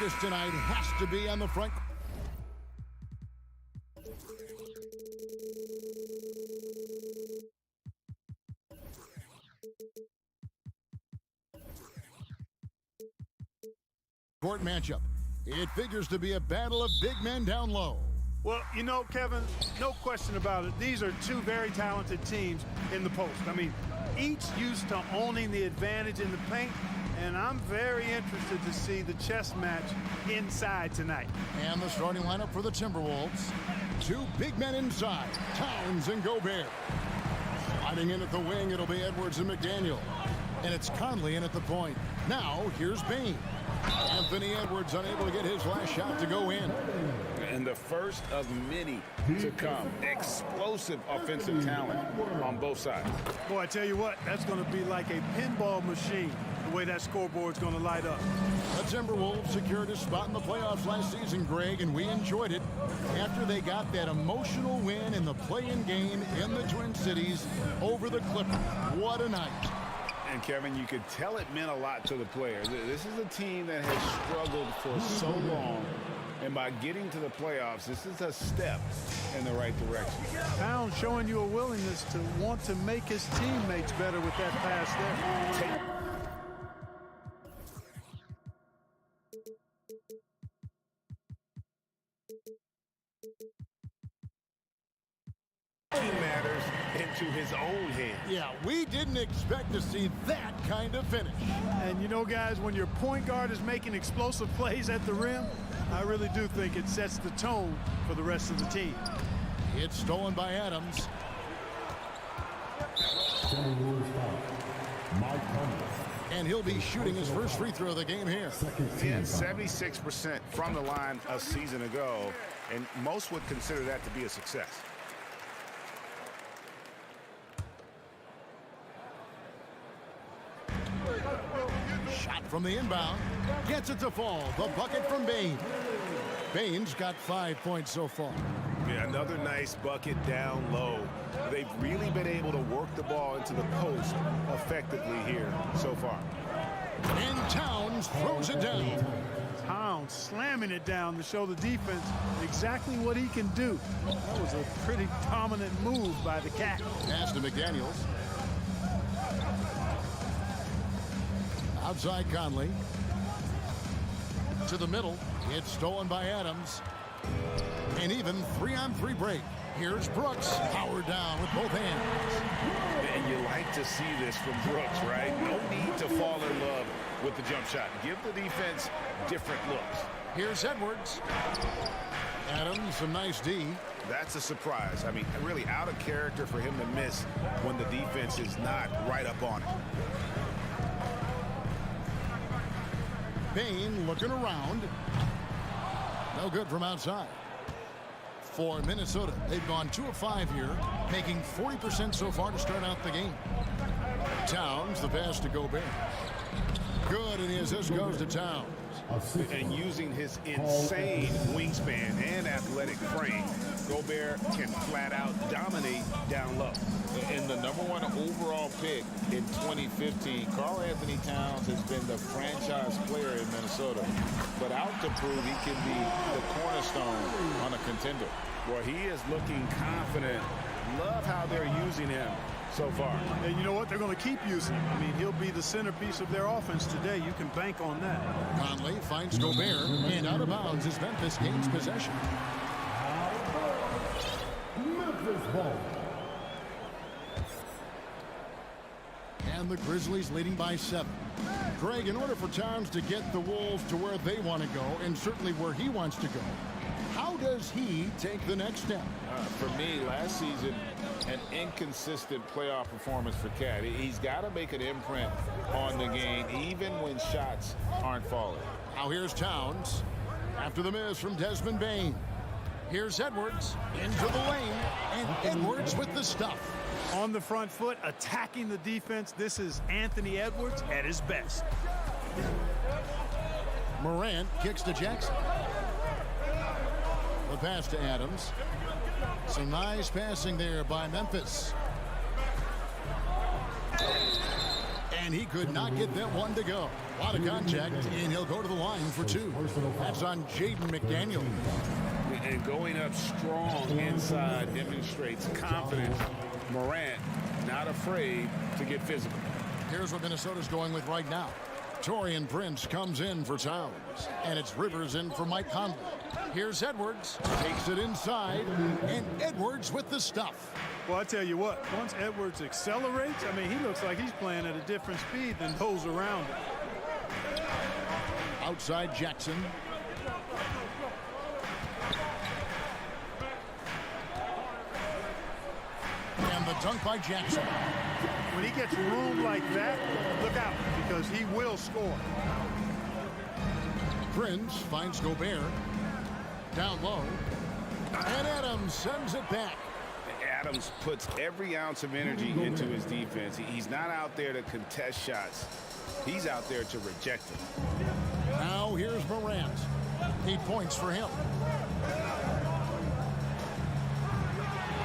This tonight has to be on the front. Court matchup. It figures to be a battle of big men down low. Well, you know, Kevin, no question about it. These are two very talented teams in the post. I mean, each used to owning the advantage in the paint, and I'm very interested to see the chess match inside tonight. And the starting lineup for the Timberwolves. Two big men inside, Towns and Gobert. Sliding in at the wing, it'll be Edwards and McDaniel. And it's Conley in at the point. Now, here's Bain. Anthony Edwards unable to get his last shot to go in. And the first of many to come. Explosive offensive talent on both sides. Boy, I tell you what, that's going to be like a pinball machine, the way that scoreboard's going to light up. The Timberwolves secured a spot in the playoffs last season, Greg, and we enjoyed it after they got that emotional win in the play-in game in the Twin Cities over the Clippers. What a night. And, Kevin, you could tell it meant a lot to the players. This is a team that has struggled for so long. And by getting to the playoffs, this is a step in the right direction. Towns showing you a willingness to want to make his teammates better with that pass there. Matters into his own hands. Yeah, we didn't expect to see that kind of finish. And you know, guys, when your point guard is making explosive plays at the rim, I really do think it sets the tone for the rest of the team. It's stolen by Adams. And he'll be shooting his first free throw of the game here. He had 76% from the line a season ago, and most would consider that to be a success. Shot from the inbound. Gets it to fall. The bucket from Bain. Bain's got 5 points so far. Yeah, another nice bucket down low. They've really been able to work the ball into the post effectively here so far. And Towns throws it down. Towns slamming it down to show the defense exactly what he can do. That was a pretty dominant move by the Cat. Pass to McDaniels. Outside Conley. To the middle. It's stolen by Adams. And even 3-on-3 break. Here's Brooks. Powered down with both hands. And you like to see this from Brooks, right? No need to fall in love with the jump shot. Give the defense different looks. Here's Edwards. Adams, some nice D. That's a surprise. I mean, really out of character for him to miss when the defense is not right up on it. Bain looking around. No good from outside. For Minnesota, they've gone 2 of 5 here, making 40% so far to start out the game. Towns, the pass to Gobert. Good, and the assist goes to Towns. And using his insane wingspan and athletic frame, Gobert can flat out dominate down low. And the #1 overall pick in 2015, Karl Anthony Towns has been the franchise player in Minnesota, but out to prove he can be the cornerstone on a contender. Well, he is looking confident. Love how they're using him so far. And you know what? They're going to keep using him. I mean, he'll be the centerpiece of their offense today. You can bank on that. Conley finds Gobert, and out of bounds as Memphis gains possession. Memphis ball. And the Grizzlies leading by 7. Greg, in order for Towns to get the Wolves to where they want to go, and certainly where he wants to go, how does he take the next step? For me, last season, an inconsistent playoff performance for Cat. He's got to make an imprint on the game, even when shots aren't falling. Now here's Towns after the miss from Desmond Bain. Here's Edwards into the lane, and Edwards with the stuff. On the front foot, attacking the defense. This is Anthony Edwards at his best. Morant kicks to Jackson. The pass to Adams. Some nice passing there by Memphis. And he could not get that one to go. A lot of contact, and he'll go to the line for two. That's on Jaden McDaniel. And going up strong inside demonstrates confidence. Morant not afraid to get physical. Here's what Minnesota's going with right now. Taurean Prince comes in for Towns, and it's Rivers in for Mike Conley. Here's Edwards, takes it inside, and Edwards with the stuff. Well, I tell you what, once Edwards accelerates, I mean, he looks like he's playing at a different speed than those around him. Outside Jackson. And the dunk by Jackson. When he gets room like that, look out, because he will score. Prince finds Gobert. Down low. And Adams sends it back. Adams puts every ounce of energy into his defense. He's not out there to contest shots. He's out there to reject them. Now here's Morant. 8 points for him.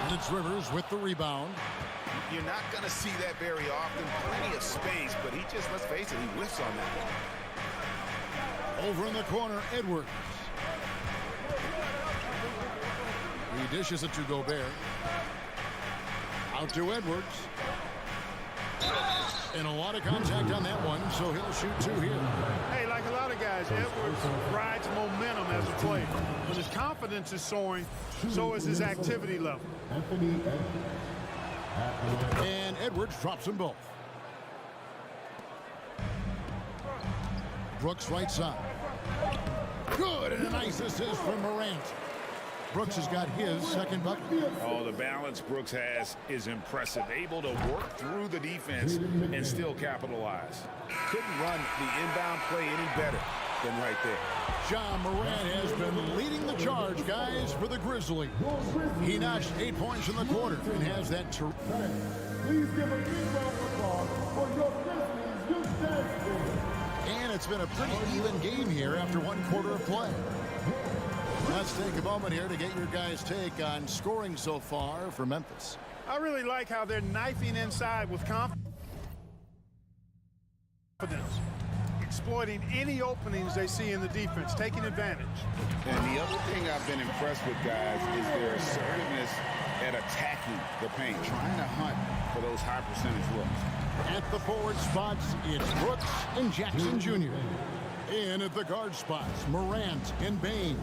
And it's Rivers with the rebound. You're not going to see that very often. Plenty of space, but he just, let's face it, he whiffs on that. Over in the corner, Edwards. He dishes it to Gobert. Out to Edwards. And a lot of contact on that one, so he'll shoot two here. Hey, like a lot of guys, Edwards rides momentum as a player. When his confidence is soaring, so is his activity level. And Edwards drops them both. Brooks right side. Good, and a nice assist from Morant. Brooks has got his second bucket. Oh, the balance Brooks has is impressive. Able to work through the defense and still capitalize. Couldn't run the inbound play any better than right there. John Morant has been leading the charge, guys, for the Grizzlies. He notched 8 points in the quarter and has that. Please give a big round of applause for your Grizzlies, you dance. And it's been a pretty even game here after one quarter of play. Let's take a moment here to get your guys' take on scoring so far for Memphis. I really like how they're knifing inside with confidence, exploiting any openings they see in the defense, taking advantage. And the other thing I've been impressed with, guys, is their assertiveness at attacking the paint, trying to hunt for those high percentage looks. At the forward spots, it's Brooks and Jackson Jr. In at the guard spots, Morant and Bane.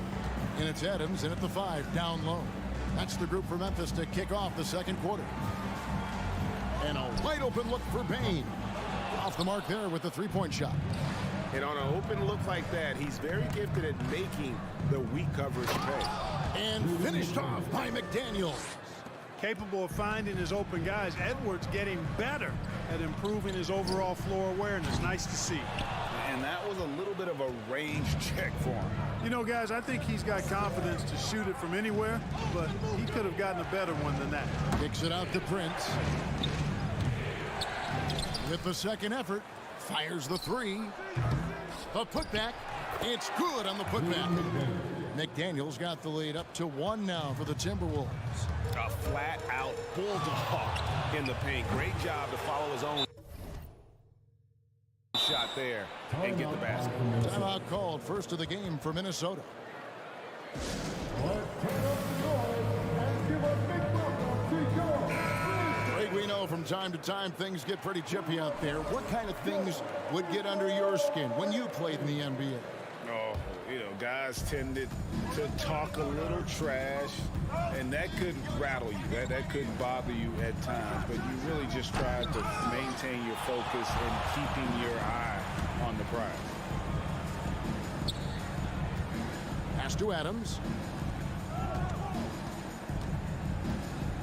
And it's Adams in at the 5, down low. That's the group for Memphis to kick off the second quarter. And a wide open look for Bane. Off the mark there with the three-point shot. And on an open look like that, he's very gifted at making the weak coverage pay. And finished off by McDaniel. Capable of finding his open guys. Edwards getting better at improving his overall floor awareness. Nice to see. And that was a little bit of a range check for him. You know, guys, I think he's got confidence to shoot it from anywhere, but he could have gotten a better one than that. Kicks it out to Prince. With the second effort, fires the three. The putback, it's good on the putback. McDaniel's got the lead up to 1 now for the Timberwolves. A flat-out bulldog in the paint. Great job to follow his own shot there and get the basket. Timeout called, first of the game for Minnesota. Greg, we know from time to time things get pretty chippy out there. What kind of things would get under your skin when you played in the NBA? Oh, you know, guys tended to talk a little trash, and that could rattle you. That could bother you at times, but you really just try to maintain your focus and keeping your eye on the prize. Pass to Adams.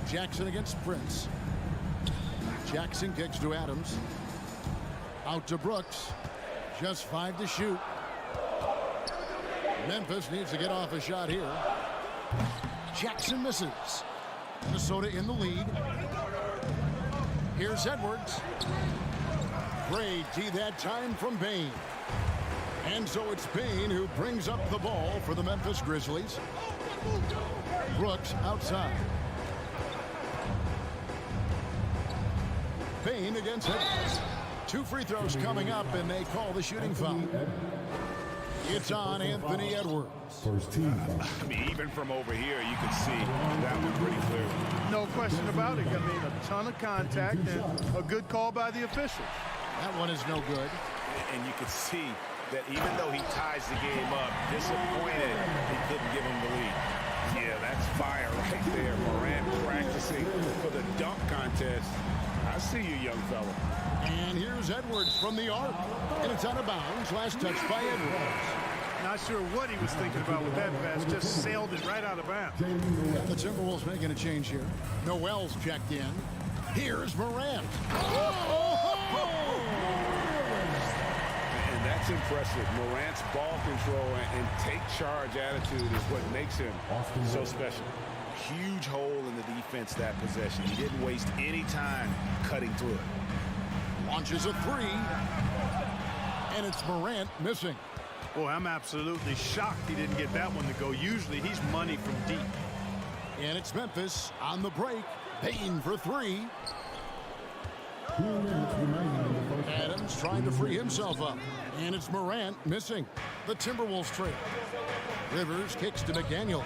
Jackson against Prince. Jackson kicks to Adams. Out to Brooks. Just 5 to shoot. Memphis needs to get off a shot here. Jackson misses. Minnesota in the lead. Here's Edwards. Great tee that time from Bane. And so it's Bane who brings up the ball for the Memphis Grizzlies. Brooks outside. Bane against Edwards. 2 free throws coming up, and they call the shooting foul. It's on Anthony Edwards. First team foul. I mean, even from over here, you can see that one pretty clearly. No question about it. I mean, a ton of contact and a good call by the officials. That one is no good. And you can see that even though he ties the game up, disappointed he couldn't give him the lead. Yeah, that's fire right there. Morant practicing for the dunk contest. I see you, young fella. And here's Edwards from the arc. And it's out of bounds. Last touch by Edwards. Not sure what he was thinking about with that pass. Just sailed it right out of bounds. The Timberwolves making a change here. Noel's checked in. Here's Morant. And that's impressive. Morant's ball control and take charge attitude is what makes him so special. Huge hole in the defense that possession. He didn't waste any time cutting through it. Launches a 3. And it's Morant missing. Boy, I'm absolutely shocked he didn't get that one to go. Usually he's money from deep. And it's Memphis on the break. Payne for 3. 2 minutes remaining in the first half. Adams trying to free himself up. And it's Morant missing. The Timberwolves trail. Rivers kicks to McDaniels.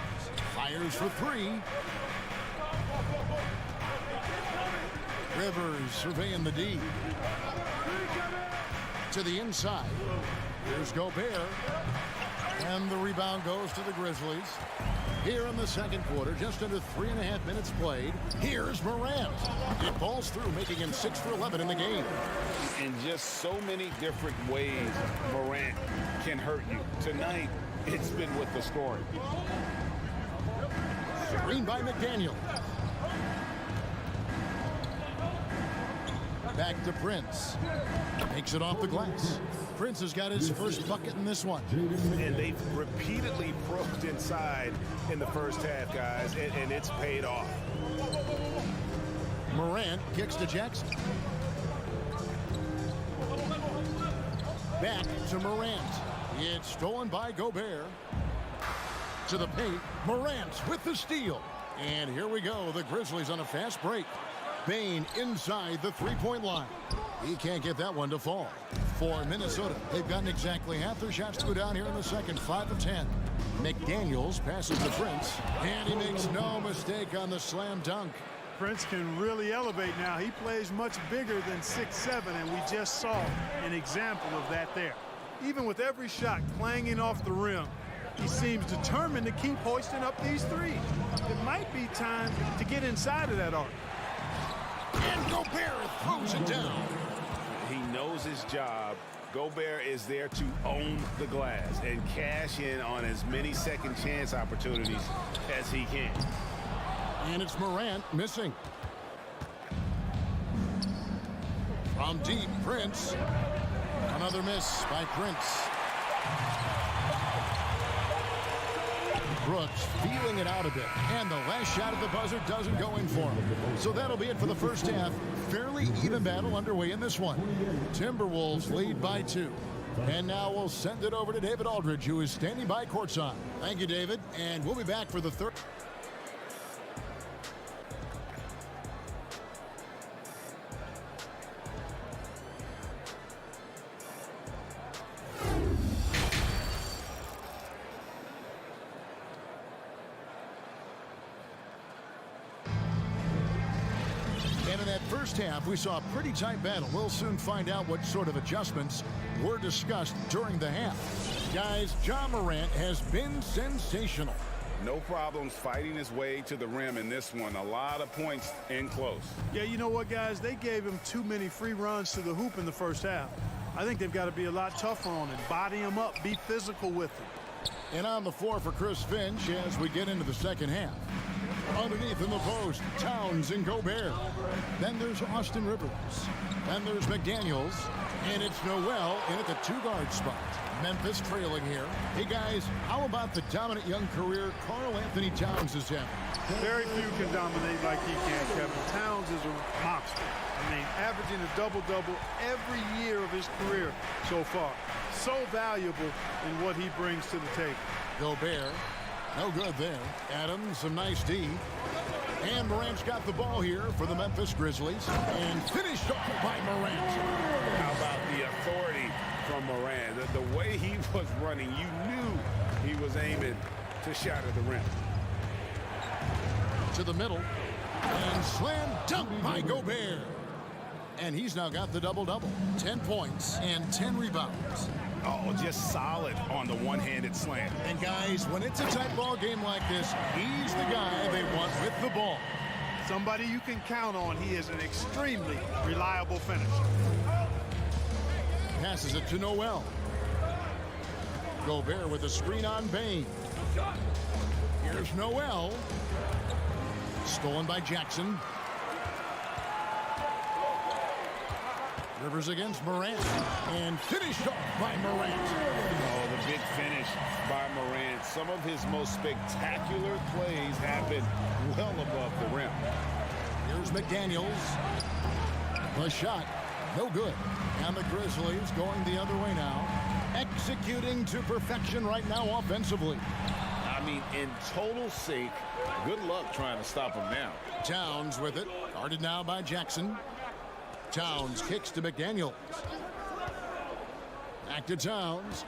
Fires for 3. Rivers surveying the D. To the inside. Here's Gobert. And the rebound goes to the Grizzlies. Here in the second quarter, just under 3.5 minutes played. Here's Morant. It balls through, making him 6 for 11 in the game. In just so many different ways, Morant can hurt you. Tonight, it's been with the scoring. Screen by McDaniel. Back to Prince. Makes it off the glass. Prince has got his first bucket in this one. And they've repeatedly probed inside in the first half, guys, and it's paid off. Morant kicks to Jackson. Back to Morant. It's stolen by Gobert. To the paint. Morant with the steal. And here we go. The Grizzlies on a fast break. Bane inside the three-point line. He can't get that one to fall. For Minnesota, they've gotten exactly half their shots to go down here in the second, 5 of 10. McDaniels passes to Prince, and he makes no mistake on the slam dunk. Prince can really elevate now. He plays much bigger than 6'7", and we just saw an example of that there. Even with every shot clanging off the rim, he seems determined to keep hoisting up these threes. It might be time to get inside of that arc. And Gobert throws it down. He knows his job. Gobert is there to own the glass and cash in on as many second chance opportunities as he can. And it's Morant missing. From deep, Prince. Another miss by Prince. Brooks feeling it out a bit. And the last shot at the buzzer doesn't go in for him. So that'll be it for the first half. Fairly even battle underway in this one. Timberwolves lead by 2. And now we'll send it over to David Aldridge, who is standing by courtside. Thank you, David. And we'll be back for the third. And in that first half, we saw a pretty tight battle. We'll soon find out what sort of adjustments were discussed during the half. Guys, Ja Morant has been sensational. No problems fighting his way to the rim in this one. A lot of points in close. Yeah, you know what, guys? They gave him too many free runs to the hoop in the first half. I think they've got to be a lot tougher on him. Body him up. Be physical with him. And on the floor for Chris Finch as we get into the second half. Underneath in the post, Towns and Gobert. Then there's Austin Rivers. Then there's McDaniels. And it's Noel in at the 2-guard spot. Memphis trailing here. Hey, guys, how about the dominant young career Karl Anthony Towns is having? Very few can dominate like he can, Kevin. Towns is a monster. I mean, averaging a double-double every year of his career so far. So valuable in what he brings to the table. Gobert, no good there. Adams, some nice D. And Morant's got the ball here for the Memphis Grizzlies. And finished off by Morant. How about the authority from Morant? The way he was running, you knew he was aiming to shatter the rim. To the middle. And slam dunk by Gobert. And he's now got the double-double. 10 points and 10 rebounds. Oh, just solid on the one-handed slam. And guys, when it's a tight ball game like this, he's the guy they want with the ball. Somebody you can count on. He is an extremely reliable finisher. Passes it to Noel. Gobert with a screen on Bain. Here's Noel. Stolen by Jackson. Rivers against Morant. And finished off by Morant. Oh, the big finish by Morant. Some of his most spectacular plays happen well above the rim. Here's McDaniels. The shot, no good. And the Grizzlies going the other way now. Executing to perfection right now offensively. I mean, in total sync. Good luck trying to stop him now. Towns with it. Guarded now by Jackson. Towns kicks to McDaniels. Back to Towns.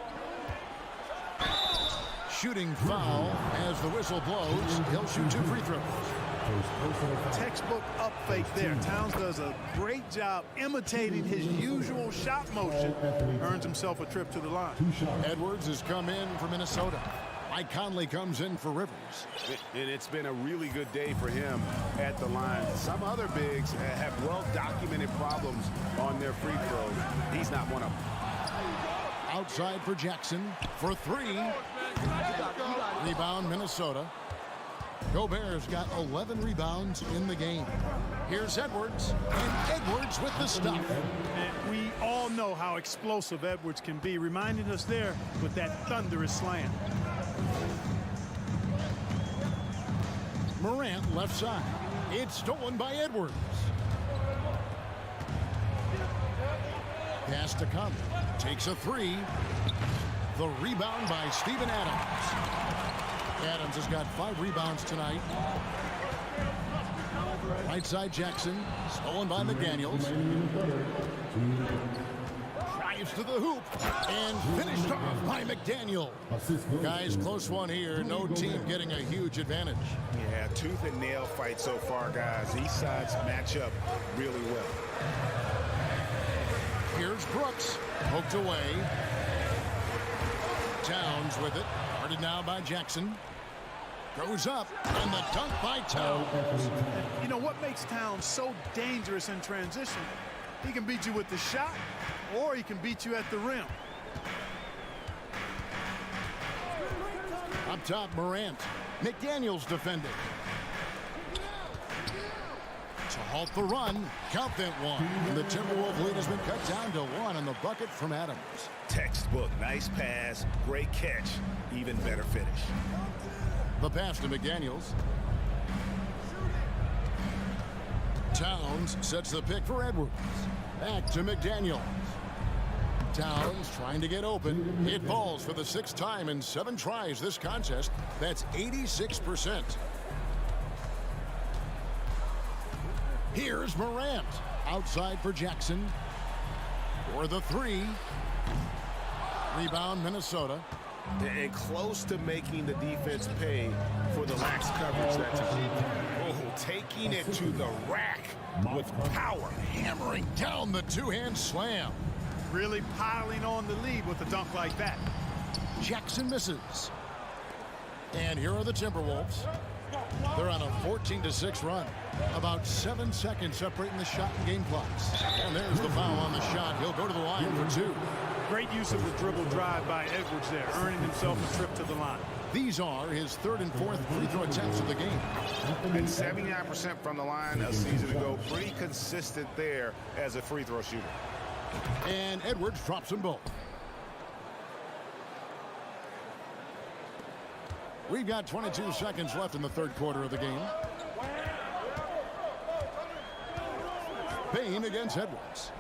Shooting foul as the whistle blows. He'll shoot 2 free throws. Textbook up fake there. Towns does a great job imitating his usual shot motion. Earns himself a trip to the line. Edwards has come in for Minnesota. Mike Conley comes in for Rivers. And it's been a really good day for him at the line. Some other bigs have well-documented problems on their free throws. He's not one of them. Outside for Jackson for 3. Rebound Minnesota. Gobert's got 11 rebounds in the game. Here's Edwards, and Edwards with the stuff. And we all know how explosive Edwards can be, reminding us there with that thunderous slam. Morant left side. It's stolen by Edwards. Pass to Conley. Takes a 3. The rebound by Steven Adams. Adams has got 5 rebounds tonight. Right side Jackson. Stolen by McDaniels. Drives to the hoop. And finished off by McDaniel. Guys, close one here. No team getting a huge advantage. Yeah, tooth and nail fight so far, guys. Each sides match up really well. Here's Brooks. Poked away. Towns with it. Guarded now by Jackson. Goes up. And the dunk by Towns. You know what makes Towns so dangerous in transition? He can beat you with the shot, or he can beat you at the rim. Up top, Morant. McDaniels defending. To halt the run, count that one. And the Timberwolves lead has been cut down to 1 on the bucket from Adams. Textbook, nice pass, great catch, even better finish. The pass to McDaniels. Towns sets the pick for Edwards. Back to McDaniels. Towns trying to get open. It falls for the 6th time in 7 tries this contest. That's 86%. Here's Morant. Outside for Jackson. For the 3. Rebound Minnesota. And close to making the defense pay for the lax coverage that time. Oh, taking it to the rack with power. Hammering down the 2-hand slam. Really piling on the lead with a dunk like that. Jackson misses. And here are the Timberwolves. They're on a 14-6 run. About 7 seconds separating the shot and game clocks. And there's the foul on the shot. He'll go to the line for 2. Great use of the dribble drive by Edwards there, earning himself a trip to the line. These are his 3rd and 4th free throw attempts of the game. And 79% from the line a season ago. Pretty consistent there as a free throw shooter. And Edwards drops them both. We've got 22 seconds left in the 3rd quarter of the game. Bain against Edwards.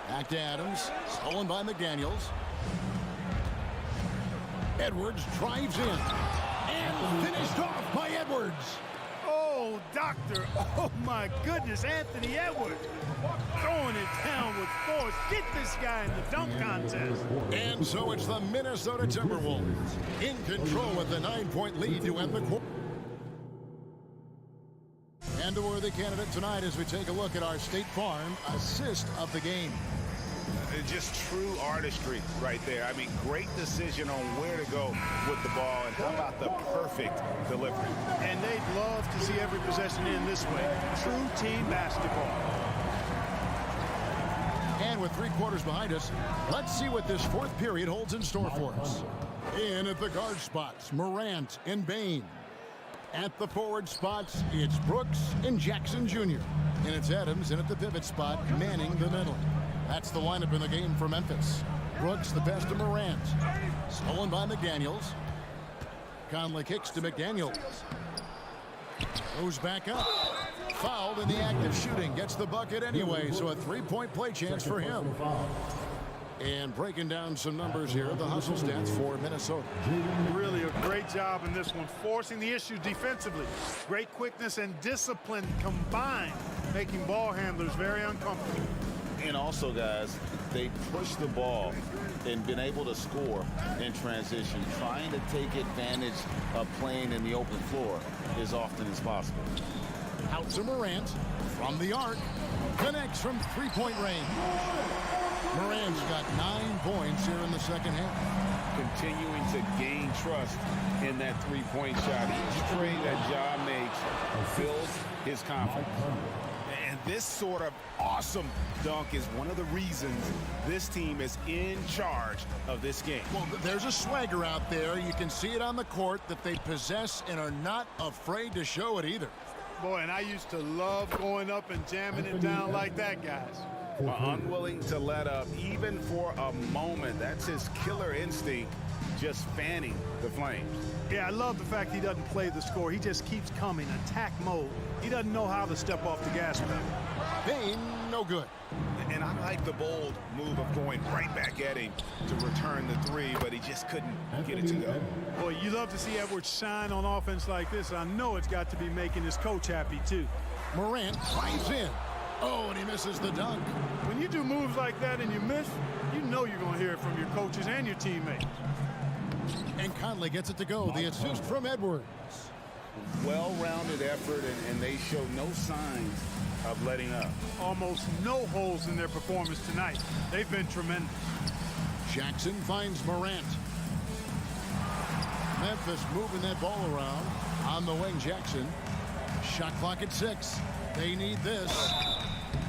Back to Adams. Stolen by McDaniels. Edwards drives in. And finished off by Edwards. Oh, doctor. Oh, my goodness. Anthony Edwards throwing it down with force. Get this guy in the dunk contest. And so it's the Minnesota Timberwolves in control with the 9-point lead to end the quarter. And a worthy candidate tonight as we take a look at our State Farm assist of the game. Just true artistry right there. I mean, great decision on where to go with the ball, and how about the perfect delivery. And they'd love to see every possession in this way. True team basketball. And with 3 quarters behind us, let's see what this fourth period holds in store for us. In at the guard spots, Morant and Bane. At the forward spots, it's Brooks and Jackson Jr. And it's Adams in at the pivot spot, manning the middle. That's the lineup in the game for Memphis. Brooks the pass to Morant. Stolen by McDaniels. Conley kicks to McDaniels. Goes back up. Fouled in the act of shooting. Gets the bucket anyway, so a 3-point play chance for him. And breaking down some numbers here, the hustle stats for Minnesota. Really a great job in this one, forcing the issue defensively. Great quickness and discipline combined, making ball handlers very uncomfortable. And also, guys, they push the ball and been able to score in transition. Trying to take advantage of playing in the open floor as often as possible. Out to Morant from the arc. Connects from 3-point range. Morant's got 9 points here in the second half. Continuing to gain trust in that 3-point shot. Each trade that Ja makes builds his confidence. And this sort of awesome dunk is one of the reasons this team is in charge of this game. Well, there's a swagger out there. You can see it on the court that they possess and are not afraid to show it either. Boy, and I used to love going up and jamming it down like that, guys. Unwilling to let up even for a moment. That's his killer instinct, just fanning the flames. Yeah, I love the fact he doesn't play the score. He just keeps coming, attack mode. He doesn't know how to step off the gas pedal. Bane, no good. And I like the bold move of going right back at him to return the 3, but he just couldn't get it to go. Boy, you love to see Edwards shine on offense like this. I know it's got to be making his coach happy, too. Morant drives in. Oh, and he misses the dunk. When you do moves like that and you miss, you know you're going to hear it from your coaches and your teammates. And Conley gets it to go. The assist from Edwards. Well-rounded effort, and they show no signs of letting up. Almost no holes in their performance tonight. They've been tremendous. Jackson finds Morant. Memphis moving that ball around. On the wing, Jackson. Shot clock at 6. They need this.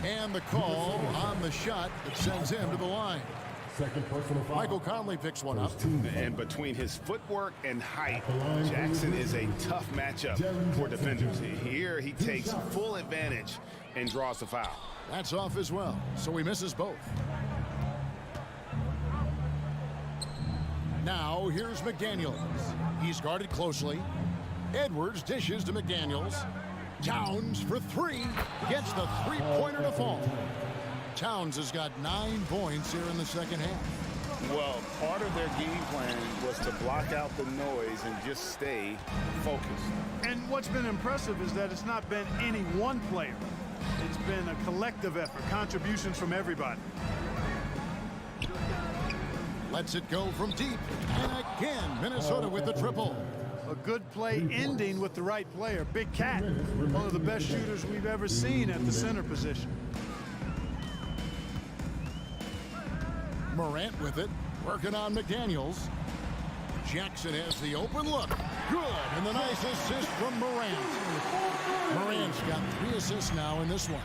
And the call on the shot that sends him to the line. Michael Conley picks one up. And between his footwork and height, Jackson is a tough matchup for defenders. Here he takes full advantage and draws the foul. That's off as well, so he misses both. Now here's McDaniels. He's guarded closely. Edwards dishes to McDaniels. Towns for 3. Gets the 3-pointer to fall. Towns has got 9 points here in the second half. Well, part of their game plan was to block out the noise and just stay focused. And what's been impressive is that it's not been any one player. It's been a collective effort, contributions from everybody. Lets it go from deep. And again, Minnesota with the triple. A good play ending with the right player. Big Cat, one of the best shooters we've ever seen at the center position. Morant with it, working on McDaniels. Jackson has the open look. Good, and the nice assist from Morant. Morant's got 3 assists now in this one.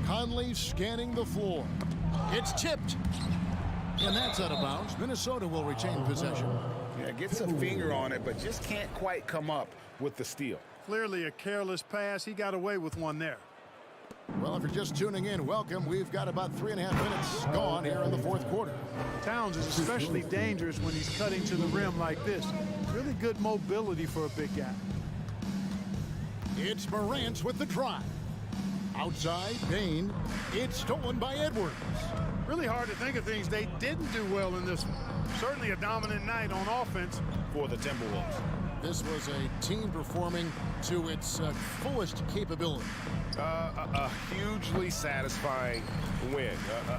Conley scanning the floor. It's tipped. And that's out of bounds. Minnesota will retain possession. Yeah, gets a finger on it, but just can't quite come up with the steal. Clearly a careless pass. He got away with one there. Well, if you're just tuning in, welcome. We've got about 3.5 minutes gone here in the fourth quarter. Towns is especially dangerous when he's cutting to the rim like this. Really good mobility for a big guy. It's Morant with the drive. Outside, Bane. It's stolen by Edwards. Really hard to think of things they didn't do well in this one. Certainly a dominant night on offense for the Timberwolves. This was a team performing to its fullest capability. A hugely satisfying win.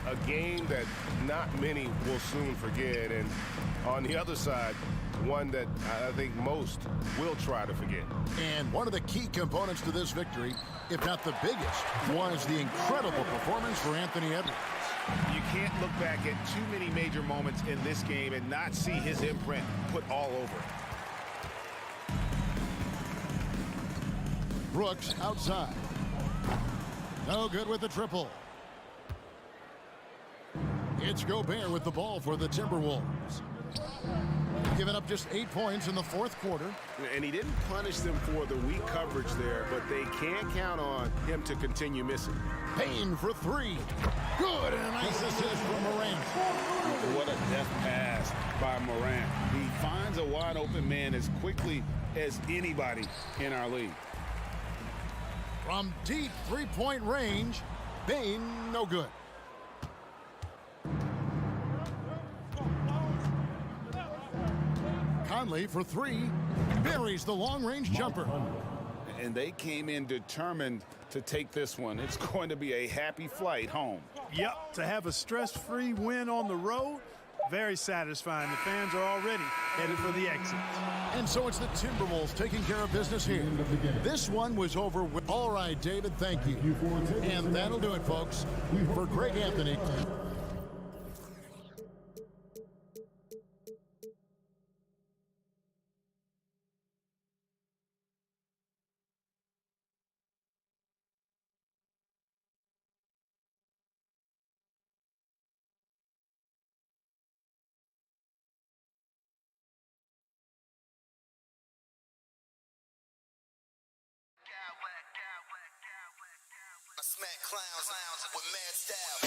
A game that not many will soon forget. And on the other side, one that I think most will try to forget. And one of the key components to this victory, if not the biggest, was the incredible performance for Anthony Edwards. You can't look back at too many major moments in this game and not see his imprint put all over it. Brooks outside. No good with the triple. It's Gobert with the ball for the Timberwolves. Giving up just 8 points in the fourth quarter. And he didn't punish them for the weak coverage there, but they can't count on him to continue missing. Payne for three. Good, and a nice assist from Morant. What a deft pass by Morant. He finds a wide open man as quickly as anybody in our league. From deep three-point range, Payne no good. Conley for three, buries the long-range jumper. And they came in determined to take this one. It's going to be a happy flight home. Yep, to have a stress-free win on the road, very satisfying. The fans are already headed for the exit. And so it's the Timberwolves taking care of business here. This one was over with. All right, David, thank you. And that'll do it, folks. For Greg Anthony. I smack clowns with mad style.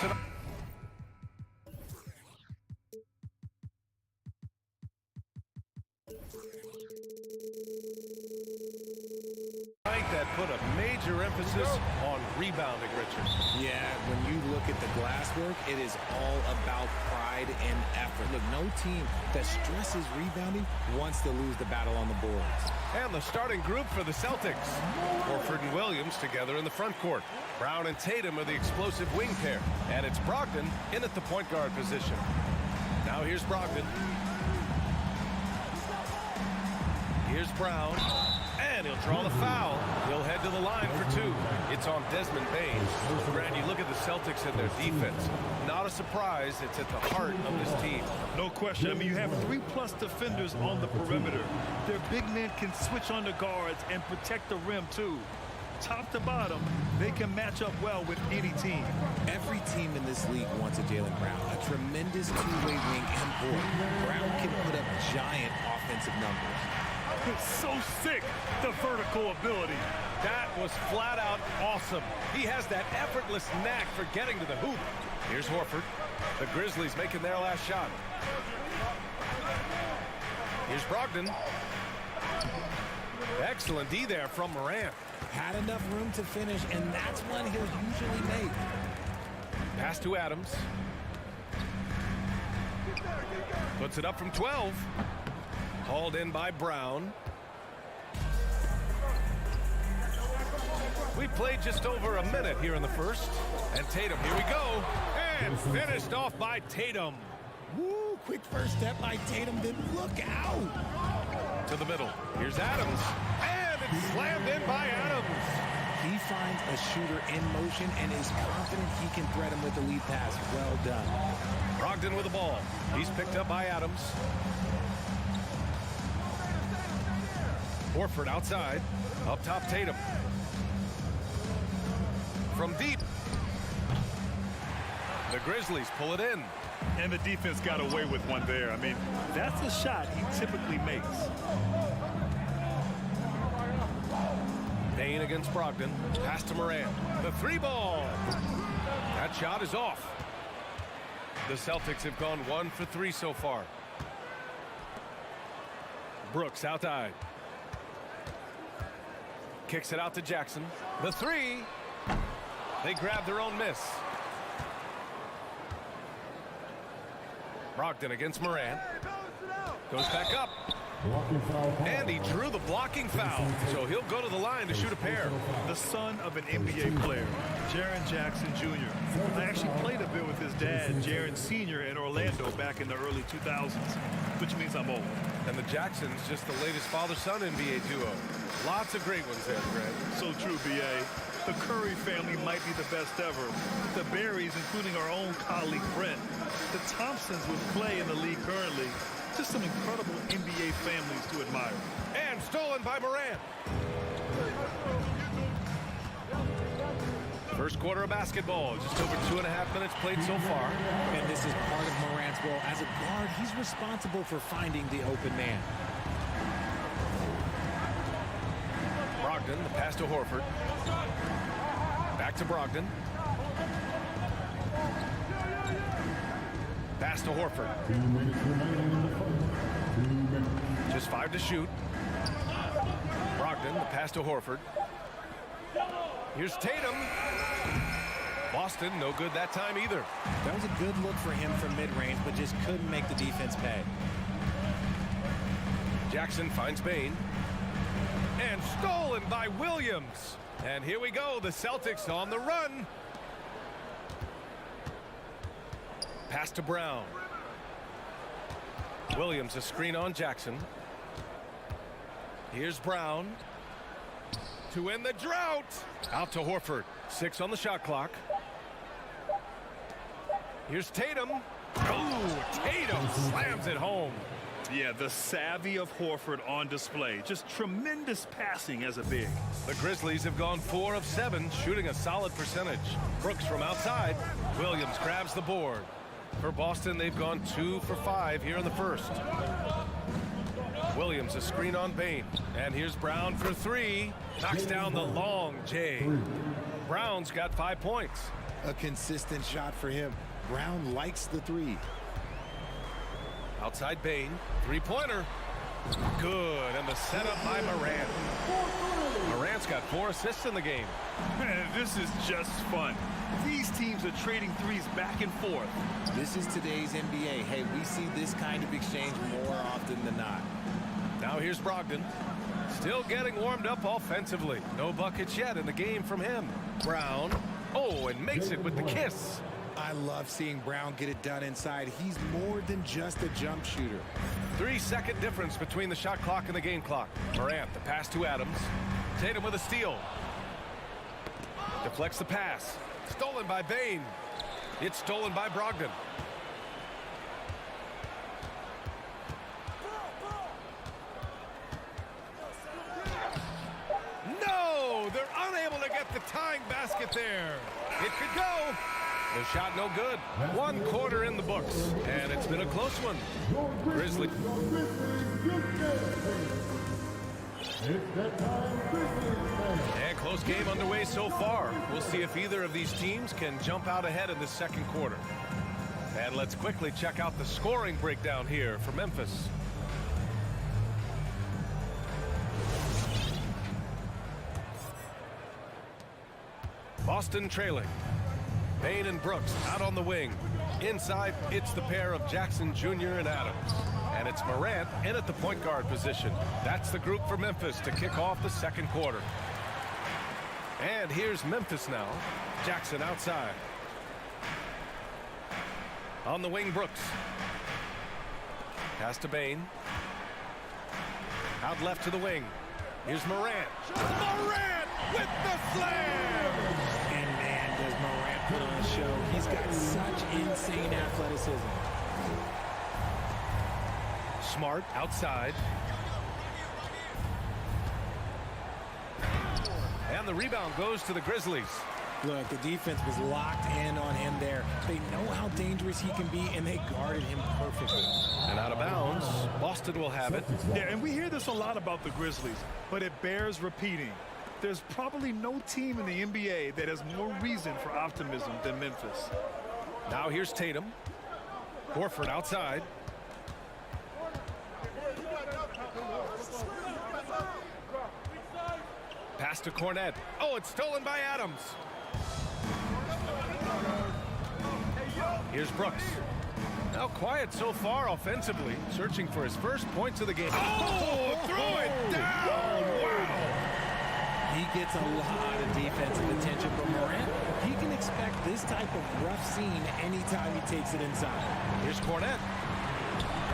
tonight. That put a major emphasis on rebounding, Richard. Yeah, when you look at the glass work, it is all about pride and effort. Look, no team that stresses rebounding wants to lose the battle on the boards. And the starting group for the Celtics. Horford and Williams together in the front court. Brown and Tatum are the explosive wing pair. And it's Brogdon in at the point guard position. Now here's Brogdon. Here's Brown. And he'll draw the foul. He'll head to the line for two. It's on Desmond Bain. Brad, you look at the Celtics and their defense. Not a surprise. It's at the heart of this team. No question. I mean, you have 3+ defenders on the perimeter. Their big men can switch on the guards and protect the rim, too. Top to bottom, they can match up well with any team. Every team in this league wants a Jaylen Brown, a tremendous two-way wing and board. Brown can put up giant offensive numbers. It's so sick, the vertical ability. That was flat out awesome. He has that effortless knack for getting to the hoop. Here's Horford. The Grizzlies making their last shot. Here's Brogdon. Excellent D there from Morant. Had enough room to finish, and that's one he'll usually make. Pass to Adams. Puts it up from 12. Hauled in by Brown. We played just over a minute here in the first. And Tatum, here we go. And finished off by Tatum. Woo, quick first step by Tatum, then look out. To the middle. Here's Adams. And it's slammed in by Adams. He finds a shooter in motion and is confident he can thread him with the lead pass. Well done. Brogdon with the ball. He's picked up by Adams. Horford outside. Up top, Tatum. From deep. The Grizzlies pull it in. And the defense got away with one there. I mean, that's a shot he typically makes. Bain against Brogdon. Pass to Morant. The three ball. That shot is off. The Celtics have gone 1 for 3 so far. Brooks outside. Kicks it out to Jackson. The three. They grab their own miss. Brogdon against Morant. Goes back up. And he drew the blocking foul. So he'll go to the line to shoot a pair. The son of an NBA player, Jaren Jackson Jr. I actually played a bit with his dad, Jaren Sr. in Orlando back in the early 2000s, which means I'm old. And the Jacksons, just the latest father-son NBA duo. Lots of great ones there, Greg. So true, B.A. The Curry family might be the best ever. The Berries, including our own colleague Brent. The Thompsons with Clay in the league currently. Just some incredible NBA families to admire. And stolen by Morant. First quarter of basketball. Just over 2.5 minutes played so far. And this is part of Morant's role. As a guard, he's responsible for finding the open man. Brogdon, the pass to Horford. Back to Brogdon. Pass to Horford. Just 5 to shoot. Brogdon, the pass to Horford. Here's Tatum. Boston, no good that time either. That was a good look for him from mid-range, but just couldn't make the defense pay. Jackson finds Bain. And stolen by Williams. And here we go, the Celtics on the run. Pass to Brown. Williams, a screen on Jackson. Here's Brown. To end the drought. Out to Horford. 6 on the shot clock. Here's Tatum. Oh, Tatum slams it home. Yeah, the savvy of Horford on display. Just tremendous passing as a big. The Grizzlies have gone 4 of 7, shooting a solid percentage. Brooks from outside. Williams grabs the board. For Boston, they've gone 2 for 5 here in the first. Williams, a screen on Bain. And here's Brown for 3. Knocks down the long J. Brown's got 5 points. a consistent shot for him. Brown likes the three. Outside Bane, three-pointer. Good, and the setup by Morant. Morant's got 4 assists in the game. Man, this is just fun. These teams are trading threes back and forth. This is today's NBA. Hey, we see this kind of exchange more often than not. Now here's Brogdon. Still getting warmed up offensively. No buckets yet in the game from him. Brown. Oh, and makes it with the kiss. I love seeing Brown get it done inside. He's more than just a jump shooter. 3-second difference between the shot clock and the game clock. Morant, the pass to Adams. Tatum with a steal. Deflects the pass. Stolen by Bane. It's stolen by Brogdon. No! They're unable to get the tying basket there. It could go. The shot no good. 1 quarter in the books, and it's been a close one. Grizzlies. And close game underway so far. We'll see if either of these teams can jump out ahead in the second quarter. And let's quickly check out the scoring breakdown here for Memphis. Boston trailing. Bane and Brooks out on the wing. Inside, it's the pair of Jackson Jr. and Adams. And it's Morant in at the point guard position. That's the group for Memphis to kick off the second quarter. And here's Memphis now. Jackson outside. On the wing, Brooks. Pass to Bane. Out left to the wing. Here's Morant. Morant with the slam! And man, does Morant put on a show. He's got such insane athleticism. Smart outside. And the rebound goes to the Grizzlies. Look, the defense was locked in on him there. They know how dangerous he can be, and they guarded him perfectly. And out of bounds, Boston will have it. Yeah, and we hear this a lot about the Grizzlies, but it bears repeating. There's probably no team in the NBA that has more reason for optimism than Memphis. Now here's Tatum. Horford outside. Pass to Cornet. Oh, it's stolen by Adams. Here's Brooks. Now quiet so far offensively, searching for his first points of the game. Oh, throw it down! Wow! He gets a lot of defensive attention from Morant. He can expect this type of rough scene anytime he takes it inside. Here's Cornet.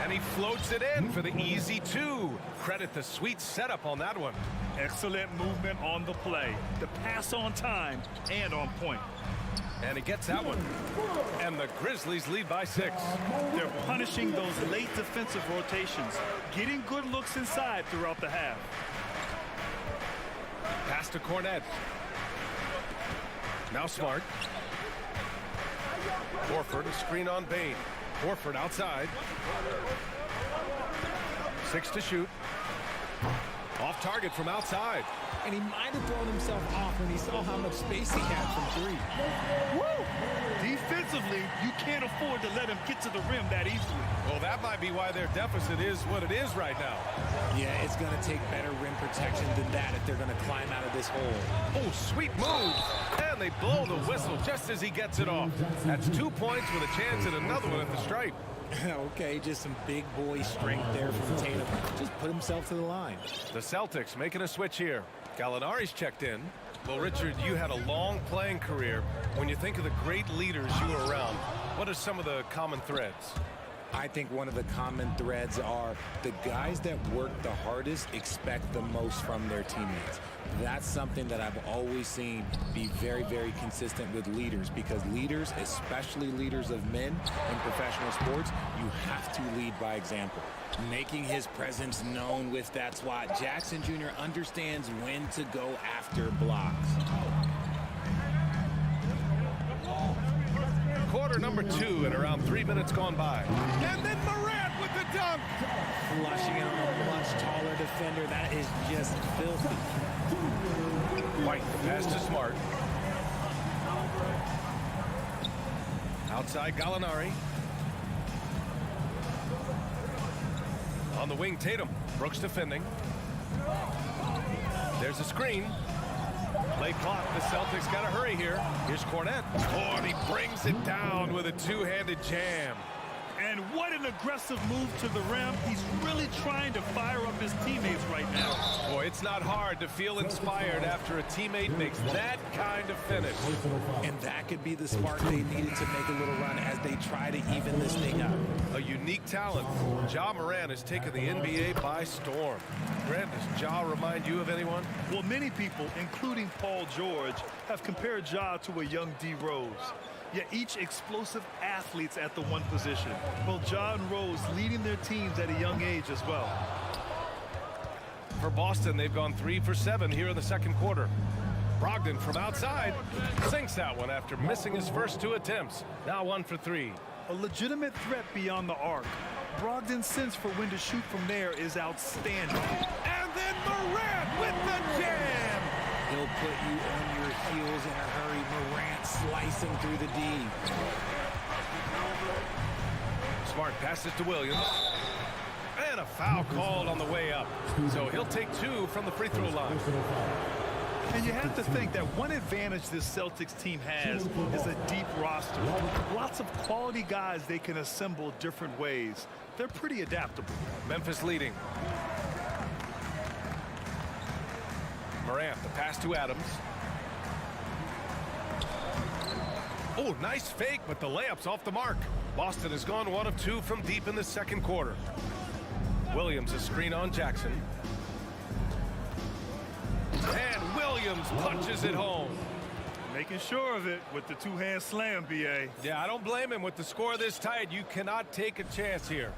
And he floats it in for the easy 2. Credit the sweet setup on that one. Excellent movement on the play. The pass on time and on point. And he gets that one. And the Grizzlies lead by 6. They're punishing those late defensive rotations, getting good looks inside throughout the half. Pass to Cornet. Now Smart. Horford, a screen on Bane. Horford outside. 6 to shoot. Off target from outside. And he might have thrown himself off when he saw how much space he had from 3. Woo! Defensively, you can't afford to let him get to the rim that easily. Well, that might be why their deficit is what it is right now. Yeah, it's going to take better rim protection than that if they're going to climb out of this hole. Oh, sweet move. And they blow the whistle just as he gets it off. That's 2 points with a chance at another one at the stripe. Okay, just some big boy strength there from Tatum. Just put himself to the line. The Celtics making a switch here. Gallinari's checked in. Well, Richard, you had a long playing career. When you think of the great leaders you were around, what are some of the common threads? I think one of the common threads are the guys that work the hardest expect the most from their teammates. That's something that I've always seen be very, very consistent with leaders, because leaders, especially leaders of men in professional sports, you have to lead by example. Making his presence known with that swat. Jackson Jr. understands when to go after blocks. Quarter number 2 and around 3 minutes gone by. And then Morant with the dunk. Flushing it on a much taller defender. That is just filthy. White pass to Smart. Outside Gallinari. On the wing, Tatum. Brooks defending. There's a screen. Late clock. The Celtics got to hurry here. Here's Cornette. Oh, and he brings it down with a two-handed jam. And what an aggressive move to the rim. He's really trying to fire up his teammates right now. Boy, it's not hard to feel inspired after a teammate makes that kind of finish. And that could be the spark they needed to make a little run as they try to even this thing up. A unique talent. Ja Morant has taken the NBA by storm. Grant, does Ja remind you of anyone? Well, many people, including Paul George, have compared Ja to a young D. Rose. Yet each explosive athletes at the one position. Both Ja and Rose leading their teams at a young age as well. For Boston, they've gone 3 for 7 here in the second quarter. Brogdon from outside sinks that one after missing his first 2 attempts. Now 1 for 3. A legitimate threat beyond the arc. Brogdon's sense for when to shoot from there is outstanding. And then Morant with the jam. He'll put you on your heels in a hurry. Morant slicing through the D. Smart passes to Williams. And a foul called on the way up. So he'll take 2 from the free throw line. And you have to think that one advantage this Celtics team has is a deep roster. Lots of quality guys they can assemble different ways. They're pretty adaptable. Memphis leading. Morant, the pass to Adams. Oh, nice fake, but the layup's off the mark. Boston has gone 1 of 2 from deep in the second quarter. Williams, a screen on Jackson. And Williams punches it home. Making sure of it with the two-hand slam, B.A. Yeah, I don't blame him. With the score this tight, you cannot take a chance here.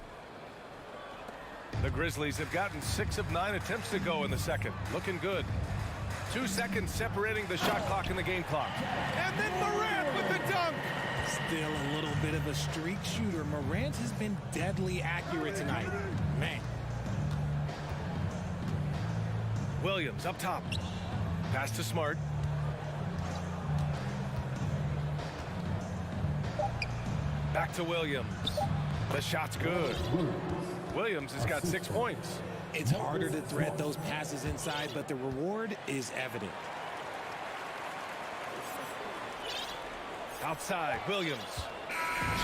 The Grizzlies have gotten 6 of 9 attempts to go in the second. Looking good. 2 seconds separating the shot clock and the game clock. And then Morant with the dunk. Still a little bit of a streak shooter. Morant has been deadly accurate tonight. Man. Williams up top. Pass to Smart. Back to Williams. The shot's good. Williams has got 6 points. It's harder to thread those passes inside, but the reward is evident. Outside, Williams.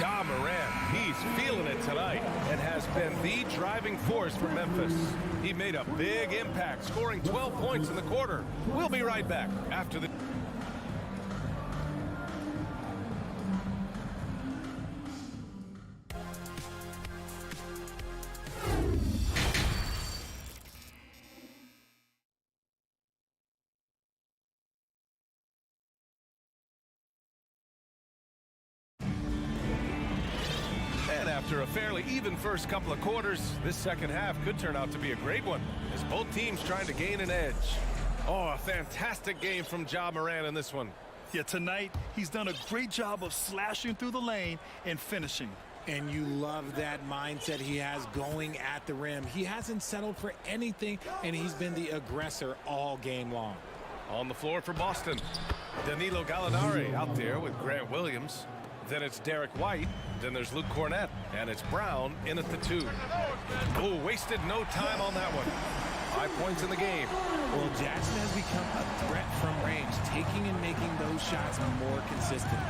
Ja Morant, he's feeling it tonight and has been the driving force for Memphis. He made a big impact, scoring 12 points in the quarter. We'll be right back after the... After a fairly even first couple of quarters, this second half could turn out to be a great one as both teams trying to gain an edge. Oh, a fantastic game from Ja Morant in this one. Yeah, tonight he's done a great job of slashing through the lane and finishing. And you love that mindset he has going at the rim. He hasn't settled for anything, and he's been the aggressor all game long. On the floor for Boston, Danilo Gallinari out there with Grant Williams. Then it's Derek White. Then there's Luke Cornette. And it's Brown in at the 2. Oh, wasted no time on that one. 5 points in the game. Well, Jackson has become a threat from range, taking and making those shots more consistent.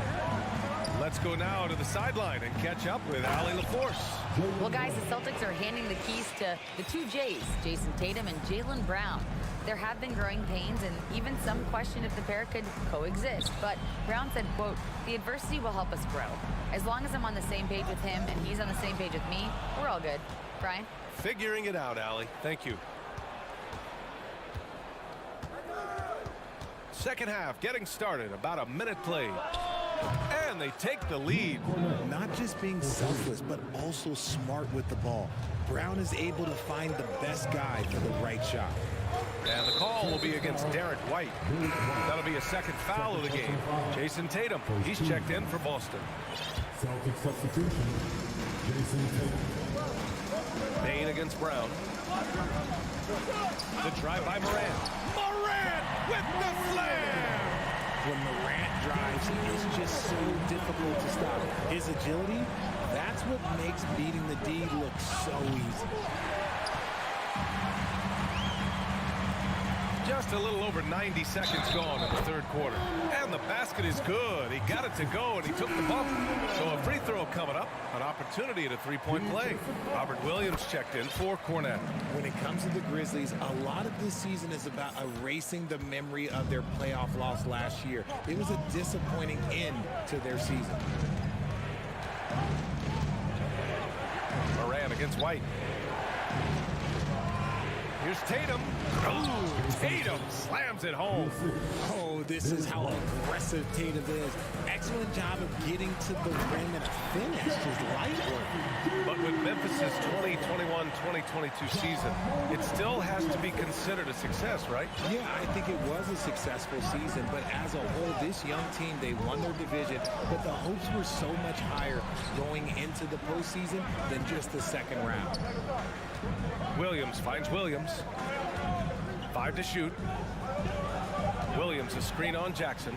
Let's go now to the sideline and catch up with Allie LaForce. Well, guys, the Celtics are handing the keys to the 2 J's, Jason Tatum and Jaylen Brown. There have been growing pains and even some question if the pair could coexist. But Brown said, quote, "The adversity will help us grow. As long as I'm on the same page with him and he's on the same page with me, we're all good." Brian? Figuring it out, Allie. Thank you. Second half getting started. About a minute played. And they take the lead. Not just being selfless, but also smart with the ball. Brown is able to find the best guy for the right shot. And the call will be against Derek White. That'll be a second foul of the game. Jason Tatum, he's checked in for Boston. Celtics substitution, Jason Tatum. Bain against Brown. The drive by Morant. Morant with the slam! When Morant drives drives is just so difficult to stop. His agility, that's what makes beating the D look so easy. Just a little over 90 seconds gone in the third quarter. And the basket is good. He got it to go, and he took the bump. So a free throw coming up. An opportunity at a three-point play. Robert Williams checked in for Cornette. When it comes to the Grizzlies, a lot of this season is about erasing the memory of their playoff loss last year. It was a disappointing end to their season. Moran against White. Here's Tatum. Oh, Tatum slams it home. Oh, this is how aggressive Tatum is. Excellent job of getting to the rim and a finish. Just light work. But with Memphis' 2021-2022 season, it still has to be considered a success, right? Yeah, I think it was a successful season, but as a whole, this young team, they won their division, but the hopes were so much higher going into the postseason than just the second round. Williams finds Williams. 5 to shoot. Williams a screen on Jackson.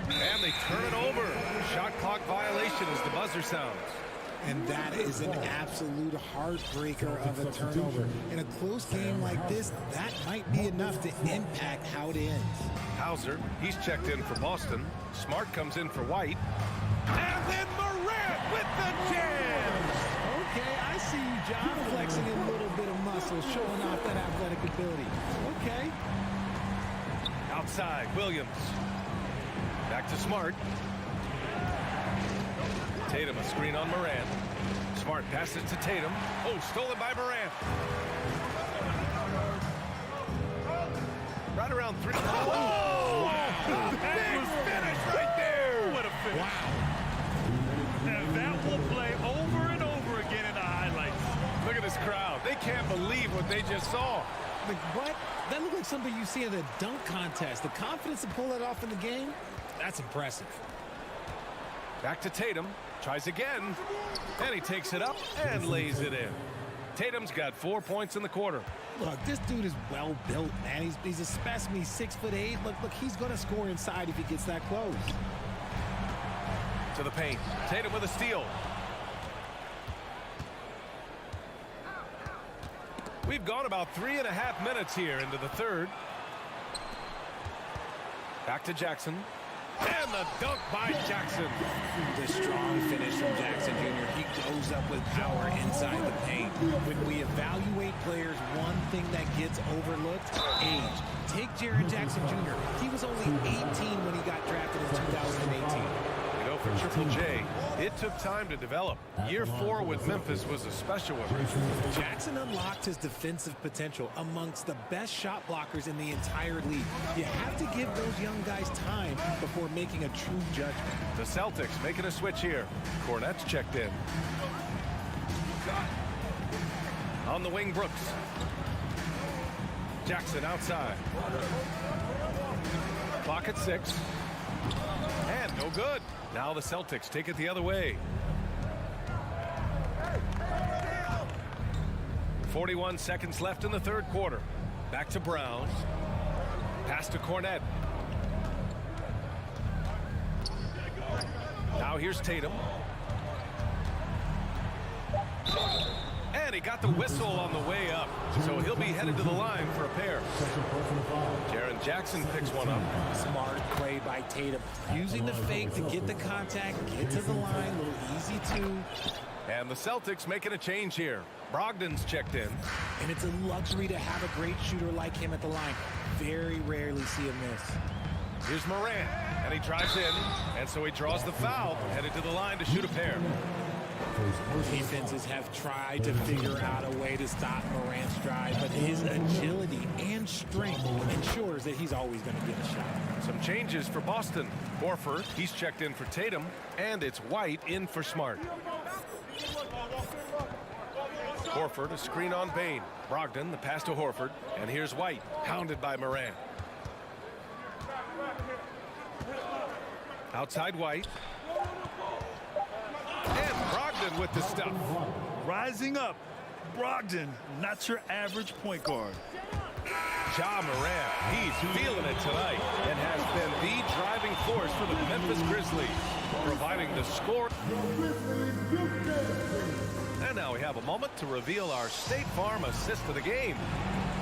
And they turn it over. Shot clock violation as the buzzer sounds. And that is an absolute heartbreaker of a turnover. In a close game like this, that might be enough to impact how it ends. Hauser, he's checked in for Boston. Smart comes in for White. And then Morant with the jam! Okay, I see you, John, flexing a little bit of muscle, showing off that athletic ability. Okay. Outside, Williams. Back to Smart. Tatum a screen on Morant. Smart passes to Tatum. Oh, stolen by Morant. Right around 3. Oh! Wow. That was finished right there. What a finish. Wow. And that will play over and over again in the highlights. Look at this crowd. They can't believe what they just saw. Like, what? That looked like something you see in a dunk contest. The confidence to pull that off in the game, that's impressive. Back to Tatum. Tries again. And he takes it up and lays it in. Tatum's got 4 points in the quarter. Look, this dude is well built, man. He's a specimen. He's 6'8". Look, he's going to score inside if he gets that close. To the paint. Tatum with a steal. We've gone about 3.5 minutes here into the third. Back to Jackson. And the dunk by Jackson. The strong finish from Jackson Jr. He goes up with power inside the paint. When we evaluate players, one thing that gets overlooked, age. Take Jaren Jackson Jr. He was only 18 when he got drafted in 2018. You know, for Triple J, it took time to develop. Year 4 with Memphis was a special one. Jackson unlocked his defensive potential amongst the best shot blockers in the entire league. You have to give those young guys time before making a true judgment. The Celtics making a switch here. Cornette's checked in. On the wing, Brooks. Jackson outside. Clock at 6. And no good. Now the Celtics take it the other way. 41 seconds left in the third quarter. Back to Brown. Pass to Cornette. Now here's Tatum. And he got the whistle on the way up. So he'll be headed to the line for a pair. Jaren Jackson picks one up. Smart play by Tatum. Using the fake to get the contact, get to the line, a little easy too. And the Celtics making a change here. Brogdon's checked in. And it's a luxury to have a great shooter like him at the line. Very rarely see him miss. Here's Morant. And he drives in. And so he draws the foul. Headed to the line to shoot a pair. Defenses have tried to figure out a way to stop Morant's drive, but his agility and strength ensures that he's always going to get a shot. Some changes for Boston. Horford, he's checked in for Tatum, and it's White in for Smart. Horford, a screen on Bane. Brogdon, the pass to Horford, and here's White, hounded by Morant. Outside White. And Brogdon with the stuff. Rising up, Brogdon, not your average point guard. Ja Morant, he's feeling it tonight and has been the driving force for the Memphis Grizzlies, providing the score. And now we have a moment to reveal our State Farm assist of the game.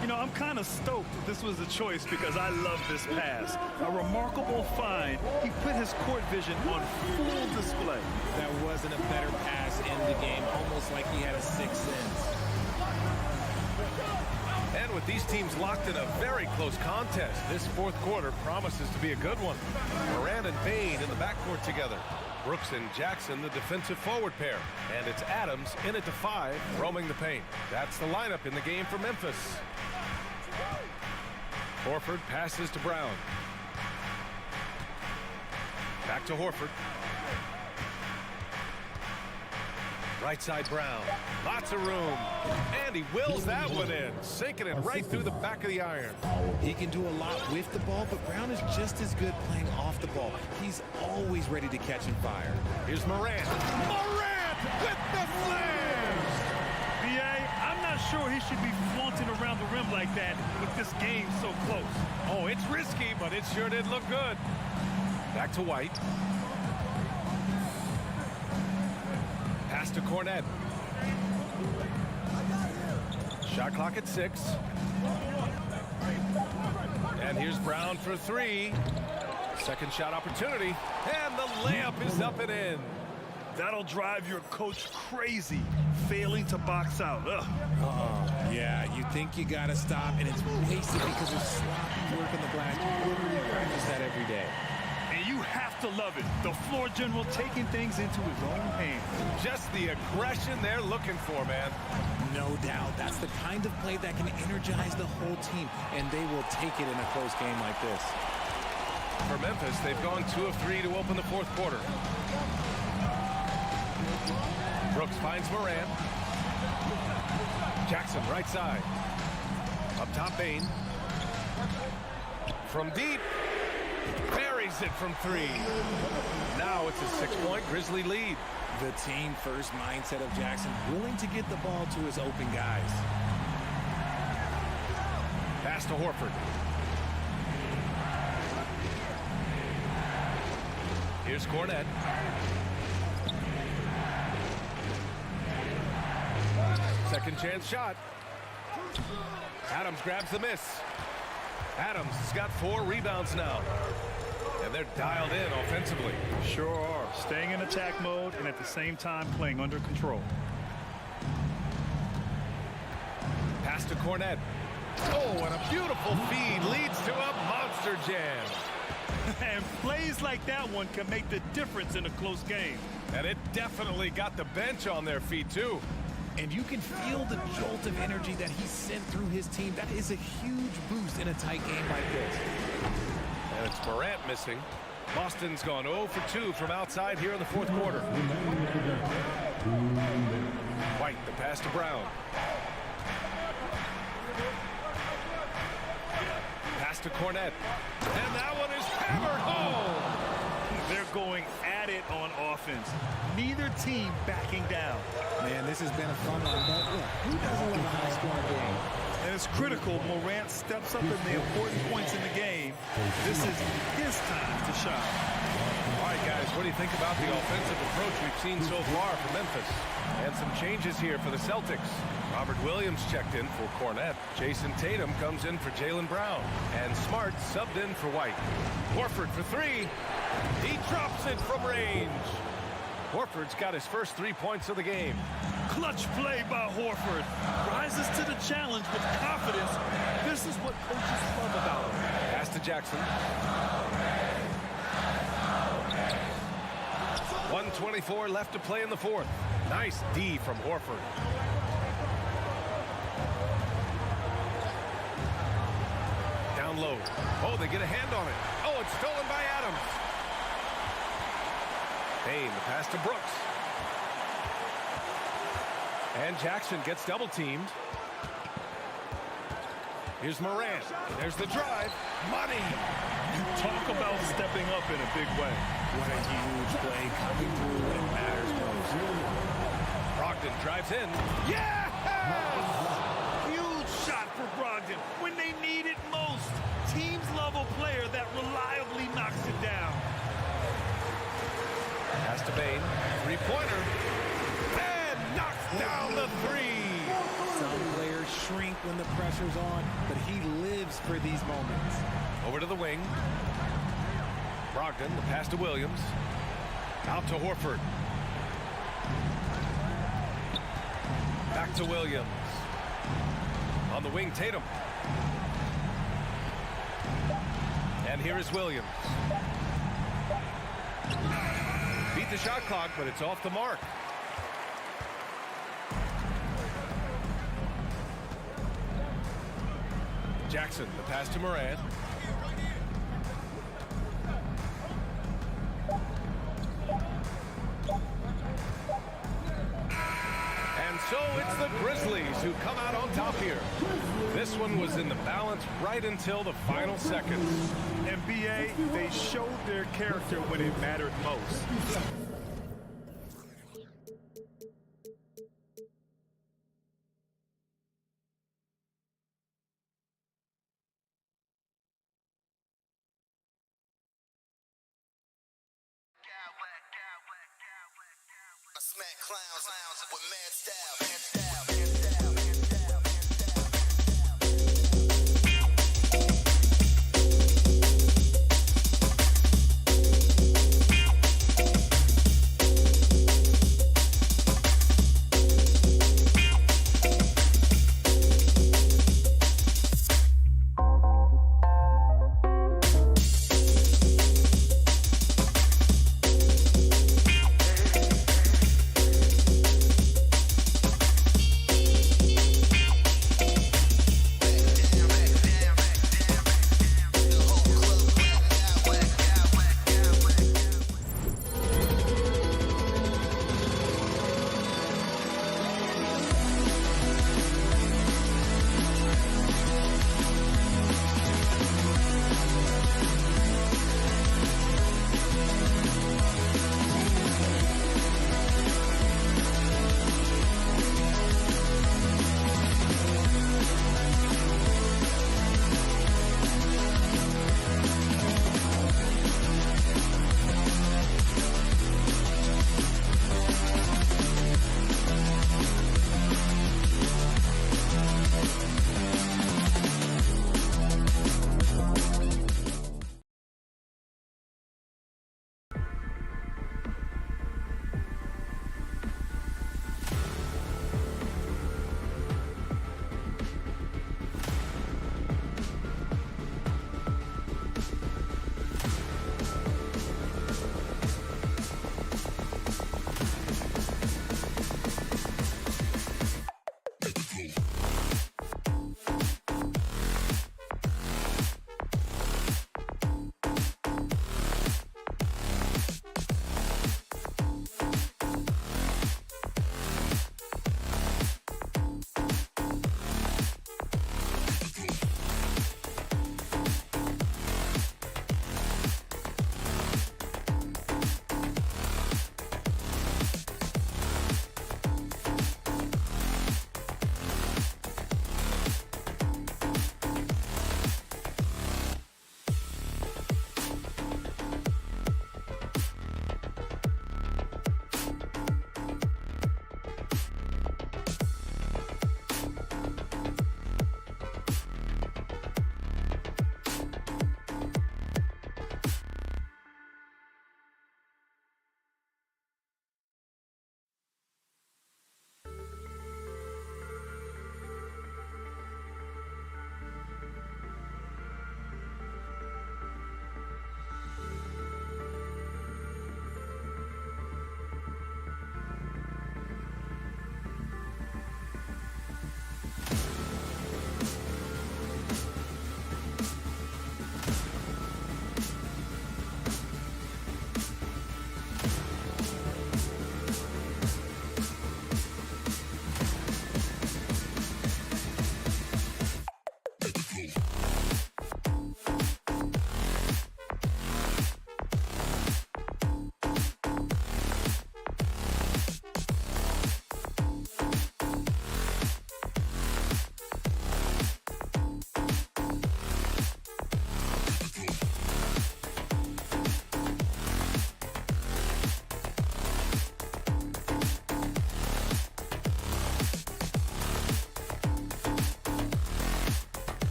You know, I'm kind of stoked that this was a choice because I love this pass. A remarkable find. He put his court vision on full display. That wasn't a better pass in the game, almost like he had a sixth sense. And with these teams locked in a very close contest, this fourth quarter promises to be a good one. Morant and Payne in the backcourt together. Brooks and Jackson, the defensive forward pair. And it's Adams in at the 5, roaming the paint. That's the lineup in the game for Memphis. Horford passes to Brown. Back to Horford. Right side Brown. Lots of room. And he wills that one in. Sinking it right through the back of the iron. He can do a lot with the ball, but Brown is just as good playing off the ball. He's always ready to catch and fire. Here's Morant. Morant with the slam! B.A., I'm not sure he should be flaunting around the rim like that with this game so close. Oh, it's risky, but it sure did look good. Back to White. Pass to Cornette. Shot clock at 6. And here's Brown for 3. Second shot opportunity. And the layup is up and in. That'll drive your coach crazy, failing to box out. Yeah, you think you got to stop, and it's wasted because of sloppy work on the glass. You literally practice that every day. And you have to love it. The floor general taking things into his own hands. Just the aggression they're looking for, man. No doubt. That's the kind of play that can energize the whole team, and they will take it in a close game like this. For Memphis, they've gone 2 of 3 to open the fourth quarter. Brooks finds Morant. Jackson, right side. Up top, Payne. From deep. Buries it from 3. Now it's a 6-point Grizzly lead. The team-first mindset of Jackson, willing to get the ball to his open guys. Pass to Horford. Here's Cornette. Second chance shot. Adams grabs the miss. Adams has got 4 rebounds now. And they're dialed in offensively. Sure are. Staying in attack mode and at the same time playing under control. Pass to Cornette. Oh, and a beautiful feed leads to a monster jam. And plays like that one can make the difference in a close game. And it definitely got the bench on their feet, too. And you can feel the jolt of energy that he sent through his team. That is a huge boost in a tight game like this. And it's Morant missing. Boston's gone 0 for 2 from outside here in the fourth quarter. White, the pass to Brown. Pass to Cornette. And that one is hammered home. They're going at it on offense. Neither team backing down. Man, this has been a fun one, but look, who doesn't love a high-scoring game? And it's critical Morant steps up in the important points in the game. This is his time to shine. All right, guys, what do you think about the offensive approach we've seen so far from Memphis? And some changes here for the Celtics. Robert Williams checked in for Cornette. Jason Tatum comes in for Jaylen Brown. And Smart subbed in for White. Horford for 3. He drops it from range. Horford's got his first 3 points of the game. Clutch play by Horford. Rises to the challenge with confidence. This is what coaches love about him. Pass to Jackson. 1:24 left to play in the fourth. Nice D from Horford. Down low. Oh, they get a hand on it. Oh, it's stolen by Adams. Payne, the pass to Brooks. And Jackson gets double-teamed. Here's Morant. There's the drive. Money. You talk about stepping up in a big way. What a huge play coming through when it matters most. Brogdon drives in. Yes! Huge shot for Brogdon. second when they need it most. Teams love a player that reliably knocks it down. Pass to Bane. Three-pointer. And knocks down the three. Some players shrink when the pressure's on, but he lives for these moments. Over to the wing. Brogdon, the pass to Williams. Out to Horford. Back to Williams. On the wing, Tatum. And here is Williams. Beat the shot clock, but it's off the mark. Jackson, the pass to Morant. And so it's the Grizzlies who come out on top here. This one was in the balance right until the final seconds. NBA, they showed their character when it mattered most. I smack clowns with mad style.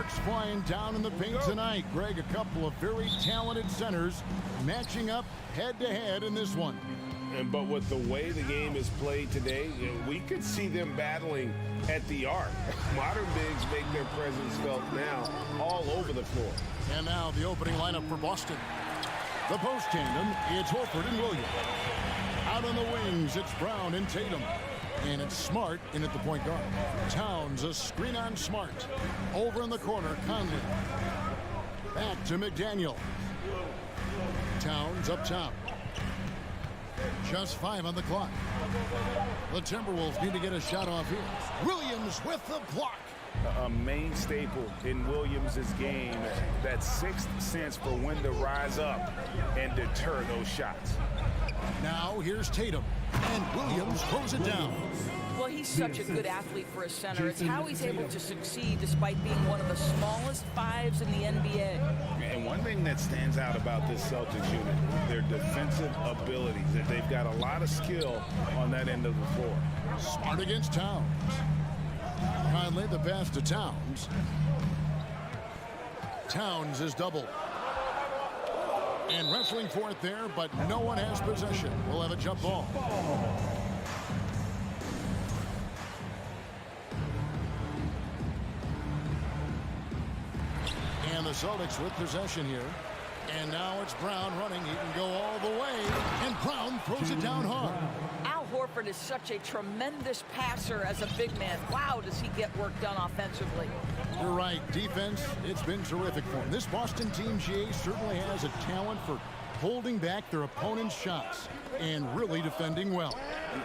Sparks flying down in the paint tonight. Greg, a couple of very talented centers matching up head-to-head in this one. But with the way the game is played today, we could see them battling at the arc. Modern bigs make their presence felt now all over the floor. And now the opening lineup for Boston. The post tandem, it's Horford and Williams. Out on the wings, it's Brown and Tatum. And it's Smart in at the point guard. Towns, a screen on Smart. Over in the corner, Conley. Back to McDaniel. Towns up top. Just 5 on the clock. The Timberwolves need to get a shot off here. Williams with the block. A main staple in Williams' game, that sixth sense for when to rise up and deter those shots. Now here's Tatum, and Williams throws it down. Well, he's such a good athlete for a center. It's how he's able to succeed despite being one of the smallest fives in the NBA. And one thing that stands out about this Celtics unit, their defensive abilities. That they've got a lot of skill on that end of the floor. Smart against Towns. Conley the pass to Towns. Towns is doubled. And wrestling for it there, but no one has possession. We'll have a jump ball. And the Celtics with possession here. And now it's Brown running. He can go all the way. And Brown throws it down hard. Al Horford is such a tremendous passer as a big man. Wow, does he get work done offensively. You're right. Defense, it's been terrific for him. This Boston team, GA, certainly has a talent for holding back their opponent's shots and really defending well.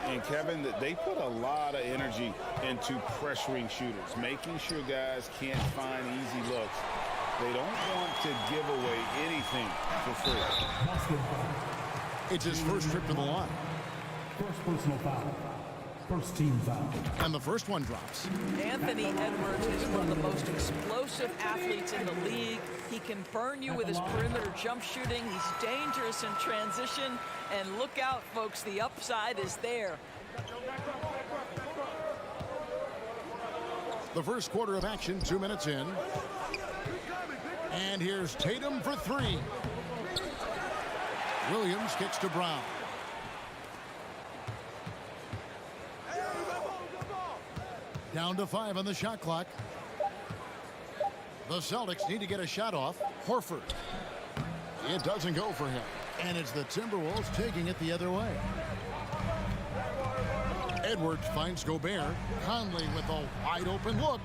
And Kevin, they put a lot of energy into pressuring shooters, making sure guys can't find easy looks. They don't want to give away anything for free. It's his first trip to the line. First personal foul. First team foul. And the first one drops. Anthony Edwards is one of the most explosive athletes in the league. He can burn you with his perimeter jump shooting. He's dangerous in transition. And look out, folks, the upside is there. The first quarter of action, 2 minutes in. And here's Tatum for 3. Williams kicks to Brown. Down to 5 on the shot clock. The Celtics need to get a shot off. Horford. It doesn't go for him. And it's the Timberwolves taking it the other way. Edwards finds Gobert. Conley with a wide open look.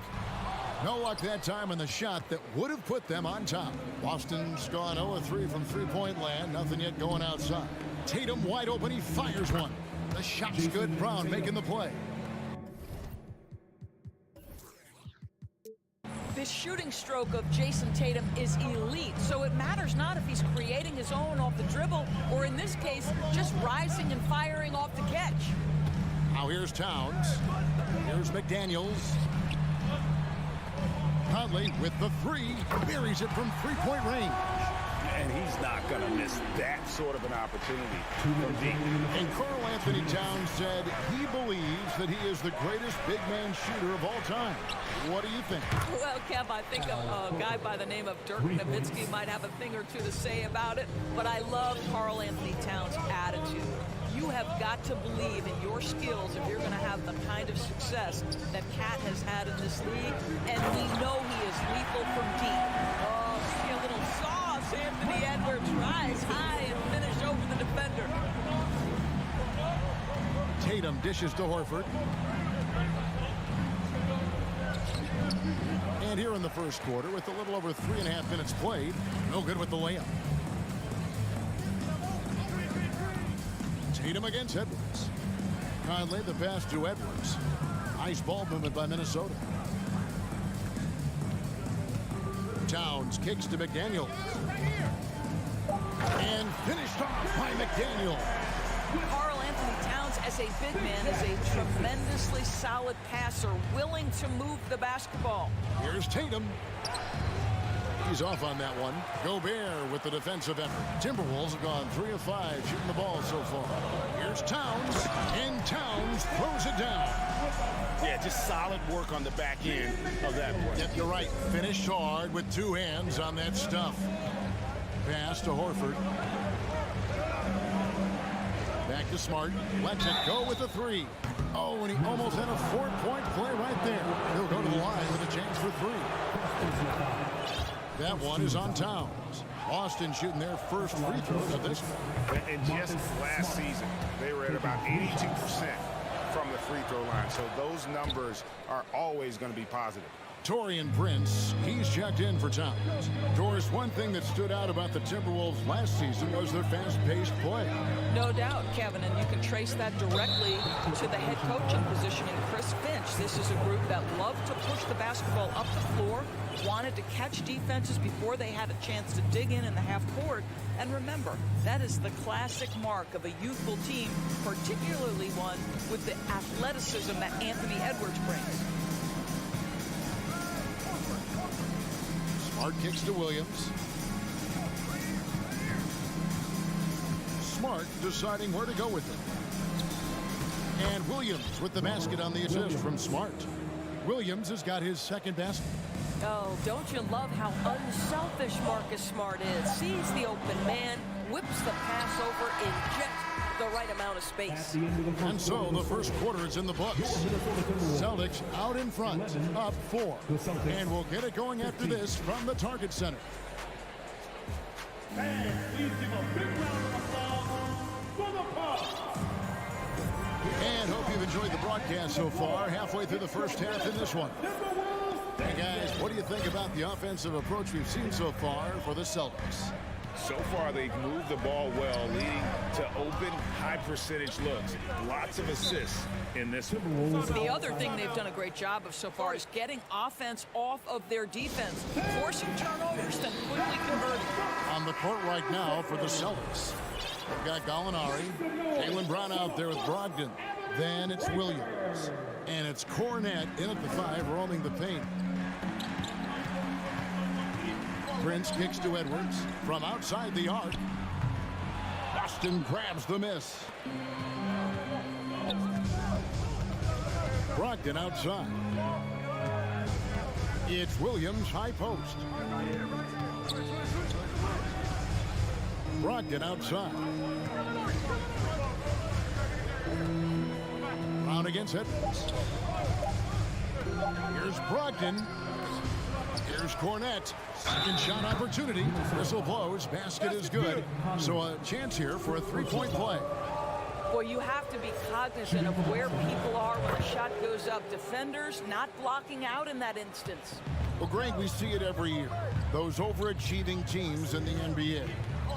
No luck that time on the shot that would have put them on top. Boston's gone 0-3 from three-point land. Nothing yet going outside. Tatum wide open. He fires one. The shot's good. Brown making the play. This shooting stroke of Jason Tatum is elite, so it matters not if he's creating his own off the dribble or, in this case, just rising and firing off the catch. Now here's Towns. Here's McDaniels. Conley with the 3. Buries it from three-point range. And he's not going to miss that sort of an opportunity from deep. And Karl Anthony Towns said he believes that he is the greatest big man shooter of all time. What do you think? Well, Kev, I think a guy by the name of Dirk Nowitzki might have a thing or two to say about it, but I love Karl Anthony Towns' attitude. You have got to believe in your skills if you're going to have the kind of success that Cat has had in this league, and we know he is lethal from deep. Oh, see a little sauce. Anthony Edwards rise high and finish over the defender. Tatum dishes to Horford. And here in the first quarter, with a little over 3.5 minutes played, no good with the layup. Tatum against Edwards. Conley the pass to Edwards. Nice ball movement by Minnesota. Towns kicks to McDaniel. And finished off by McDaniel. Karl Anthony Towns, as a big man, is a tremendously solid passer, willing to move the basketball. Here's Tatum. He's off on that one. Gobert with the defensive effort. Timberwolves have gone 3 of 5 shooting the ball so far. Here's Towns, and Towns throws it down. Yeah, Yeah, just solid work on the back end of that play. Yep, you're right. Finished hard with two hands on that stuff. Pass to Horford. Back to Smart. Lets it go with the three. Oh, and he almost had a 4-point play right there. He'll go to the line with a chance for three. That one is on Towns. Boston shooting their first free throws of this one. And just last season, they were at about 82% from the free throw line. So those numbers are always going to be positive. Taurean Prince, he's checked in for Towns. Doris, one thing that stood out about the Timberwolves last season was their fast-paced play. No doubt, Kevin, and you can trace that directly to the head coaching position in Chris Finch. This is a group that loved to push the basketball up the floor, wanted to catch defenses before they had a chance to dig in the half court. And remember, that is the classic mark of a youthful team, particularly one with the athleticism that Anthony Edwards brings. Smart kicks to Williams. Smart deciding where to go with it. And Williams with the basket on the assist from Smart. Williams has got his second basket. Oh, don't you love how unselfish Marcus Smart is? Sees the open man, whips the pass over in just the right amount of space. And so the first quarter is in the books. Celtics out in front, up 4. And we'll get it going after this from the Target Center. Fans, please give a big round of applause for the Bucks. And hope you've enjoyed the broadcast so far. Halfway through the first half in this one. Hey guys, what do you think about the offensive approach we've seen so far for the Celtics? So far, they've moved the ball well, leading to open, high-percentage looks. Lots of assists in this one. The other thing they've done a great job of so far is getting offense off of their defense, forcing turnovers, then quickly converting. On the court right now for the Celtics. We've got Gallinari, Jaylen Brown out there with Brogdon. Then it's Williams. And it's Cornette in at the 5, roaming the paint. Prince kicks to Edwards from outside the arc. Boston grabs the miss. Brogdon outside. It's Williams, high post. Brogdon outside. Brown against Edwards. Here's Brogdon. Here's Cornette. Second shot opportunity. Whistle blows. Basket is good. So a chance here for a three-point play. Well, you have to be cognizant of where people are when a shot goes up. Defenders not blocking out in that instance. Well, Greg, we see it every year. Those overachieving teams in the NBA.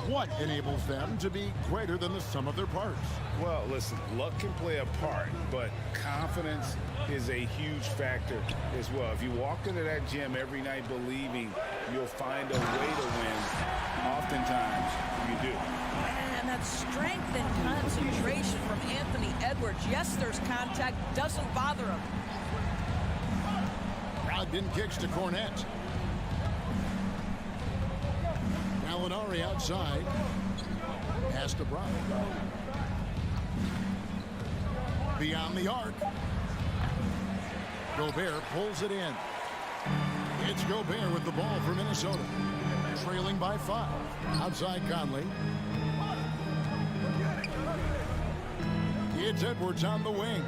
What enables them to be greater than the sum of their parts? Well, listen, luck can play a part, but confidence is a huge factor as well. If you walk into that gym every night believing you'll find a way to win, oftentimes you do. And that strength and concentration from Anthony Edwards. Yes, there's contact, doesn't bother him. Brogdon kicks to Cornette. Gallinari outside. Pass to Brown. Beyond the arc. Gobert pulls it in. It's Gobert with the ball for Minnesota. Trailing by 5. Outside Conley. It's Edwards on the wing.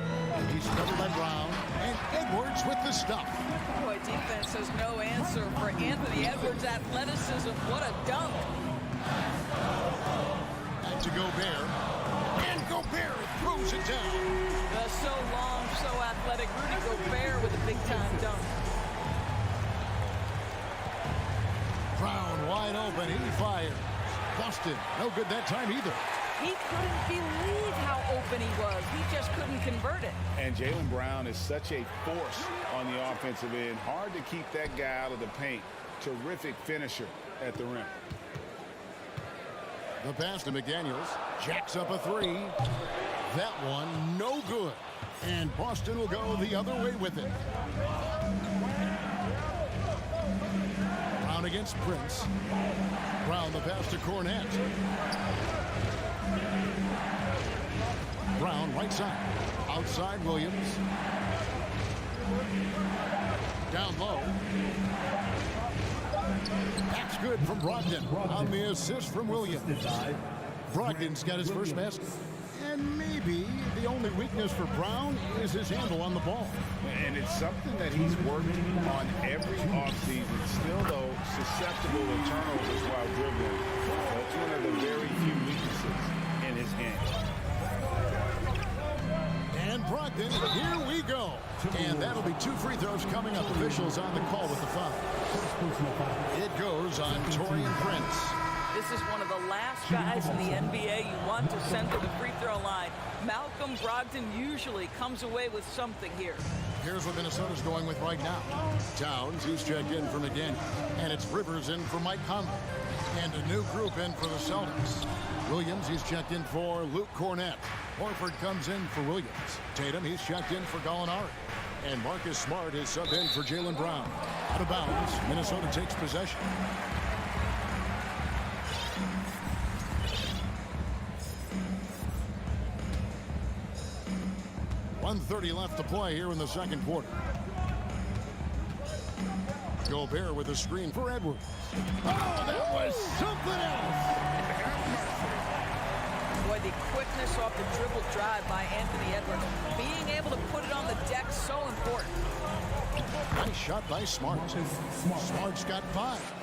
He's covered by Brown. And Edwards with the stuff. Boy, defense has no answer for Anthony Edwards' athleticism. What a dunk. Back to Gobert. And Gobert throws it down. The so long, so athletic Rudy Gobert with a big-time dunk. Brown wide open. He fires. Boston, no good that time either. He couldn't believe how open he was. He just couldn't convert it. And Jaylen Brown is such a force on the offensive end. Hard to keep that guy out of the paint. Terrific finisher at the rim. The pass to McDaniels. Jacks up a 3. That one no good. And Boston will go the other way with it. Brown against Prince. Brown the pass to Cornette. Brown right side. Outside Williams. Down low. That's good from Brogdon on the assist from Williams. Brogdon's got his first basket. And maybe the only weakness for Brown is his handle on the ball. And it's something that he's worked on every offseason. Still, though, susceptible to turnovers while dribbling. That's one of the very few weaknesses in his game. And Brogdon, here we go. And that'll be 2 free throws coming up. Officials on the call with the foul. It goes on Taurean Prince. This is one of the last guys in the NBA you want to send to the free throw line. Malcolm Brogdon usually comes away with something here. Here's what Minnesota's going with right now. Towns, he's checked in for McDaniel. And it's Rivers in for Mike Conley. And a new group in for the Celtics. Williams, he's checked in for Luke Cornett. Horford comes in for Williams. Tatum, he's checked in for Gallinari. And Marcus Smart is subbed in for Jaylen Brown. Out of bounds, Minnesota takes possession. 1:30 left to play here in the second quarter. Gobert with a screen for Edwards. Oh, that was something else. Boy, the quickness off the dribble drive by Anthony Edwards. Being able to put it on the deck, so important. Nice shot by Smart. Smart's got 5.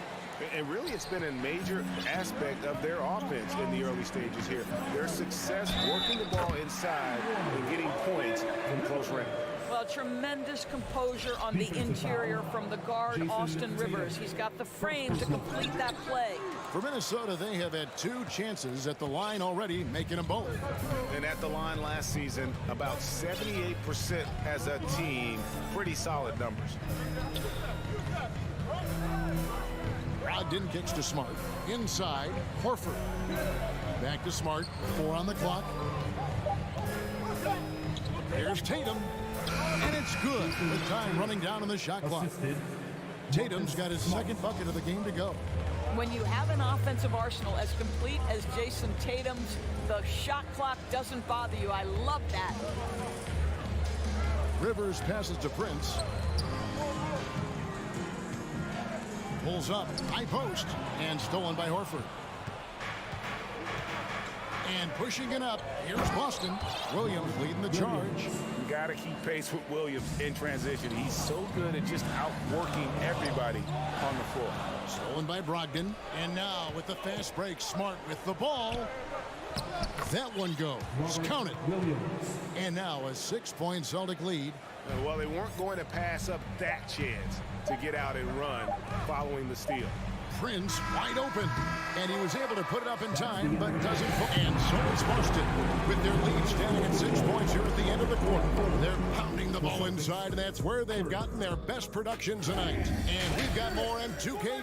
And really, it's been a major aspect of their offense in the early stages here. Their success working the ball inside and getting points from close range. Well, tremendous composure on the interior from the guard, Austin Rivers. He's got the frame to complete that play. For Minnesota, they have had 2 chances at the line already, making them both. And at the line last season, about 78% as a team. Pretty solid numbers. Brogdon kicks to Smart. Inside, Horford. Back to Smart. 4 on the clock. Here's Tatum. And it's good with time running down on the shot clock. Tatum's got his second bucket of the game to go. When you have an offensive arsenal as complete as Jason Tatum's, the shot clock doesn't bother you. I love that. Rivers passes to Prince. Pulls up, high post, and stolen by Horford. And pushing it up, here's Boston. Williams leading the charge. You got to keep pace with Williams in transition. He's so good at just outworking everybody on the floor. Stolen by Brogdon. And now with the fast break, Smart with the ball. That one goes. Count it. And now a 6-point Celtic lead. Well, they weren't going to pass up that chance to get out and run following the steal. Prince wide open, and he was able to put it up in time, but doesn't. And so is Boston with their lead standing at 6 points here at the end of the quarter. They're pounding the ball inside, and that's where they've gotten their best production tonight. And we've got more M2K.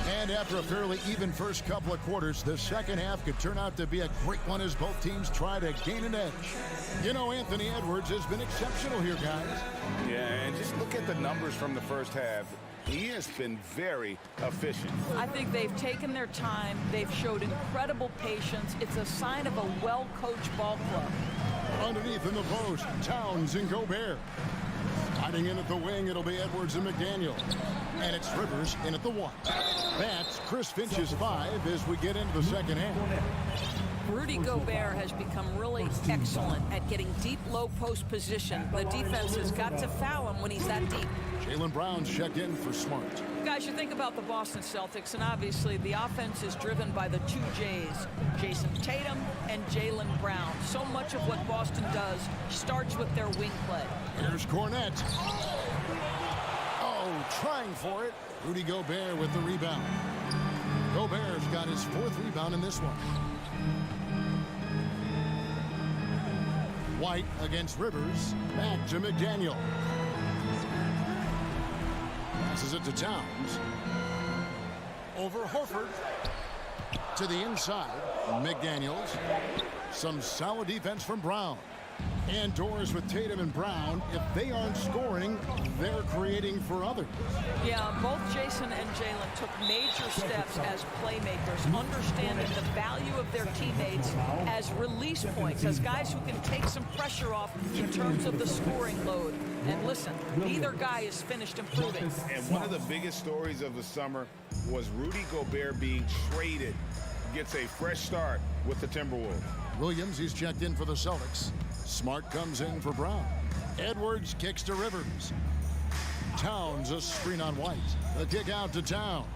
And after a fairly even first couple of quarters, the second half could turn out to be a great one as both teams try to gain an edge. You know, Anthony Edwards has been exceptional here, guys. Yeah, and just look at the numbers from the first half. He has been very efficient. I think they've taken their time. They've showed incredible patience. It's a sign of a well-coached ball club. Underneath in the post, Towns and Gobert. Hiding in at the wing, it'll be Edwards and McDaniel. And it's Rivers in at the 1. That's Chris Finch's 5 as we get into the second half. Rudy Gobert has become really excellent at getting deep low post position. The defense has got to foul him when he's that deep. Jaylen Brown's checked in for Smart. Guys, you think about the Boston Celtics, and obviously the offense is driven by the 2 J's, Jason Tatum and Jaylen Brown. So much of what Boston does starts with their wing play. Here's Cornett. Oh, trying for it. Rudy Gobert with the rebound. Gobert's got his 4th rebound in this one. White against Rivers. Back to McDaniel. Passes it to Towns. Over Horford. To the inside. McDaniels. Some solid defense from Brown. Indoors with Tatum and Brown, if they aren't scoring, they're creating for others. Yeah, both Jason and Jalen took major steps as playmakers, understanding the value of their teammates as release points, as guys who can take some pressure off in terms of the scoring load. And listen, neither guy is finished improving. And one of the biggest stories of the summer was Rudy Gobert being traded. Gets a fresh start with the Timberwolves. Williams, he's checked in for the Celtics. Smart comes in for Brown. Edwards kicks to Rivers. Towns a screen on White. The kick out to Towns.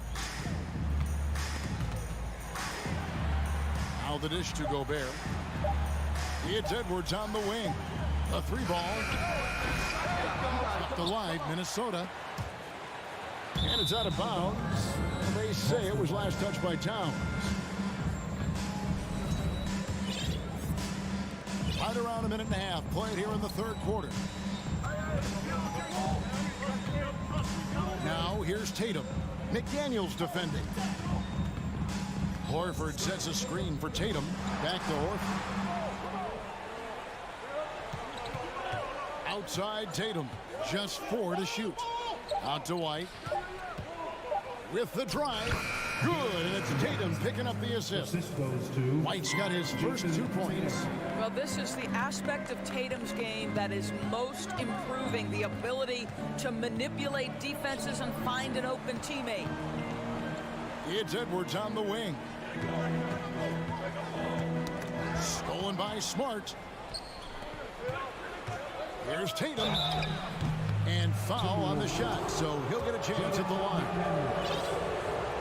Now the dish to Gobert. It's Edwards on the wing. A three ball. Up the line, Minnesota. And it's out of bounds. They say it was last touched by Towns. Right around a minute and a half played here in the third quarter. Now here's Tatum. McDaniels defending. Horford sets a screen for Tatum. Back to Horford. Outside Tatum. Just 4 to shoot. Out to White. With the drive. Good, and it's Tatum picking up the assist. White's got his first 2 points. Well, this is the aspect of Tatum's game that is most improving, the ability to manipulate defenses and find an open teammate. It's Edwards on the wing. Stolen by Smart. Here's Tatum. And foul on the shot, so he'll get a chance at the line.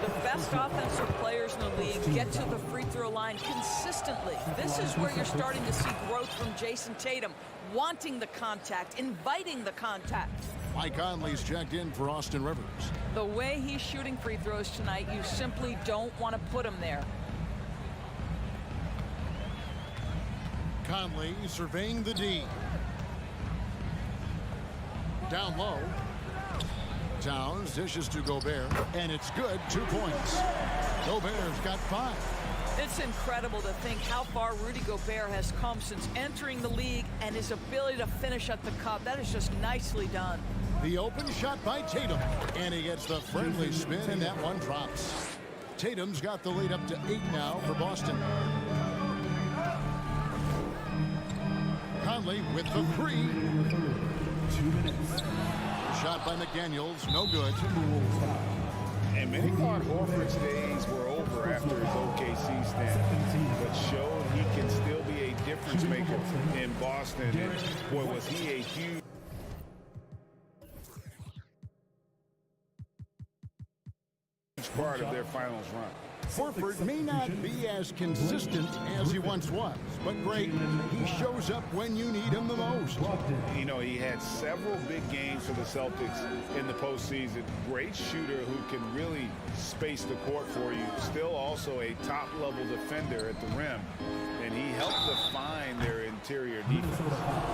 The best offensive players in the league get to the free throw line consistently. This is where you're starting to see growth from Jason Tatum, wanting the contact, inviting the contact. Mike Conley's checked in for Austin Rivers. The way he's shooting free throws tonight, you simply don't want to put him there. Conley surveying the D. Down low. Towns dishes to Gobert, and it's good. 2 points. Gobert's got 5. It's incredible to think how far Rudy Gobert has come since entering the league and his ability to finish at the cup. That is just nicely done. The open shot by Tatum, and he gets the friendly spin, and that one drops. Tatum's got the lead up to 8 now for Boston. Conley with the 3. 2 minutes. Shot by McDaniels, no good. And many thought Horford's days were over after his OKC stint, but showed he can still be a difference maker in Boston. And boy, was he a huge part of their finals run. Horford may not be as consistent as he once was, but great, he shows up when you need him the most. You know, he had several big games for the Celtics in the postseason. Great shooter who can really space the court for you. Still also a top-level defender at the rim, and he helped define their interior defense.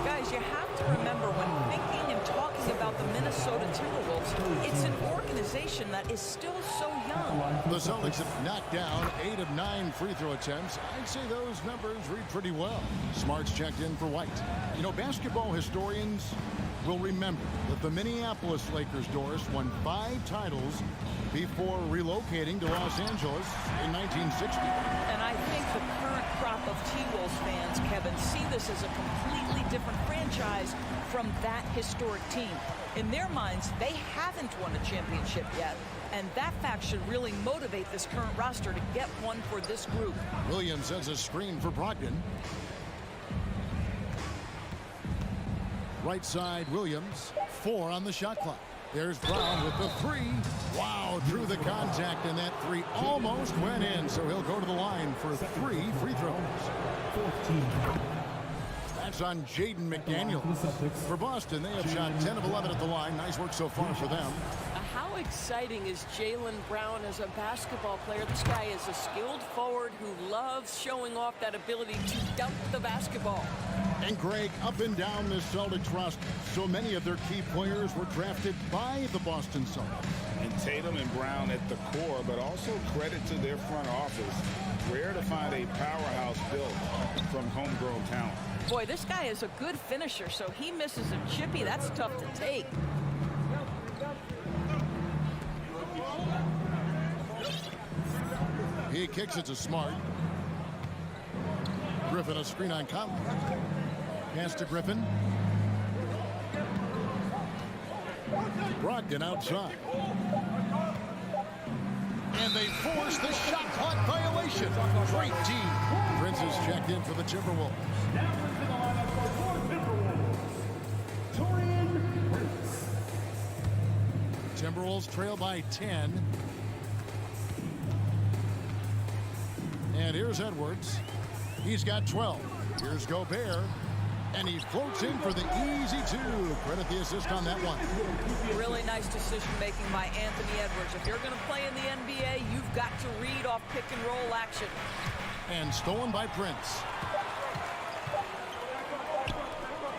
Guys, you have to remember when thinking and talking about the Minnesota Timberwolves, it's an organization that is still so young. The Celtics have knocked down 8 of 9 free throw attempts. I'd say those numbers read pretty well. Smart's checked in for White. You know, basketball historians will remember that the Minneapolis Lakers, Doris, won 5 titles before relocating to Los Angeles in 1960. And I think the current crop of T-Wolves fans, Kevin, see this as a completely different franchise from that historic team. In their minds, they haven't won a championship yet. And that fact should really motivate this current roster to get one for this group. Williams sends a screen for Brogdon. Right side, Williams. 4 on the shot clock. There's Brown with the 3. Wow, drew the contact, and that 3 almost went in. So he'll go to the line for 3 free throws. 14. That's on Jaden McDaniels. For Boston, they have shot 10 of 11 at the line. Nice work so far for them. How How exciting is Jaylen Brown as a basketball player? This guy is a skilled forward who loves showing off that ability to dunk the basketball. And Greg, up and down this Celtics roster, so many of their key players were drafted by the Boston Celtics. And Tatum and Brown at the core, but also credit to their front office. Rare to find a powerhouse built from homegrown talent. Boy, this guy is a good finisher, so he misses a chippy. That's tough to take. He kicks it to Smart. Griffin a screen on Conley. Pass to Griffin. Brogdon outside. And they force the shot clock violation. Great D. Prince is checked in for the Timberwolves. Timberwolves trail by 10. And here's Edwards. He's got 12. Here's Gobert. And he floats in for the easy two. Credit the assist on that one. Really nice decision making by Anthony Edwards. If you're going to play in the NBA, you've got to read off pick and roll action. And stolen by Prince.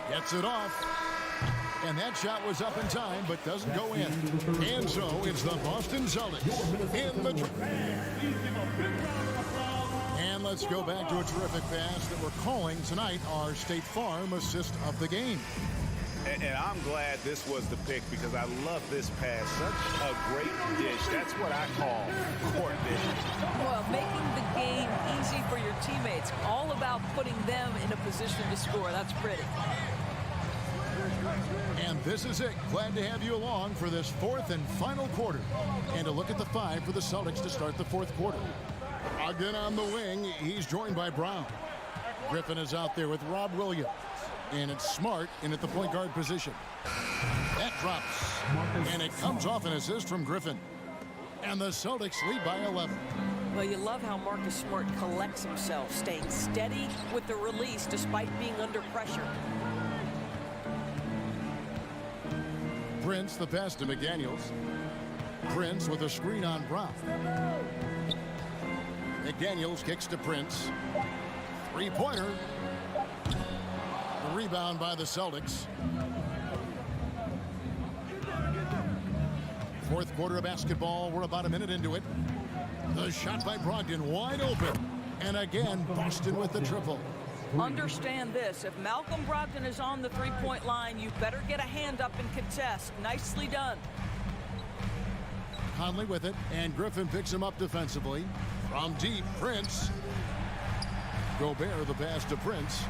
Gets it off. And that shot was up in time, but doesn't go in. And so it's the Boston Celtics in the And let's go back to a terrific pass that we're calling tonight our State Farm assist of the game. And I'm glad this was the pick because I love this pass. Such a great dish. That's what I call court vision. Well, making the game easy for your teammates. All about putting them in a position to score. That's pretty. And this is it. Glad to have you along for this fourth and final quarter. And a look at the five for the Celtics to start the fourth quarter. Again on the wing, he's joined by Brown. Griffin is out there with Rob Williams. And it's Smart in at the point guard position. That drops. And it comes off an assist from Griffin. And the Celtics lead by 11. Well, you love how Marcus Smart collects himself, staying steady with the release despite being under pressure. Prince, the pass to McDaniels. Prince with a screen on Brown. McDaniels kicks to Prince. Three-pointer. The rebound by the Celtics. Fourth quarter of basketball. We're about a minute into it. The shot by Brogdon wide open. And again, Boston with the triple. Understand this. If Malcolm Brogdon is on the three-point line, you better get a hand up and contest. Nicely done. Conley with it, and Griffin picks him up defensively. From deep, Prince. Gobert the pass to Prince.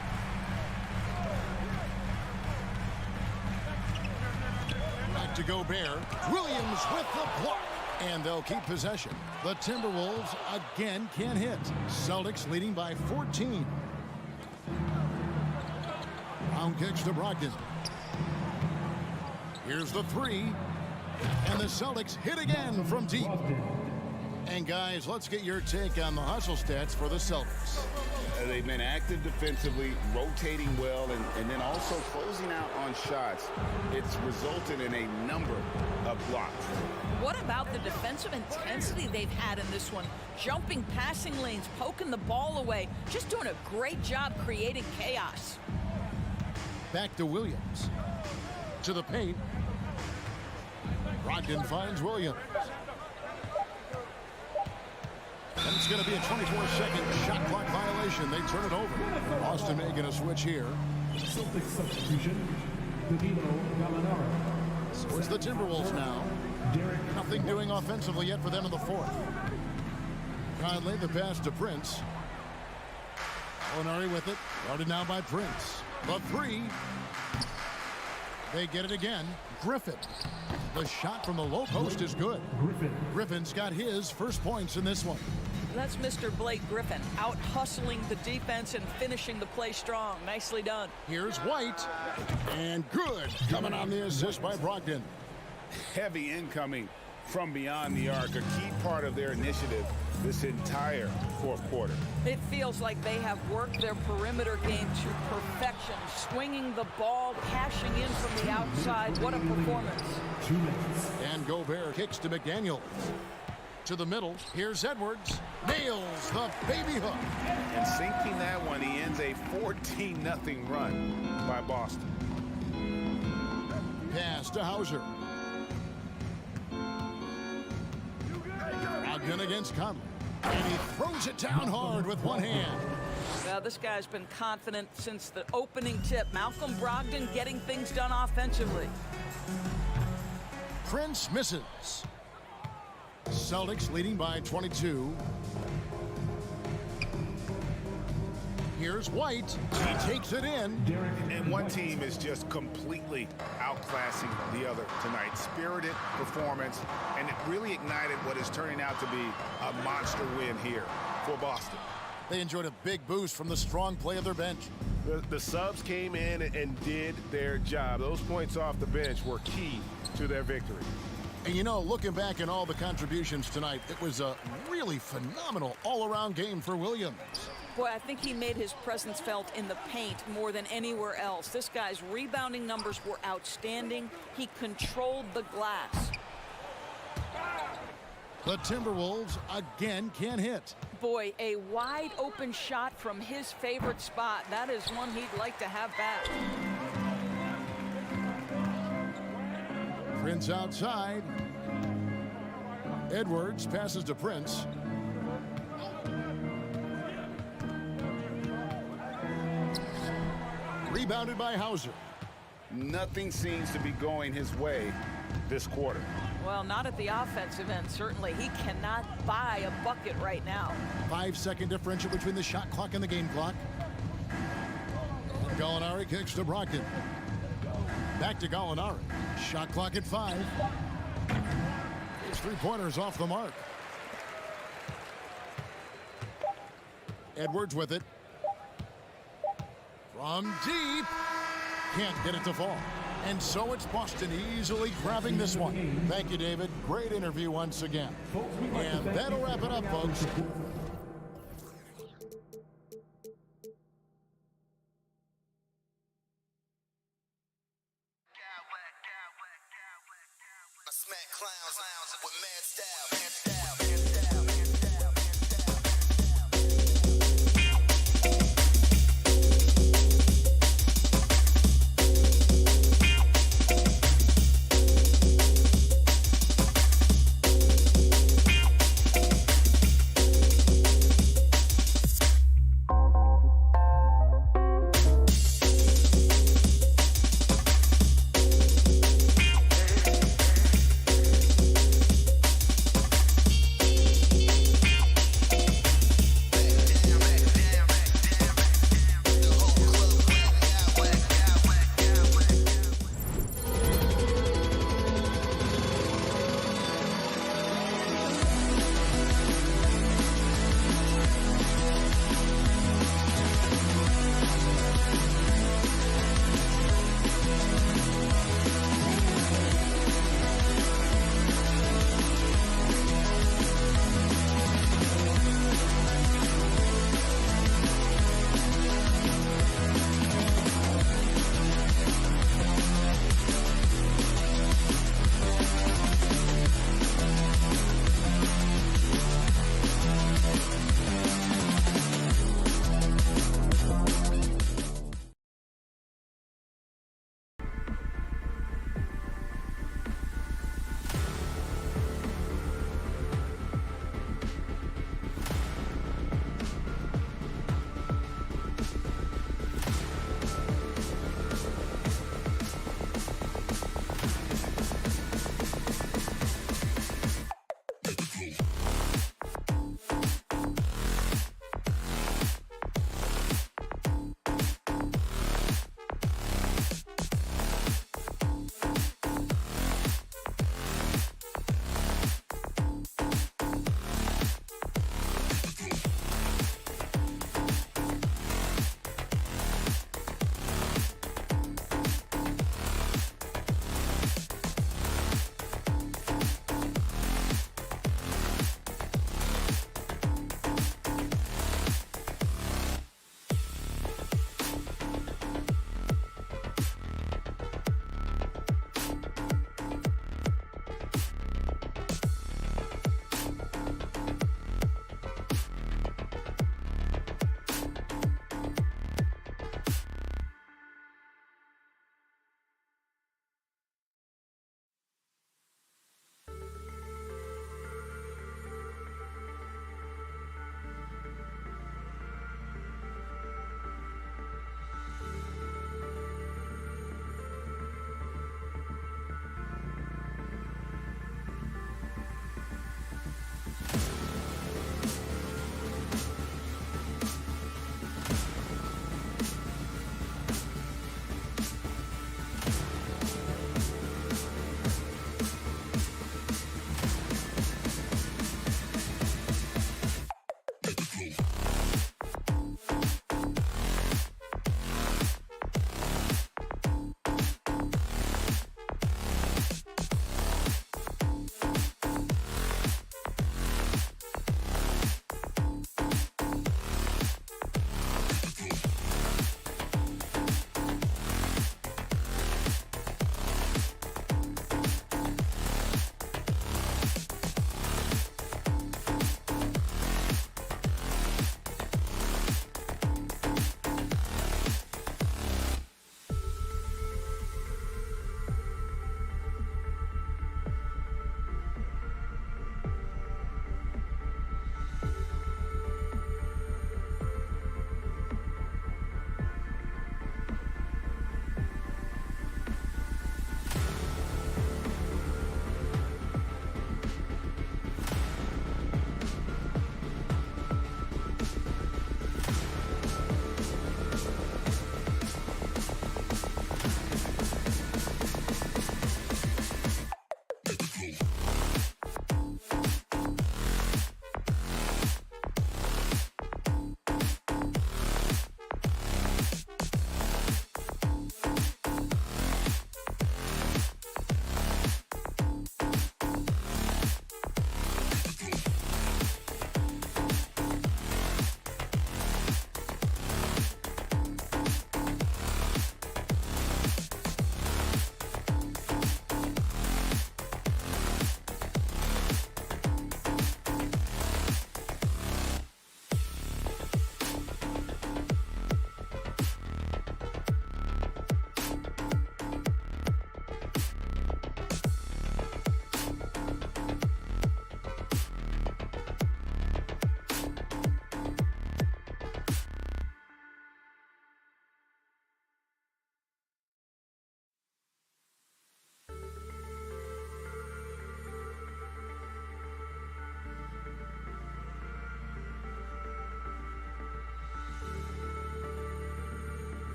Back to Gobert. Williams with the block. And they'll keep possession. The Timberwolves again can't hit. Celtics leading by 14. Brown kicks to Brogdon. Here's the three. And the Celtics hit again from deep. And guys, let's get your take on the hustle stats for the Celtics. They've been active defensively, rotating well, and then also closing out on shots. It's resulted in a number of blocks. What about the defensive intensity they've had in this one? Jumping passing lanes, poking the ball away, just doing a great job creating chaos. Back to Williams. To the paint. Brogdon finds Williams. And it's going to be a 24-second shot clock violation. They turn it over. Boston making a switch here. Celtics substitution. So it's the Timberwolves now. Nothing doing offensively yet for them in the fourth. Conley the pass to Prince. Molinari with it. Guarded now by Prince. The three. They get it again. Griffin. The shot from the low post is good. Griffin's got his first points in this one. That's Mr. Blake Griffin, out hustling the defense and finishing the play strong. Nicely done. Here's White. And good. Coming on the assist by Brogdon. Heavy incoming from beyond the arc, a key part of their initiative this entire fourth quarter. It feels like they have worked their perimeter game to perfection, swinging the ball, cashing in from the outside. What a performance. 2 minutes. And Gobert kicks to McDaniel. To the middle, here's Edwards. Nails the baby hook. And sinking that one, he ends a 14-0 run by Boston. Pass to Hauser. Again against Conley. And he throws it down hard with one hand. Well, this guy's been confident since the opening tip. Malcolm Brogdon getting things done offensively. Prince misses. Celtics leading by 22. Here's White. He takes it in. And one team is just completely outclassing the other tonight. Spirited performance, and it really ignited what is turning out to be a monster win here for Boston. They enjoyed a big boost from the strong play of their bench. The subs came in and did their job. Those points off the bench were key to their victory. And you know, looking back at all the contributions tonight, it was a really phenomenal all-around game for Williams. Boy, I think he made his presence felt in the paint more than anywhere else. This guy's rebounding numbers were outstanding. He controlled the glass. The Timberwolves again can't hit. Boy, a wide open shot from his favorite spot. That is one he'd like to have back. Prince outside. Edwards passes to Prince. Rebounded by Hauser. Nothing seems to be going his way this quarter. Well, not at the offensive end, certainly. He cannot buy a bucket right now. 5-second differential between the shot clock and the game clock. Gallinari kicks to Brogdon. Back to Gallinari. Shot clock at 5. His three-pointers off the mark. Edwards with it. From deep. Can't get it to fall. And so it's Boston easily grabbing this one. Thank you, David. Great interview once again. And that'll wrap it up, folks. Smack clowns with mad style.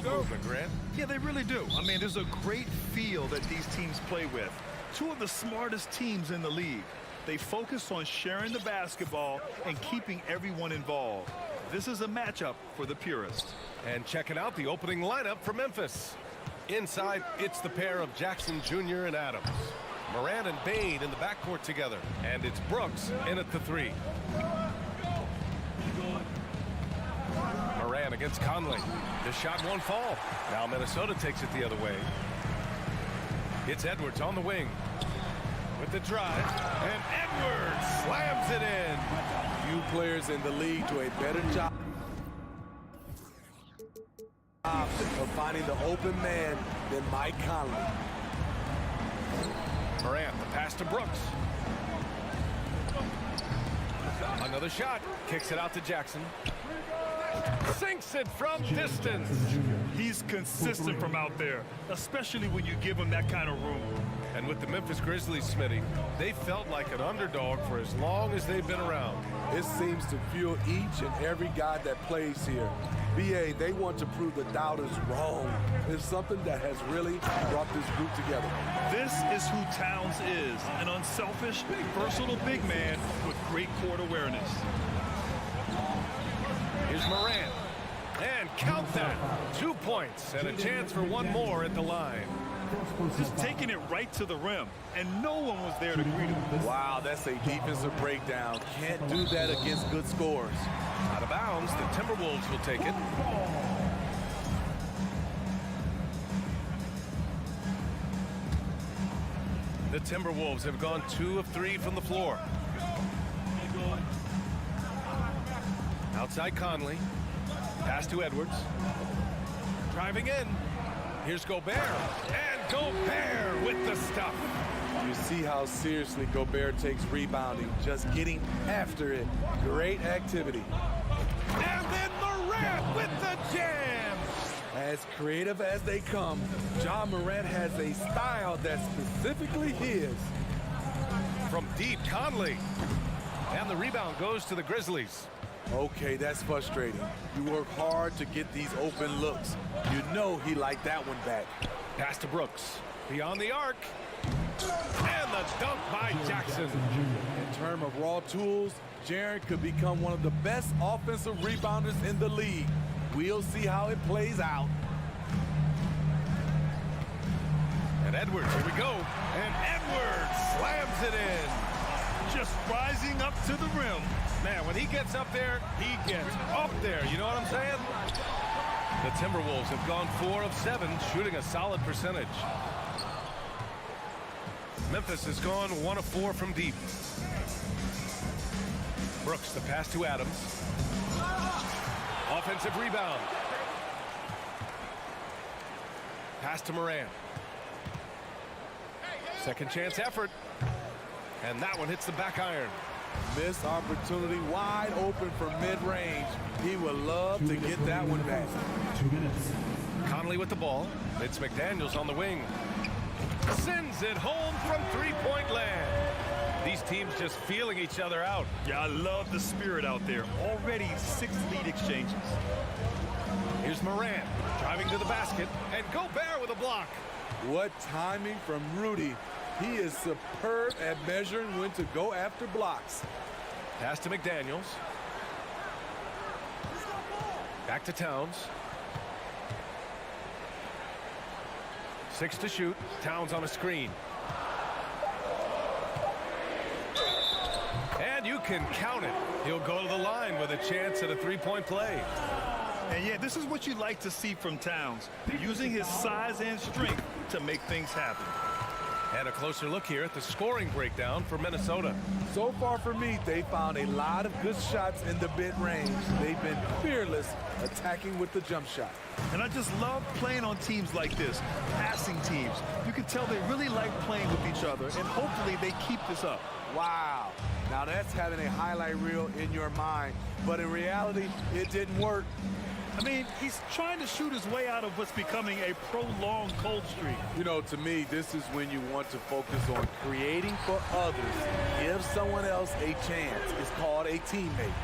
Movement, Grant. Yeah, they really do. I mean, there's a great feel that these teams play with. Two of the smartest teams in the league. They focus on sharing the basketball and keeping everyone involved. This is a matchup for the purists. And checking out the opening lineup for Memphis. Inside, it's the pair of Jackson Jr. and Adams. Morant and Bane in the backcourt together. And it's Brooks in at the 3. Morant against Conley. The shot won't fall. Now Minnesota takes it the other way. It's Edwards on the wing. With the drive. And Edwards slams it in. Few players in the league do a better job of finding the open man than Mike Conley. Morant, the pass to Brooks. Another shot. Kicks it out to Jackson. Sinks it from distance. He's consistent from out there, especially when you give him that kind of room. And with the Memphis Grizzlies, Smitty, they felt like an underdog for as long as they've been around. It seems to fuel each and every guy that plays here. BA, they want to prove the doubters wrong. It's something that has really brought this group together. This is who Towns is, an unselfish, versatile big man with great court awareness. Here's Morant. And count that. 2 points and a chance for one more at the line. Just taking it right to the rim, and no one was there to greet him. Wow, that's a defensive breakdown. Can't do that against good scores. Out of bounds, the Timberwolves will take it. The Timberwolves have gone 2 of 3 from the floor. Outside Conley. Pass to Edwards. Driving in. Here's Gobert. And Gobert with the stuff. You see how seriously Gobert takes rebounding, just getting after it. Great activity. And then Morant with the jam. As creative as they come, Ja Morant has a style that's specifically his. From deep, Conley. And the rebound goes to the Grizzlies. Okay, that's frustrating. You work hard to get these open looks. You know he liked that one back. Pass to Brooks. Beyond the arc. And the dunk by Jackson. In terms of raw tools, Jaren could become one of the best offensive rebounders in the league. We'll see how it plays out. And Edwards, here we go. And Edwards slams it in. Just rising up to the rim. Man, when he gets up there, he gets up there. You know what I'm saying? The Timberwolves have gone 4 of 7, shooting a solid percentage. Memphis has gone 1 of 4 from deep. Brooks, the pass to Adams. Offensive rebound. Pass to Morant. Second chance effort. And that one hits the back iron. Missed opportunity, wide open from mid-range. He would love to get that one back. 2 minutes. Conley with the ball. It's McDaniels on the wing. Sends it home from three-point land. These teams just feeling each other out. Yeah, I love the spirit out there. Already 6 lead exchanges. Here's Morant driving to the basket. And Gobert with a block. What timing from Rudy. He is superb at measuring when to go after blocks. Pass to McDaniels. Back to Towns. 6 to shoot. Towns on a screen. And you can count it. He'll go to the line with a chance at a three-point play. And yeah, this is what you like to see from Towns, using his size and strength to make things happen. And a closer look here at the scoring breakdown for Minnesota. So far for me, they found a lot of good shots in the mid-range. They've been fearless attacking with the jump shot. And I just love playing on teams like this, passing teams. You can tell they really like playing with each other, and hopefully they keep this up. Wow. Now that's having a highlight reel in your mind. But in reality, it didn't work. I mean, he's trying to shoot his way out of what's becoming a prolonged cold streak. You know, to me, this is when you want to focus on creating for others. Give someone else a chance. It's called a teammate.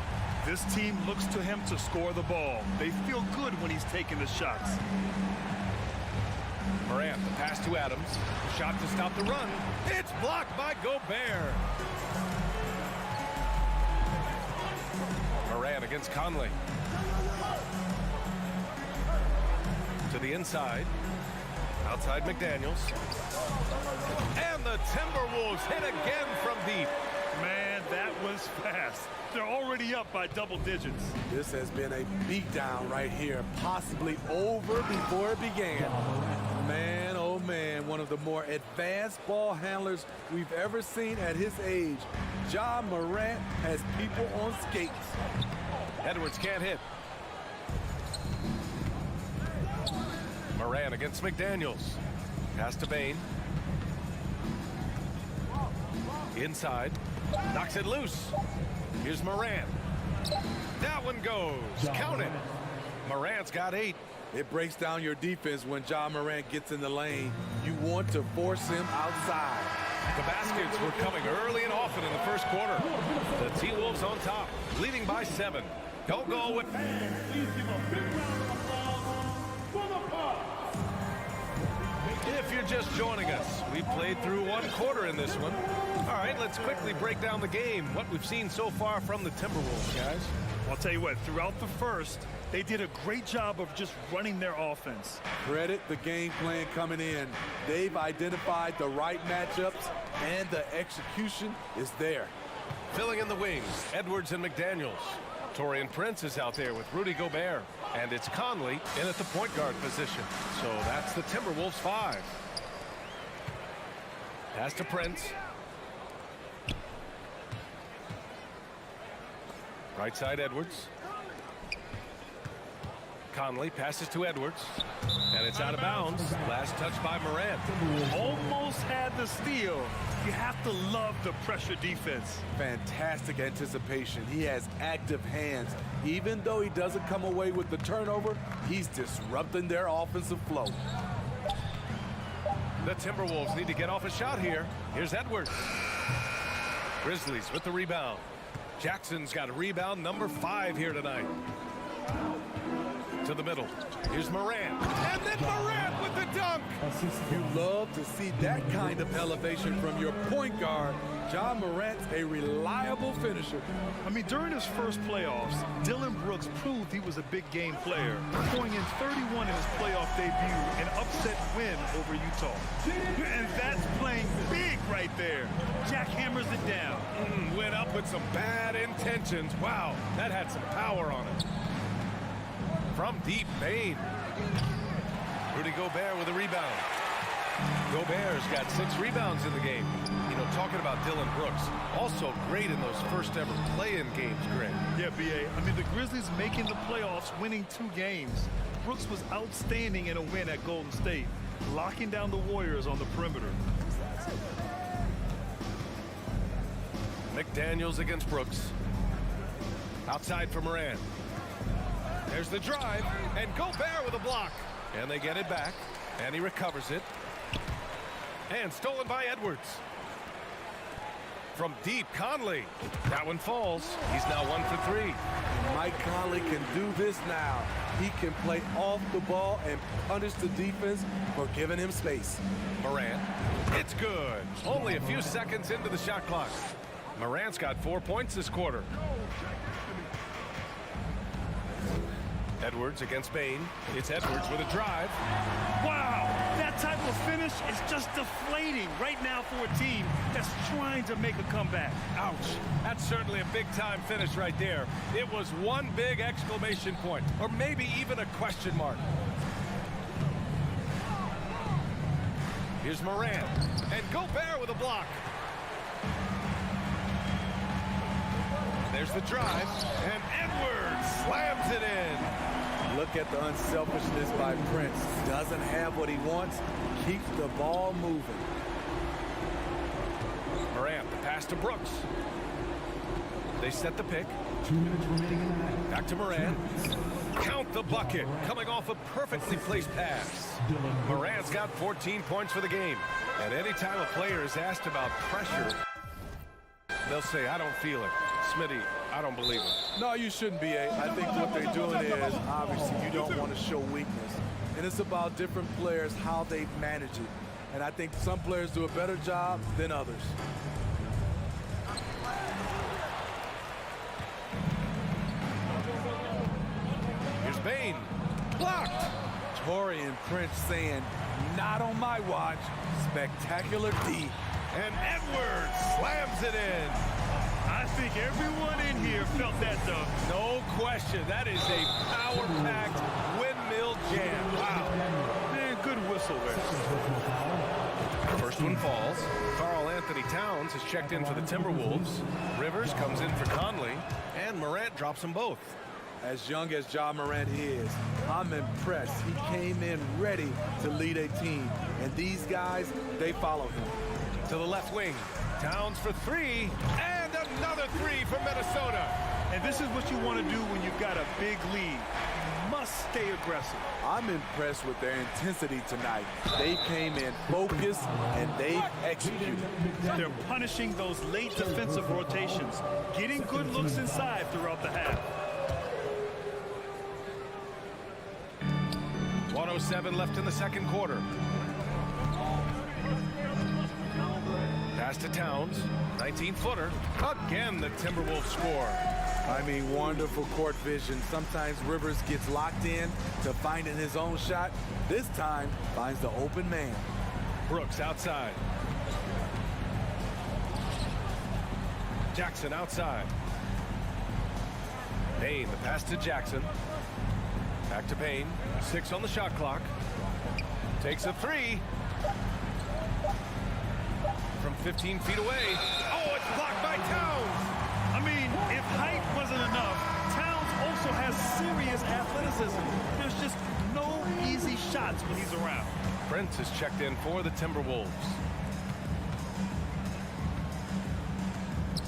This team looks to him to score the ball. They feel good when he's taking the shots. Morant, the pass to Adams. Shot to stop the run. It's blocked by Gobert. Morant against Conley. To the inside. Outside McDaniels. And the Timberwolves hit again from deep. Man, that was fast. They're already up by double digits. This has been a beatdown right here, possibly over before it began. Man, oh man, one of the more advanced ball handlers we've ever seen at his age. Ja Morant has people on skates. Edwards can't hit. Morant against McDaniels. Pass to Bane. Inside. Knocks it loose. Here's Morant. That one goes. Count it. Morant's got 8. It breaks down your defense when Ja Morant gets in the lane. You want to force him outside. The baskets were coming early and often in the first quarter. The T-Wolves on top, leading by 7. Don't go with... If you're just joining us, we played through 1 quarter in this one. All right, let's quickly break down the game, what we've seen so far from the Timberwolves, guys. I'll tell you what, throughout the first, they did a great job of just running their offense. Credit the game plan coming in. They've identified the right matchups, and the execution is there. Filling in the wings, Edwards and McDaniels. Taurean Prince is out there with Rudy Gobert. And it's Conley in at the point guard position. So that's the Timberwolves 5. Pass to Prince. Right side Edwards. Conley passes to Edwards. And it's out of bounds. Last touch by Morant. Almost had the steal. You have to love the pressure defense. Fantastic anticipation. He has active hands. Even though he doesn't come away with the turnover, he's disrupting their offensive flow. The Timberwolves need to get off a shot here. Here's Edwards. Grizzlies with the rebound. Jackson's got a rebound number 5 here tonight. To the middle. Here's Morant. And then Morant with the dunk. You love to see that kind of elevation from your point guard. Ja Morant's a reliable finisher. I mean, during his first playoffs, Dillon Brooks proved he was a big game player, going in 31 in his playoff debut, an upset win over Utah. And that's playing big right there. Jack hammers it down. Went up with some bad intentions. Wow, that had some power on it. From deep, Bane. Rudy Gobert with a rebound. Gobert's got 6 rebounds in the game. You know, talking about Dillon Brooks, also great in those first ever play-in games, Greg. Yeah, B.A. I mean, the Grizzlies making the playoffs, winning 2 games. Brooks was outstanding in a win at Golden State, locking down the Warriors on the perimeter. McDaniels against Brooks. Outside for Morant. There's the drive, and Gobert with a block. And they get it back, and he recovers it. And stolen by Edwards. From deep, Conley. That one falls. He's now 1 for 3. Mike Conley can do this now. He can play off the ball and punish the defense for giving him space. Morant. It's good. Only a few seconds into the shot clock. Morant's got 4 points this quarter. Edwards against Bane. It's Edwards with a drive. Wow, that type of finish is just deflating right now for a team that's trying to make a comeback. Ouch. That's certainly a big-time finish right there. It was one big exclamation point, or maybe even a question mark. Here's Morant. And Gobert with a block. There's the drive. And Edwards slams it in. Look at the unselfishness by Prince. Doesn't have what he wants. Keeps the ball moving. Morant, the pass to Brooks. They set the pick. 2 minutes remaining in the half. Back to Morant. Count the bucket. Coming off a perfectly placed pass. Morant's got 14 points for the game. And anytime a player is asked about pressure, they'll say, I don't feel it. Smitty, I don't believe it. No, you shouldn't be. I think what they're doing is, obviously, you don't want to show weakness. And it's about different players, how they manage it. And I think some players do a better job than others. Here's Bane. Blocked. Torian Prince saying, not on my watch. Spectacular D. And Edwards slams it in. I think everyone in here felt that dunk. No question. That is a power-packed windmill jam. Wow. Man, good whistle there. First one falls. Karl Anthony Towns has checked in for the Timberwolves. Rivers comes in for Conley. And Morant drops them both. As young as Ja Morant is, I'm impressed. He came in ready to lead a team. And these guys, they follow him. To the left wing. Towns for three. And another three for Minnesota. And this is what you want to do when you've got a big lead. You must stay aggressive. I'm impressed with their intensity tonight. They came in focused and they executed. They're punishing those late defensive rotations, getting good looks inside throughout the half. 1:07 left in the second quarter. Pass to Towns, 19-footer. Again, the Timberwolves score. I mean, wonderful court vision. Sometimes Rivers gets locked in to finding his own shot. This time, finds the open man. Brooks outside. Jackson outside. Payne, the pass to Jackson. Back to Payne. 6 on the shot clock. Takes a three. From 15 feet away. Oh, it's blocked by Towns. I mean, if height wasn't enough, Towns also has serious athleticism. There's just no easy shots when he's around. Prince is checked in for the Timberwolves.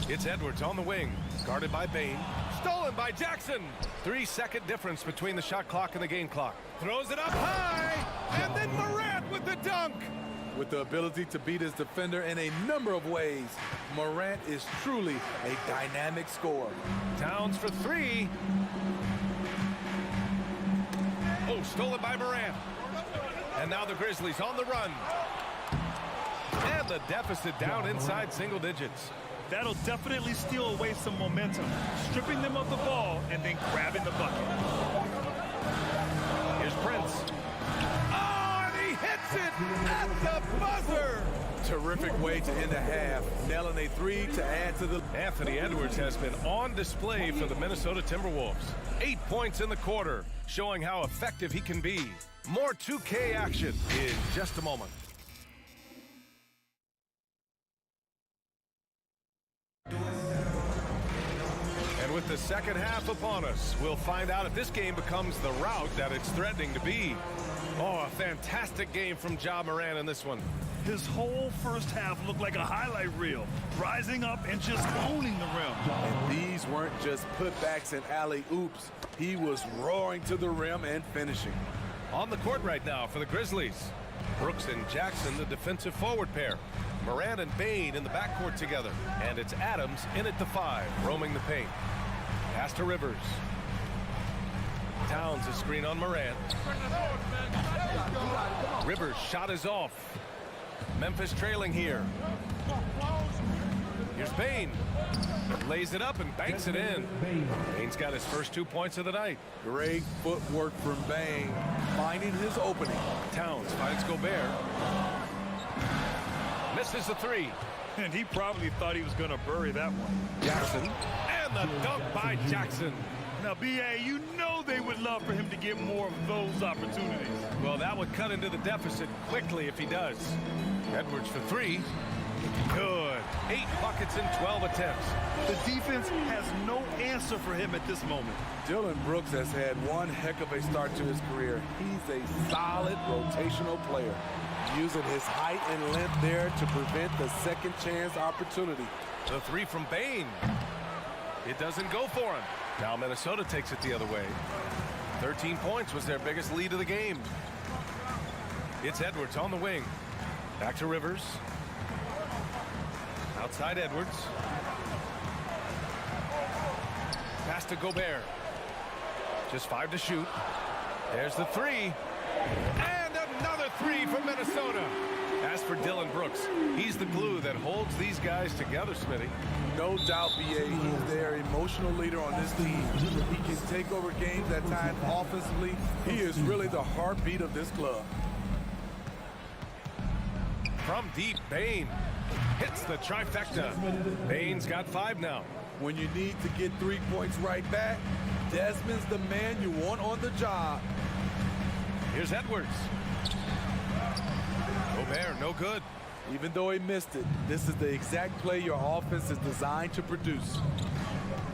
It's Edwards on the wing. Guarded by Bane. Stolen by Jackson. 3-second difference between the shot clock and the game clock. Throws it up high. And then Morant with the dunk. With the ability to beat his defender in a number of ways, Morant is truly a dynamic scorer. Towns for three. Oh, stolen by Morant. And now the Grizzlies on the run. And the deficit down inside single digits. That'll definitely steal away some momentum, stripping them of the ball and then grabbing the bucket. Here's Prince. Hits it at the buzzer. Terrific way to end the half. Nailing a three to add to the... Anthony Edwards has been on display for the Minnesota Timberwolves. 8 points in the quarter, showing how effective he can be. More 2K action in just a moment. And with the second half upon us, we'll find out if this game becomes the rout that it's threatening to be. Oh, a fantastic game from Ja Morant in this one. His whole first half looked like a highlight reel, rising up and just owning the rim. And these weren't just putbacks and alley-oops. He was roaring to the rim and finishing. On the court right now for the Grizzlies. Brooks and Jackson, the defensive forward pair. Morant and Bane in the backcourt together. And it's Adams in at the 5, roaming the paint. Pass to Rivers. Towns a screen on Morant. Rivers' shot is off. Memphis trailing here. Here's Bane. Lays it up and banks it in. Bane's got his first 2 points of the night. Great footwork from Bane, finding his opening. Towns finds Gobert. Misses the three. And he probably thought he was going to bury that one. Jackson. And the dunk by Jackson. Now, B.A., you know they would love for him to get more of those opportunities. Well, that would cut into the deficit quickly if he does. Edwards for three. Good. 8 buckets in 12 attempts. The defense has no answer for him at this moment. Dillon Brooks has had one heck of a start to his career. He's a solid rotational player, using his height and length there to prevent the second chance opportunity. The three from Bane. It doesn't go for him. Now Minnesota takes it the other way. 13 points was their biggest lead of the game. It's Edwards on the wing. Back to Rivers. Outside Edwards. Pass to Gobert. Just 5 to shoot. There's the 3. And another 3 from Minnesota. As for Dylan Brooks, he's the glue that holds these guys together, Smitty. No doubt, B.A. He's their emotional leader on this team. He can take over games at times offensively. He is really the heartbeat of this club. From deep, Bane hits the trifecta. Bane's got 5 now. When you need to get 3 points right back, Desmond's the man you want on the job. Here's Edwards. Gobert, no good. Even though he missed it, this is the exact play your offense is designed to produce.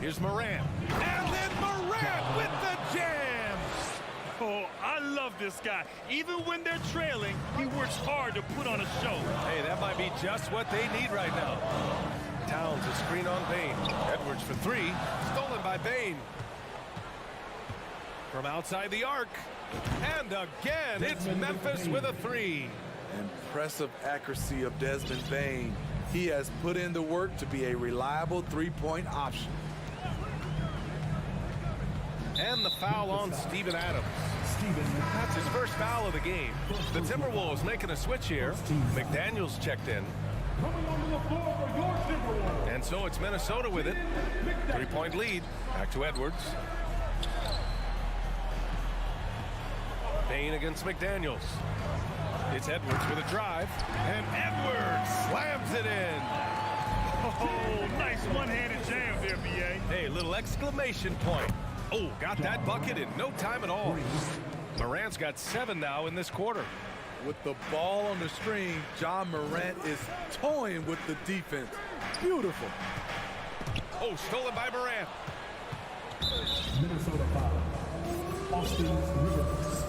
Here's Morant. And then Morant with the jam. Oh, I love this guy. Even when they're trailing, he works hard to put on a show. Hey, that might be just what they need right now. Towns a screen on Bane. Edwards for 3. Stolen by Bane. From outside the arc. And again, it's Memphis with a 3. Impressive accuracy of Desmond Bane. He has put in the work to be a reliable 3-point option. And the foul on Steven Adams. That's his first foul of the game. The Timberwolves making a switch here. McDaniels checked in. And so it's Minnesota with it. 3-point lead. Back to Edwards. Bane against McDaniels. It's Edwards with a drive. And Edwards slams it in. Oh, nice one-handed jam there, B.A. Hey, little exclamation point. Oh, got that bucket in no time at all. Morant's got 7 now in this quarter. With the ball on the string, John Morant is toying with the defense. Beautiful. Oh, stolen by Morant. Minnesota foul. Austin Rivers.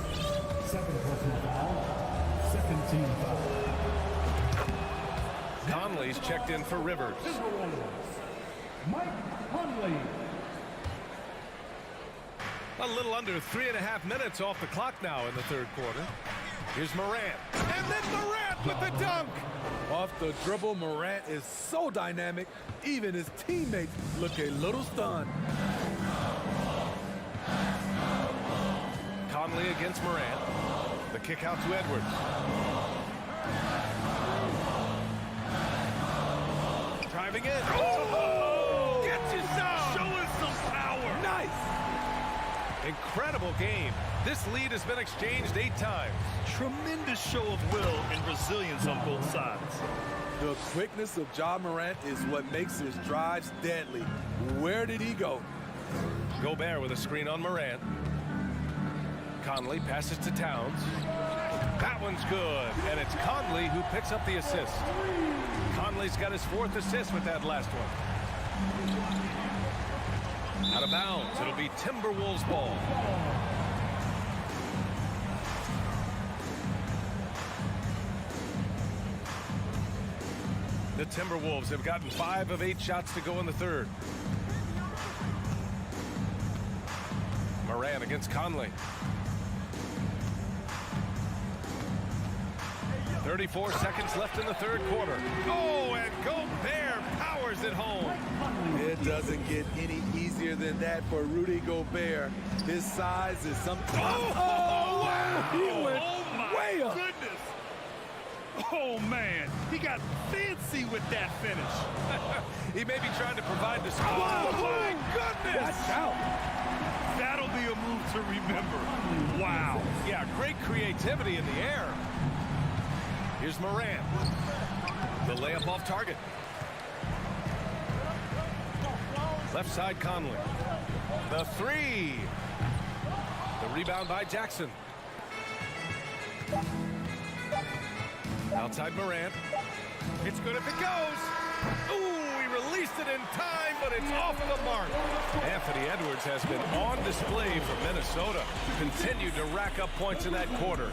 Second personal foul. Second team foul. Conley's checked in for Rivers. Mike Conley. A little under 3.5 minutes off the clock now in the third quarter. Here's Morant. And then Morant with the dunk. Off the dribble, Morant is so dynamic, even his teammates look a little stunned. Conley against Morant. The kick out to Edwards. Driving in. Oh! Gets you some! Showing some power. Nice! Incredible game. This lead has been exchanged 8 times. Tremendous show of will and resilience on both sides. The quickness of John Morant is what makes his drives deadly. Where did he go? Gobert with a screen on Morant. Conley passes to Towns. That one's good, and it's Conley who picks up the assist. Conley's got his 4th assist with that last one. Out of bounds, it'll be Timberwolves ball. The Timberwolves have gotten 5 of 8 shots to go in the third. Morant against Conley. 34 seconds left in the third quarter. Oh, and Gobert powers it home. It doesn't get any easier than that for Rudy Gobert. His size is something. Oh, wow! He went way up. Goodness. Oh, man. He got fancy with that finish. He may be trying to provide the score. Oh, my goodness. Watch out. That'll be a move to remember. Wow. Yeah, great creativity in the air. Here's Morant. The layup off target. Left side Conley. The 3. The rebound by Jackson. Outside Morant. It's good if it goes. Ooh, he released it in time, but it's off the mark. Anthony Edwards has been on display for Minnesota. Continued to rack up points in that quarter.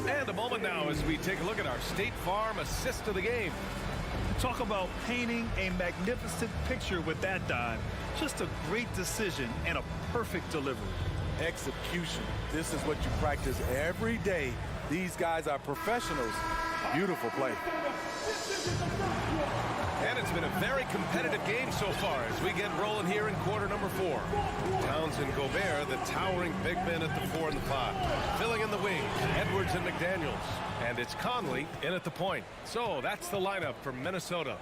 And a moment now as we take a look at our State Farm assist of the game. Talk about painting a magnificent picture with that dive. Just a great decision and a perfect delivery. Execution. This is what you practice every day. These guys are professionals. Beautiful play. And it's been a very competitive game so far as we get rolling here in quarter number 4. Towns and Gobert, the towering big men at the 4 and the 5. Filling in the wings, Edwards and McDaniels. And it's Conley in at the point. So that's the lineup for Minnesota.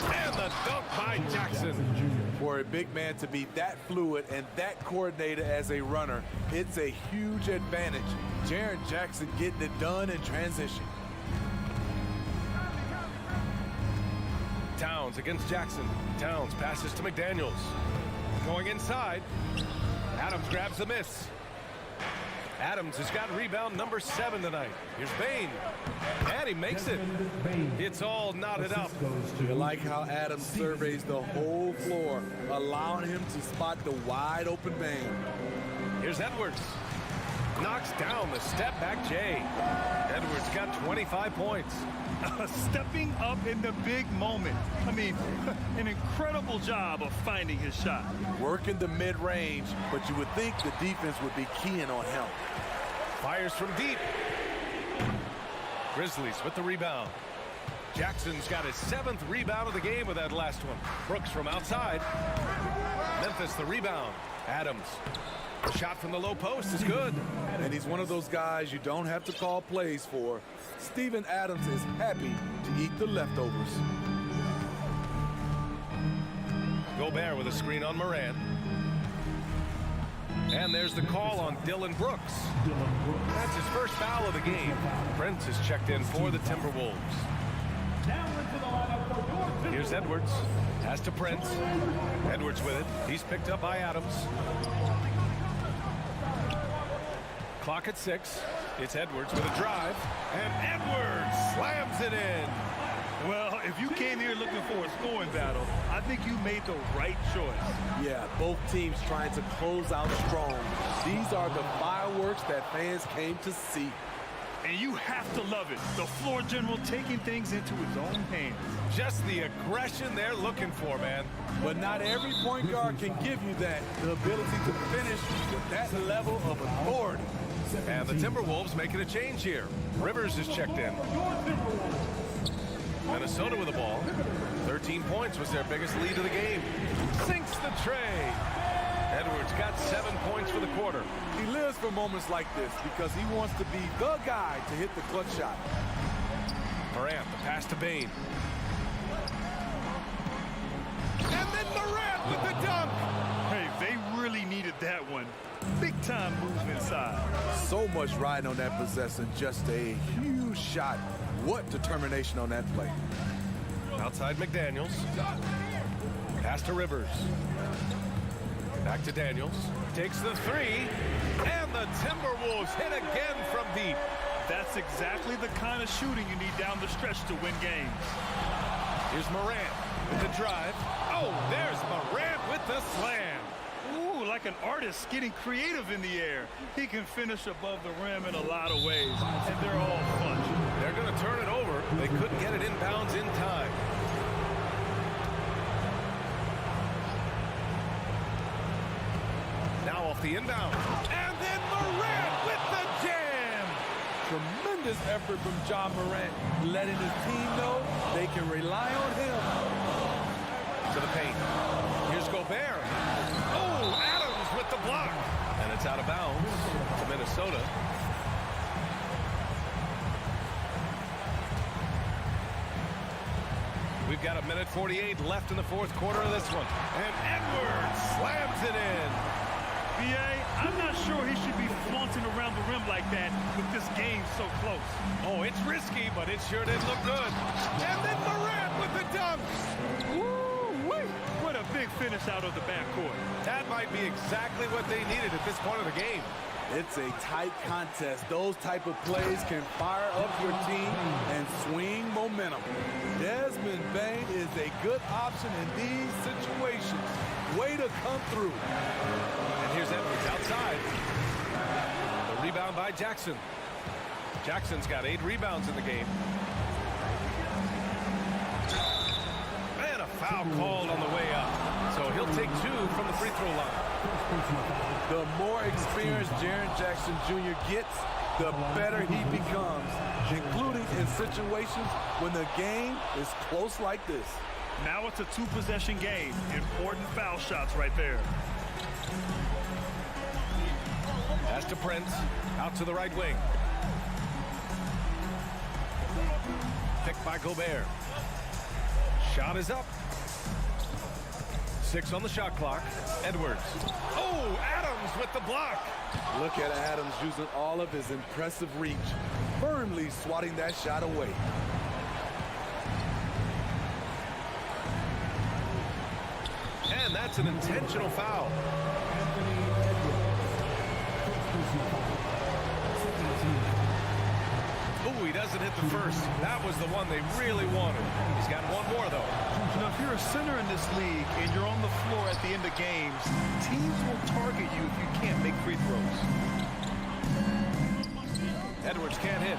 And the dunk by Jackson. For a big man to be that fluid and that coordinated as a runner, it's a huge advantage. Jaren Jackson getting it done in transition. Towns against Jackson. Towns passes to McDaniels. Going inside. Adams grabs the miss. Adams has got rebound number 7 tonight. Here's Bane. And he makes it. It's all knotted up. You like how Adams surveys the whole floor, allowing him to spot the wide open Bane. Here's Edwards. Knocks down the step back Jay. Edwards got 25 points. Stepping up in the big moment. I mean, an incredible job of finding his shot. Working the mid-range, but you would think the defense would be keying on him. Fires from deep. Grizzlies with the rebound. Jackson's got his 7th rebound of the game with that last one. Brooks from outside. Memphis the rebound. Adams. Shot from the low post is good. And he's one of those guys you don't have to call plays for. Steven Adams is happy to eat the leftovers. Gobert with a screen on Morant. And there's the call on Dylan Brooks. That's his first foul of the game. Prince is checked in for the Timberwolves. Here's Edwards. Pass to Prince. Edwards with it. He's picked up by Adams. Clock at 6. It's Edwards with a drive. And Edwards slams it in. Well, if you came here looking for a scoring battle, I think you made the right choice. Yeah, both teams trying to close out strong. These are the fireworks that fans came to see. And you have to love it. The floor general taking things into his own hands. Just the aggression they're looking for, man. But not every point guard can give you that. The ability to finish with that level of authority. And the Timberwolves making a change here. Rivers is checked in. Minnesota with the ball. 13 points was their biggest lead of the game. Sinks the tray. Edwards got 7 points for the quarter. He lives for moments like this because he wants to be the guy to hit the clutch shot. Morant, the pass to Bane. And then Morant with the dunk. Hey, they really needed that one. Big time move inside. So much riding on that possession. Just a huge shot. What determination on that play. Outside McDaniels. Pass to Rivers. Back to Daniels. Takes the 3. And the Timberwolves hit again from deep. That's exactly the kind of shooting you need down the stretch to win games. Here's Morant with the drive. Oh, there's Morant with the slam. Ooh, like an artist getting creative in the air. He can finish above the rim in a lot of ways, and they're all fun. They're going to turn it over. They couldn't get it inbounds in time. Now off the inbound. And then Morant with the jam. Tremendous effort from John Morant, letting his team know they can rely on him. To the paint. Here's Gobert. Oh, Adams with the block. And it's out of bounds to Minnesota. We've got 1:48 left in the fourth quarter of this one. And Edwards slams it in. B.A., I'm not sure he should be flaunting around the rim like that with this game so close. Oh, it's risky, but it sure did look good. And then Morant with the dunk. Woo-wee! What a big finish out of the backcourt. That might be exactly what they needed at this point of the game. It's a tight contest. Those type of plays can fire up your team and swing momentum. Desmond Bane is a good option in these situations. Way to come through. And here's Edwards outside. The rebound by Jackson. Jackson's got 8 rebounds in the game. And a foul called on the way up. So he'll take 2 from the free throw line. The more experienced Jaren Jackson Jr. gets, the better he becomes, including in situations when the game is close like this. Now it's a two-possession game. Important foul shots right there. Pass to Prince. Out to the right wing. Picked by Gobert. Shot is up. 6 on the shot clock. Edwards. Oh, Adams with the block. Look at Adams using all of his impressive reach, firmly swatting that shot away. And that's an intentional foul. Oh, he doesn't hit the first. That was the one they really wanted. He's got one more, though. You know, if you're a center in this league and you're on the floor at the end of games, teams will target you if you can't make free throws. Edwards can't hit.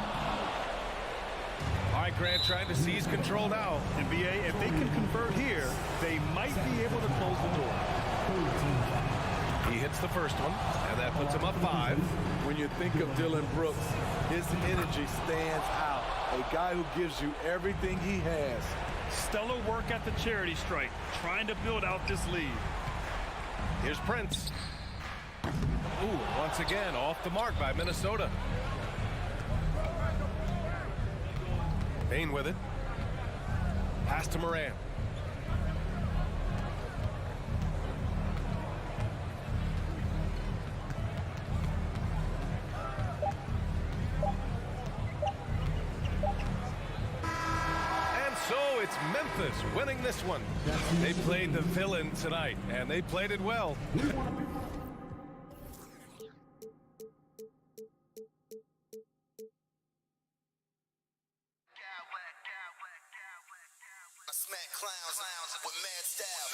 All right, Grant trying to seize control now. NBA, if they can convert here, they might be able to close the door. He hits the first one, and that puts him up 5. When you think of Dylan Brooks, his energy stands out. A guy who gives you everything he has. Stellar work at the charity stripe, trying to build out this lead. Here's Prince. Ooh, once again, off the mark by Minnesota. Payne with it. Pass to Morant. And so it's Memphis winning this one. They played the villain tonight, and they played it well. I smack clowns with mad style.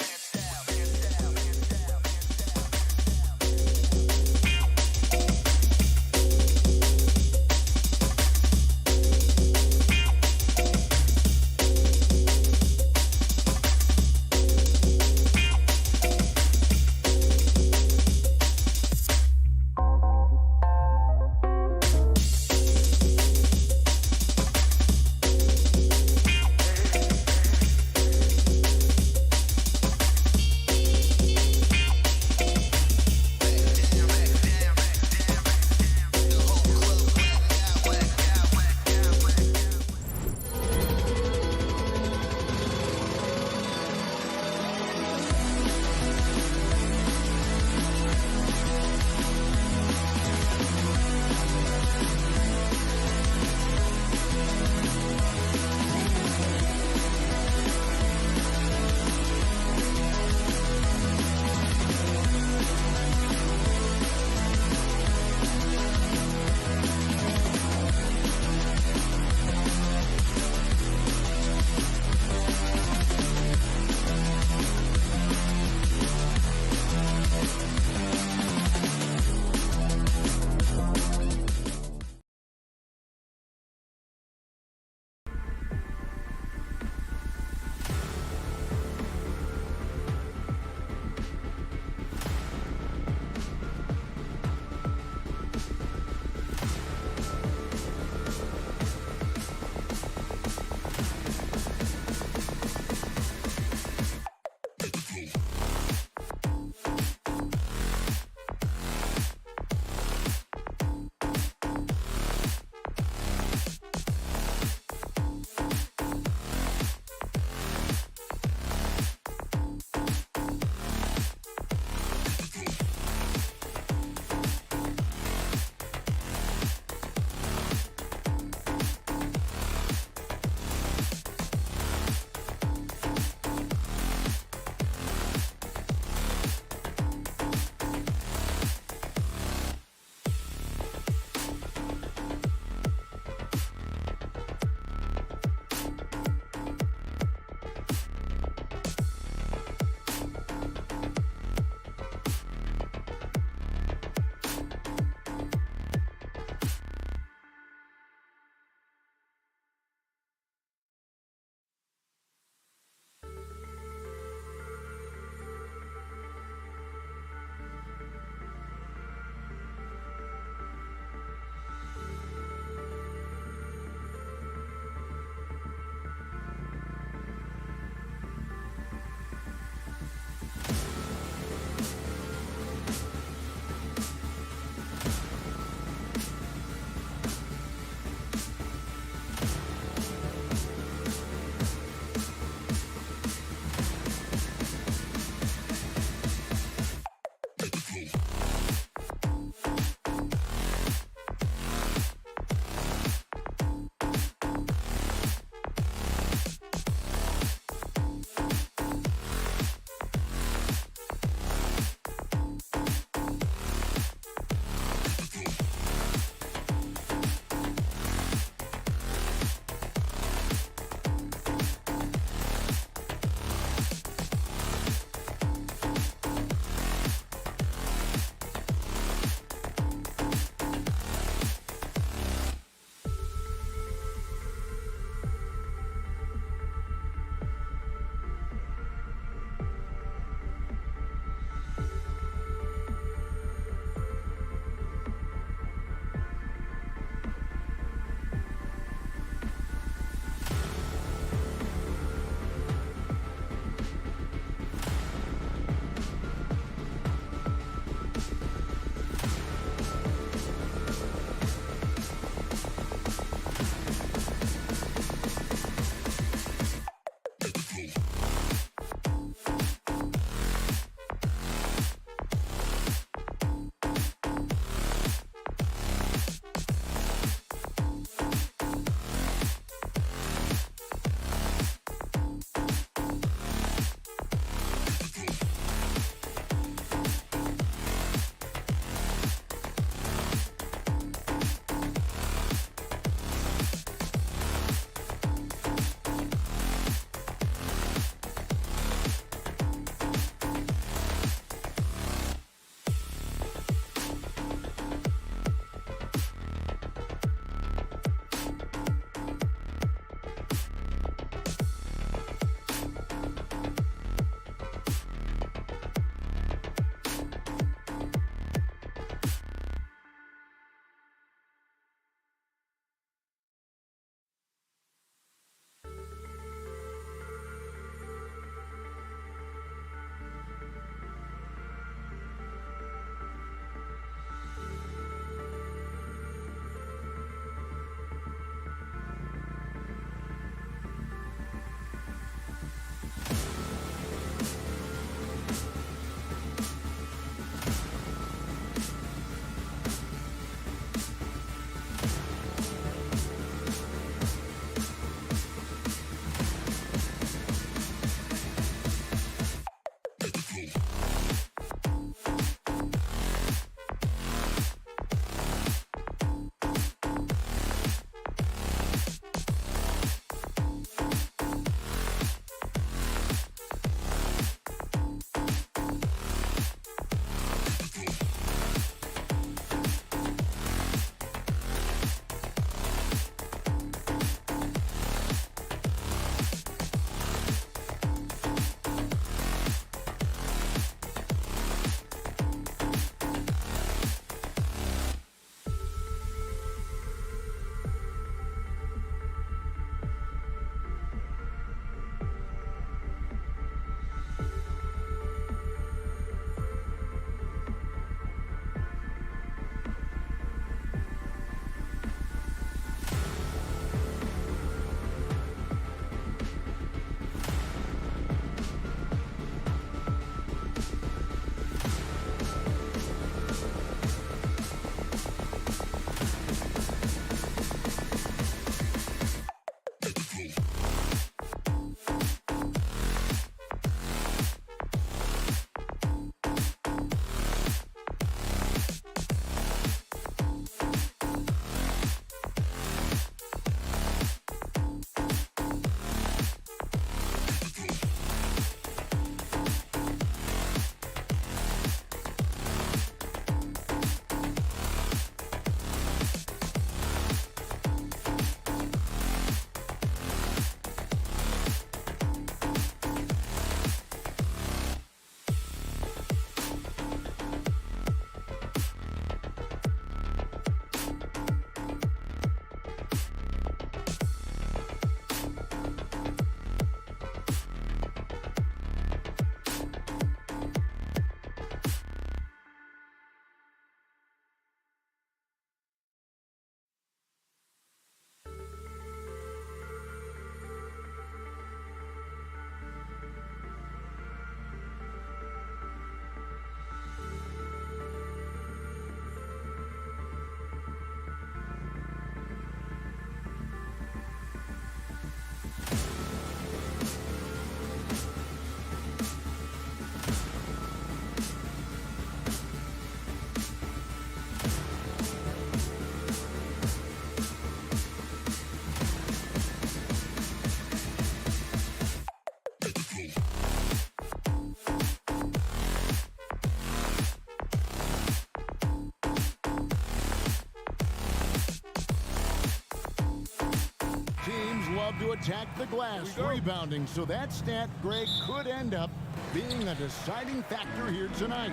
to attack the glass, rebounding. So that stat, Greg, could end up being a deciding factor here tonight.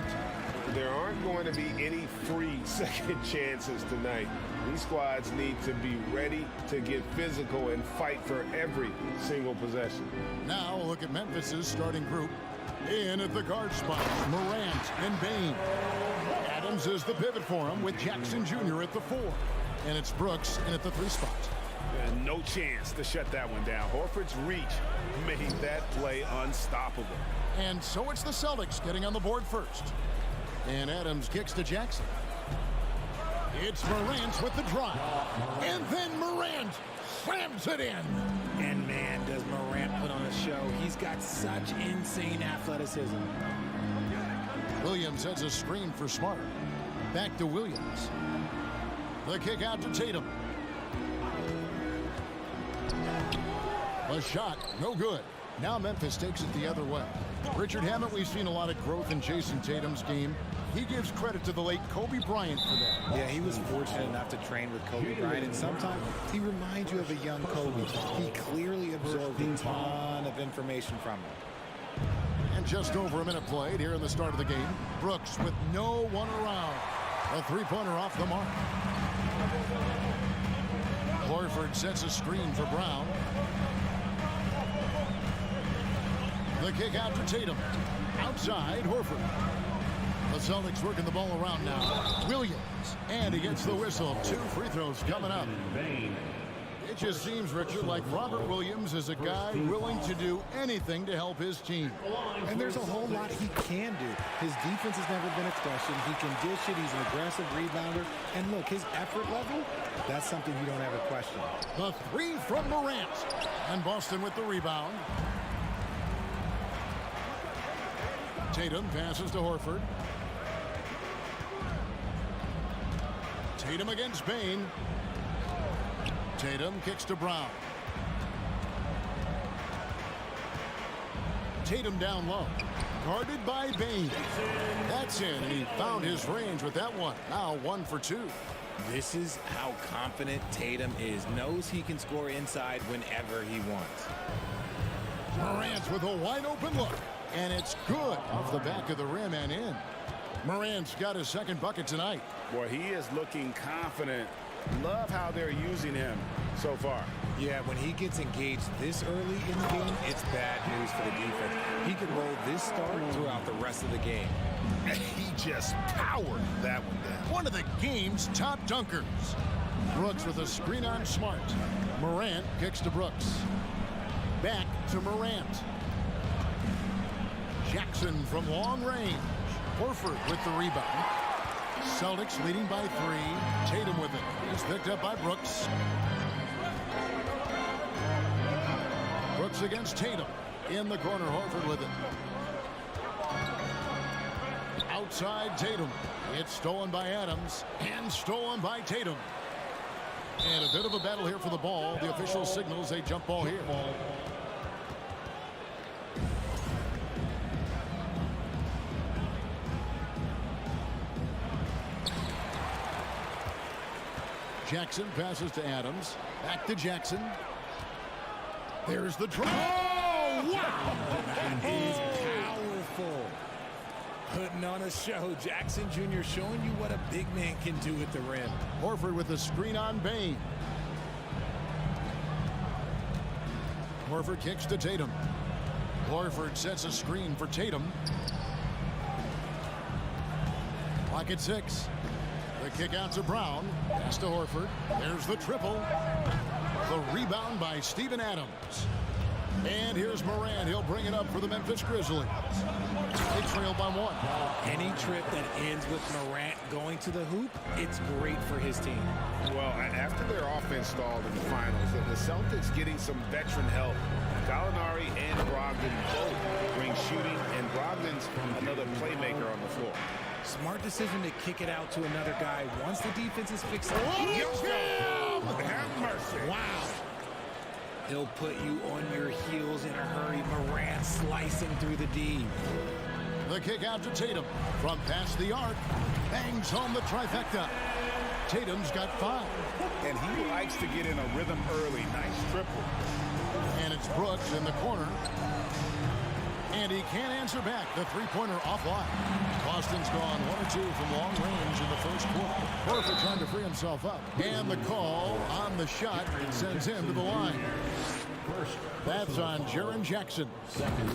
There aren't going to be any free second chances tonight. These squads need to be ready to get physical and fight for every single possession. Now look at Memphis's starting group. In at the guard spot, Morant and Bane. Adams is the pivot for him with Jackson Jr. at the 4. And it's Brooks in at the 3 spot. No chance to shut that one down. Horford's reach made that play unstoppable. And so it's the Celtics getting on the board first. And Adams kicks to Jackson. It's Morant with the drive. And then Morant slams it in. And man, does Morant put on a show. He's got such insane athleticism. Williams has a screen for Smart. Back to Williams. The kick out to Tatum. A shot, no good. Now Memphis takes it the other way. Richard, haven't we seen a lot of growth in Jason Tatum's game? He gives credit to the late Kobe Bryant for that. Yeah, he was fortunate enough to train with Kobe Bryant, and sometimes he reminds you of a young Kobe. He clearly absorbed a ton of information from him. And just over a minute played here in the start of the game. Brooks with no one around. A three-pointer off the mark. Horford sets a screen for Brown. The kick out to Tatum. Outside, Horford. The Celtics working the ball around now. Williams. And he gets the whistle. 2 free throws coming up. It just seems, Richard, like Robert Williams is a guy willing to do anything to help his team. And there's a whole lot he can do. His defense has never been a question. He can dish it. He's an aggressive rebounder. And look, his effort level, that's something you don't ever question. The 3 from Morant. And Boston with the rebound. Tatum passes to Horford. Tatum against Bane. Tatum kicks to Brown. Tatum down low. Guarded by Bane. That's in, and he found his range with that one. Now 1 for 2. This is how confident Tatum is. Knows he can score inside whenever he wants. Morant with a wide open look. And it's good off the back of the rim and in. Morant's got his second bucket tonight. Boy, he is looking confident. Love how they're using him so far. Yeah, when he gets engaged this early in the game, it's bad news for the defense. He could roll this start throughout the rest of the game. He just powered that one down. One of the game's top dunkers. Brooks with a screen on Smart. Morant kicks to Brooks. Back to Morant. Jackson from long range. Horford with the rebound. Celtics leading by 3. Tatum with it. He's picked up by Brooks. Brooks against Tatum. In the corner, Horford with it. Outside Tatum. It's stolen by Adams. And stolen by Tatum. And a bit of a battle here for the ball. The official signals a jump ball here. Jackson passes to Adams. Back to Jackson. There's the drive. Oh, wow! That is powerful. Putting on a show. Jackson Jr. showing you what a big man can do at the rim. Horford with the screen on Bane. Horford kicks to Tatum. Horford sets a screen for Tatum. Clock at 6. The kick out to Brown. Pass to Horford. There's the triple. The rebound by Steven Adams. And here's Morant. He'll bring it up for the Memphis Grizzlies. They trail by 1. Any trip that ends with Morant going to the hoop, it's great for his team. Well, after their offense stalled in the finals, the Celtics getting some veteran help. Gallinari and Brogdon both bring shooting, and Brogdon's another playmaker on the floor. Smart decision to kick it out to another guy once the defense is fixed. Have mercy. Wow. He'll put you on your heels in a hurry. Morant slicing through the D. The kick out to Tatum. From past the arc. Bangs home the trifecta. Tatum's got 5. And he likes to get in a rhythm early. Nice triple. And it's Brooks in the corner. And he can't answer back. The three-pointer offline. Boston's gone 1 or 2 from long range in the first quarter. Perfect trying to free himself up. And the call on the shot sends him to the line. That's on Jaren Jackson.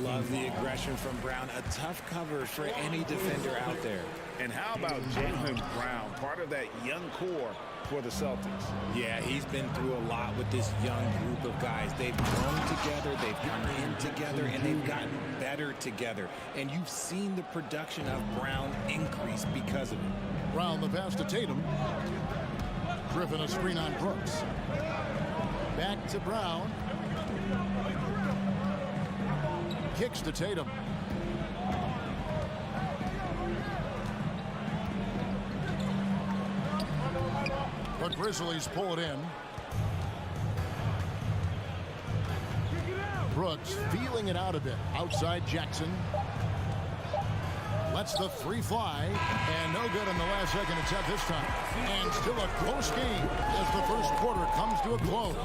Love the aggression from Brown. A tough cover for any defender out there. And how about Jalen Brown, part of that young core for the Celtics? Yeah, he's been through a lot with this young group of guys. They've grown together, they've come in together, and they've gotten better together. And you've seen the production of Brown increase because of it. Brown the pass to Tatum. Griffin a screen on Brooks. Back to Brown. Kicks to Tatum. But Grizzlies pull it in. Brooks feeling it out a bit. Outside Jackson. Lets the 3 fly. And no good in the last second attempt this time. And still a close game as the first quarter comes to a close.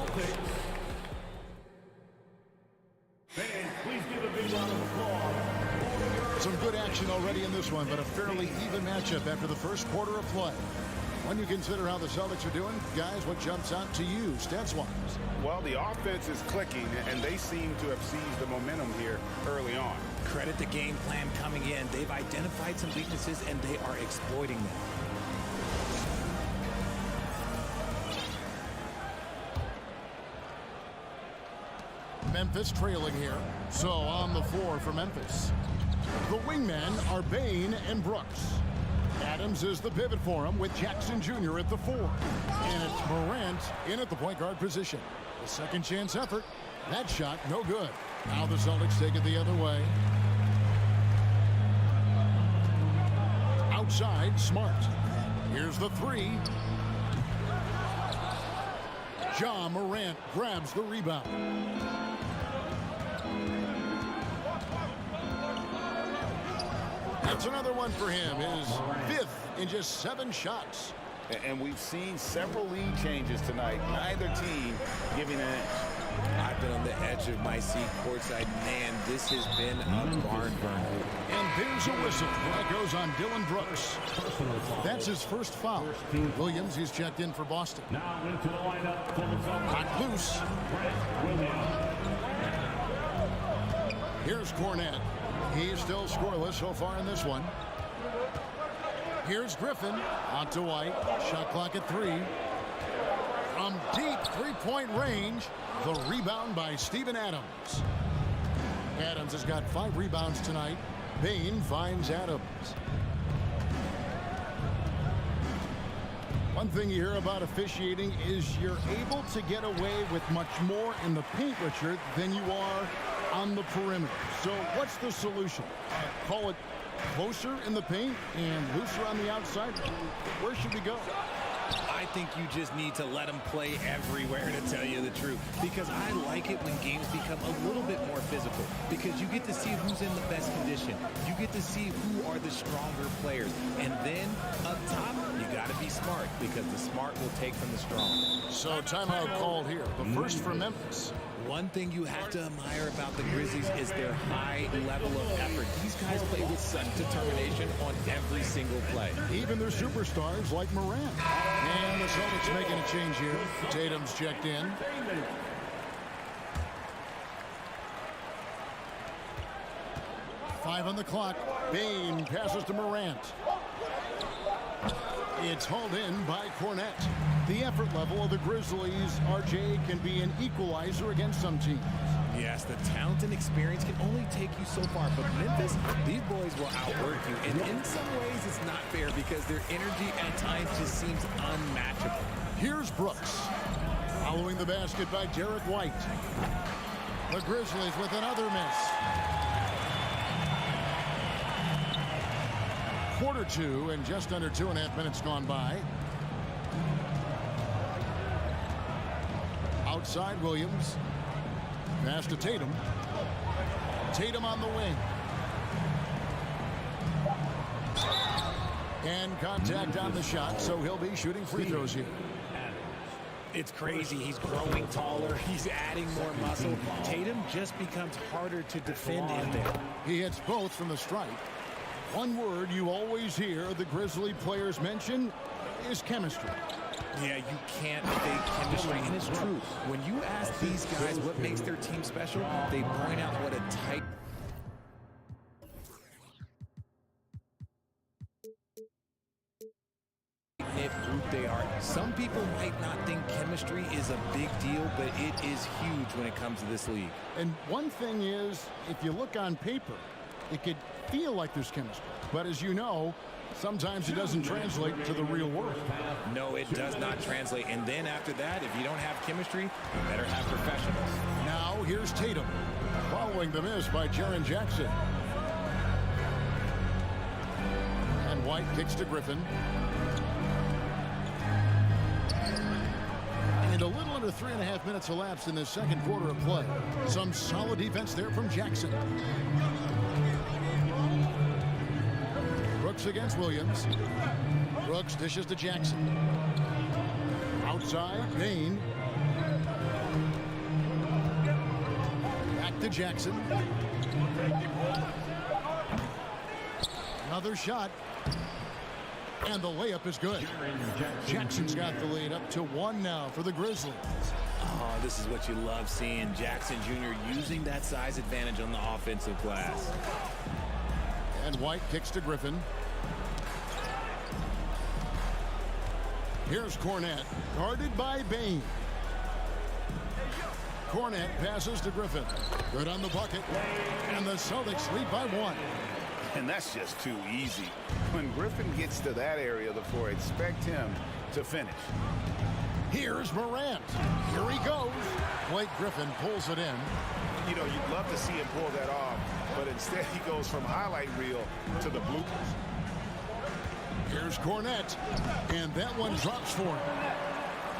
Please give a big round of applause. Some good action already in this one, but a fairly even matchup after the first quarter of play. When you consider how the Celtics are doing, guys, what jumps out to you, stats-wise? Well, the offense is clicking, and they seem to have seized the momentum here early on. Credit the game plan coming in. They've identified some weaknesses, and they are exploiting them. Memphis trailing here. So on the floor for Memphis. The wingmen are Bane and Brooks. Adams is the pivot for him with Jackson Jr. at the 4. And it's Morant in at the point guard position. The second chance effort. That shot no good. Now the Celtics take it the other way. Outside, Smart. Here's the 3. Ja Morant grabs the rebound. That's another one for him. His 5th in just 7 shots. And we've seen several lead changes tonight. Neither team giving an inch. I've been on the edge of my seat courtside. Man, this has been a barn burner. And there's a whistle. That goes on Dylan Brooks. That's his first foul. Williams, he's checked in for Boston. Now into the lineup for the Celtics. Back loose. Here's Cornette. He's still scoreless so far in this one. Here's Griffin. On to White. Shot clock at 3. From deep three-point range, the rebound by Steven Adams. Adams has got 5 rebounds tonight. Bane finds Adams. One thing you hear about officiating is you're able to get away with much more in the paint, Richard, than you are on the perimeter. So what's the solution? Call it closer in the paint and looser on the outside? Where should we go? I think you just need to let them play everywhere, to tell you the truth. Because I like it when games become a little bit more physical. Because you get to see who's in the best condition. You get to see who are the stronger players. And then up top, you got to be smart. Because the smart will take from the strong. So timeout called here. The first for Memphis. One thing you have to admire about the Grizzlies is their high level of effort. These guys play with such determination on every single play. Even their superstars like Morant. And the Celtics making a change here. Tatum's checked in. Five on the clock. Bane passes to Morant. It's hauled in by Cornette. The effort level of the Grizzlies, RJ, can be an equalizer against some teams. Yes, the talent and experience can only take you so far, but Memphis, these boys will outwork you. And in some ways, it's not fair because their energy at times just seems unmatchable. Here's Brooks. Following the basket by Derek White. The Grizzlies with another miss. Quarter 2 and just under 2.5 minutes gone by. Outside Williams. Pass to Tatum. Tatum on the wing. And contact on the shot, so he'll be shooting free throws here. It's crazy. He's growing taller. He's adding more muscle. Tatum just becomes harder to defend in there. He hits both from the stripe. One word you always hear the Grizzly players mention is chemistry. Yeah, you can't fake chemistry, and it's true. When you ask these guys what makes their team special, they point out what a tight group they are. Some people might not think chemistry is a big deal, but it is huge when it comes to this league. And one thing is, if you look on paper, it could feel like there's chemistry. But as you know, sometimes it doesn't translate to the real world. No, it does not translate. And then after that, if you don't have chemistry, you better have professionals. Now here's Tatum, following the miss by Jaren Jackson. And White kicks to Griffin. And a little under 3.5 minutes elapsed in the second quarter of play. Some solid defense there from Jackson. Brooks against Williams. Brooks dishes to Jackson. Outside, Bain. Back to Jackson. Another shot. And the layup is good. Jackson's got the lead up to 1 now for the Grizzlies. Oh, this is what you love seeing. Jackson Jr. using that size advantage on the offensive glass. And White kicks to Griffin. Here's Cornette, guarded by Bain. Cornette passes to Griffin. Good on the bucket. And the Celtics lead by 1. And that's just too easy. When Griffin gets to that area of the floor, expect him to finish. Here's Morant. Here he goes. Blake Griffin pulls it in. You know, you'd love to see him pull that off, but instead he goes from highlight reel to the bloopers. Here's Cornette. And that one drops for him.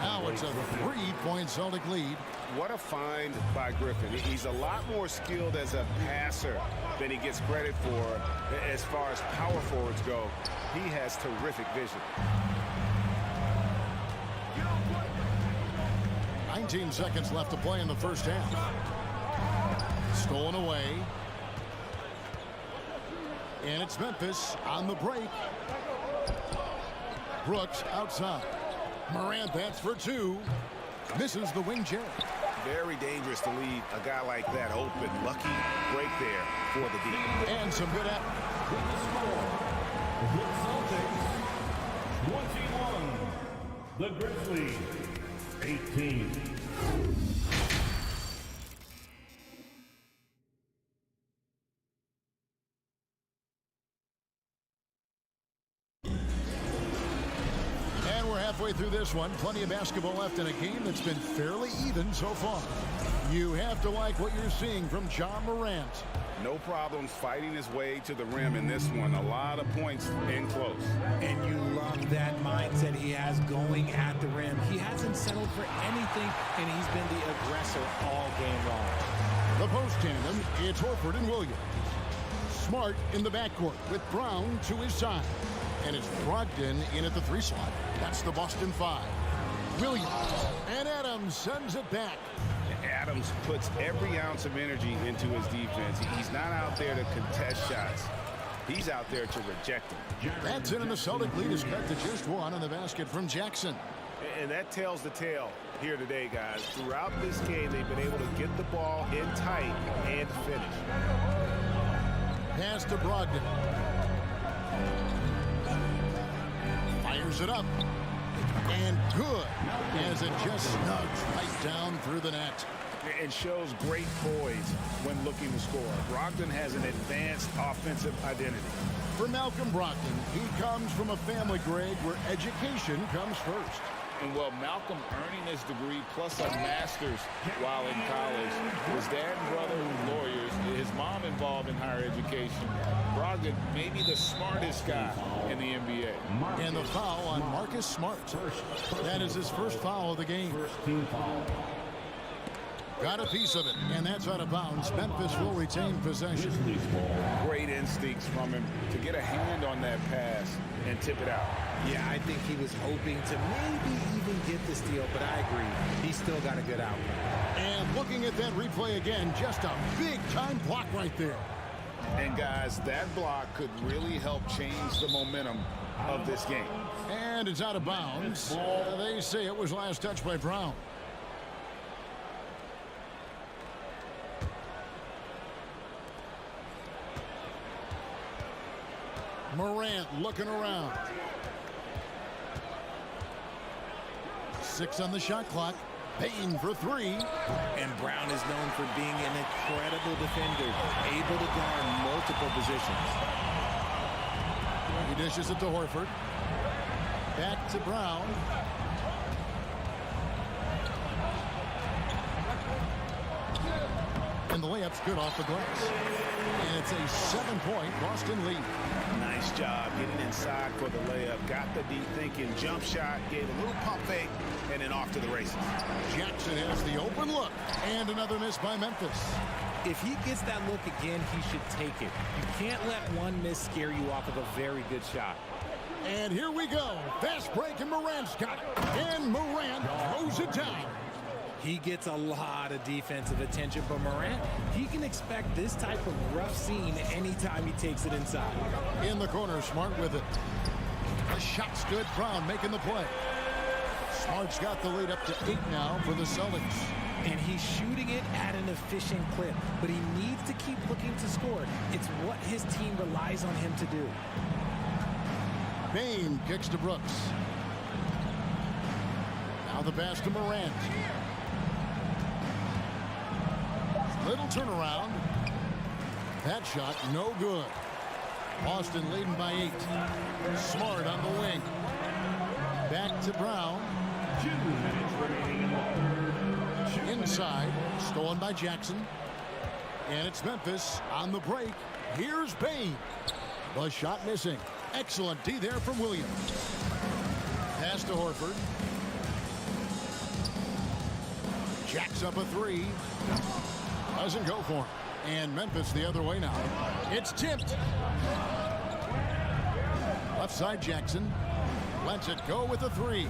Now it's a 3-point Celtic lead. What a find by Griffin. He's a lot more skilled as a passer than he gets credit for as far as power forwards go. He has terrific vision. 19 seconds left to play in the first half. Stolen away. And it's Memphis on the break. Brooks outside. Morant bats for 2. Misses the wing Jared. Very dangerous to leave a guy like that open. Lucky break there for the D. And some good at. The Celtics, 21. The Grizzlies, 18. Halfway through this one, plenty of basketball left in a game that's been fairly even so far. You have to like what you're seeing from John Morant. No problems fighting his way to the rim in this one. A lot of points in close. And you love that mindset he has going at the rim. He hasn't settled for anything, and he's been the aggressor all game long. The post tandem, it's Horford and Williams. Smart in the backcourt with Brown to his side. And it's Brogdon in at the 3 slot. That's the Boston 5. Williams. And Adams sends it back. Adams puts every ounce of energy into his defense. He's not out there to contest shots. He's out there to reject them. That's it, and the Celtic lead is cut to just 1 on the basket from Jackson. And that tells the tale here today, guys. Throughout this game, they've been able to get the ball in tight and finish. Pass to Brogdon. Fires it up. And good, as it just snugs right down through the net. And shows great poise when looking to score. Brogdon has an advanced offensive identity. For Malcolm Brogdon, he comes from a family, Greg, where education comes first. And well, Malcolm earning his degree plus a master's while in college. His dad and brother were lawyers. His mom involved in higher education. Brogdon may be the smartest guy in the NBA. And the foul on Marcus Smart. That is his first foul of the game. Got a piece of it, and that's out of bounds. Memphis will retain possession. Great instincts from him to get a hand on that pass and tip it out. Yeah, I think he was hoping to maybe even get the steal, but I agree. He's still got a good outcome. And looking at that replay again, just a big-time block right there. And, guys, that block could really help change the momentum of this game. And it's out of bounds. They say it was last touched by Brown. Morant looking around. 6 on the shot clock. Payne for 3. And Brown is known for being an incredible defender, able to guard multiple positions. He dishes it to Horford. Back to Brown. And the layup's good off the glass. And it's a 7-point Boston lead. Nice job getting inside for the layup. Got the deep thinking jump shot, gave a little pump fake, and then off to the races. Jackson has the open look. And another miss by Memphis. If he gets that look again, he should take it. You can't let one miss scare you off of a very good shot. And here we go. Fast break, and Morant's got it. And Morant throws it down. He gets a lot of defensive attention, but Morant, he can expect this type of rough scene anytime he takes it inside. In the corner, Smart with it. The shot's good. Brown making the play. Smart's got the lead up to 8 now for the Celtics. And he's shooting it at an efficient clip, but he needs to keep looking to score. It's what his team relies on him to do. Payne kicks to Brooks. Now the pass to Morant. Little turnaround. That shot no good. Boston leading by 8. Smart on the wing. Back to Brown. 2 minutes remaining in the third. Inside. Stolen by Jackson. And it's Memphis on the break. Here's Payne. The shot missing. Excellent D there from Williams. Pass to Horford. Jacks up a 3. Doesn't go for him. And Memphis the other way now. It's tipped. Left side Jackson. Lets it go with a 3.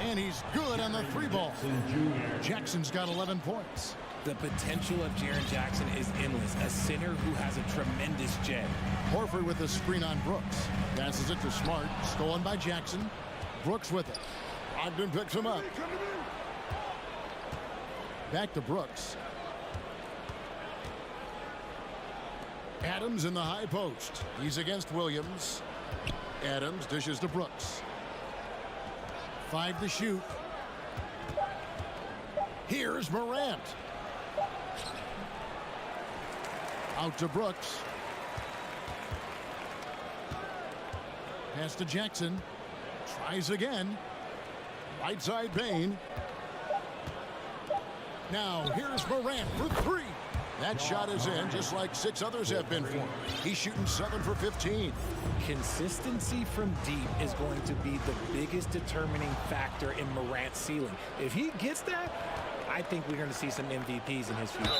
And he's good on the 3 ball. Jackson's got 11 points. The potential of Jaren Jackson is endless. A center who has a tremendous jet. Horford with the screen on Brooks. Passes it to Smart. Stolen by Jackson. Brooks with it. Ogden picks him up. Back to Brooks. Adams in the high post. He's against Williams. Adams dishes to Brooks. 5 to shoot. Here's Morant. Out to Brooks. Pass to Jackson. Tries again. Right side Payne. Now here's Morant for 3. That shot is in, just like 6 others have been for him. He's shooting 7 for 15. Consistency from deep is going to be the biggest determining factor in Morant's ceiling. If he gets that, I think we're going to see some MVPs in his future.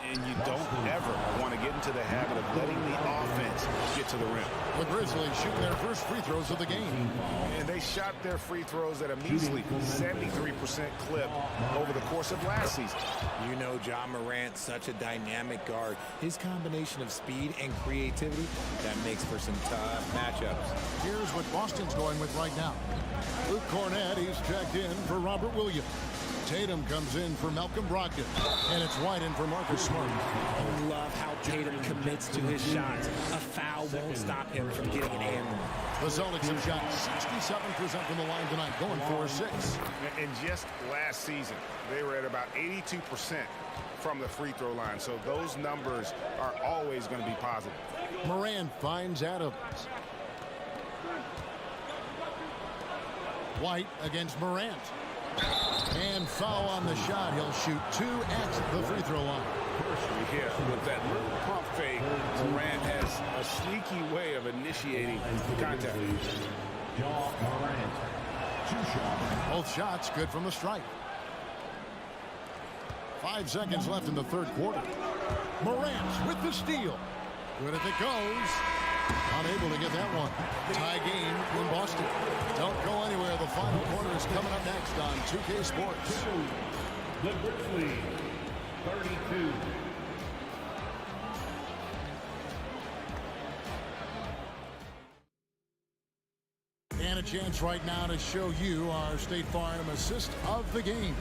And you don't ever want to get into the habit of letting the offense get to the rim. The Grizzlies shooting their first free throws of the game. And they shot their free throws at a measly 73% clip over the course of last season. You know, Ja Morant, such a dynamic guard. His combination of speed and creativity, that makes for some tough matchups. Here's what Boston's going with right now. Luke Cornett, he's checked in for Robert Williams. Tatum comes in for Malcolm Brogdon. And it's White in for Marcus Smart. I love how Tatum commits to his shots. A foul won't stop him from getting an and one. The Celtics have shot 67% from the line tonight, going 4-6. And just last season, they were at about 82% from the free throw line. So those numbers are always going to be positive. Morant finds Adams. White against Morant. And foul on the shot. He'll shoot 2 at the free throw line. Yeah, with that little pump fake, Morant has a sneaky way of initiating contact. Morant, 2 shots. Both shots good from the strike. 5 seconds left in the third quarter. Morant with the steal. Good if it goes. Unable to get that one. Tie game in Boston. Don't go anywhere. The final quarter is coming up next on 2K Sports. The Grizzlies, 32. And a chance right now to show you our State Farm assist of the game.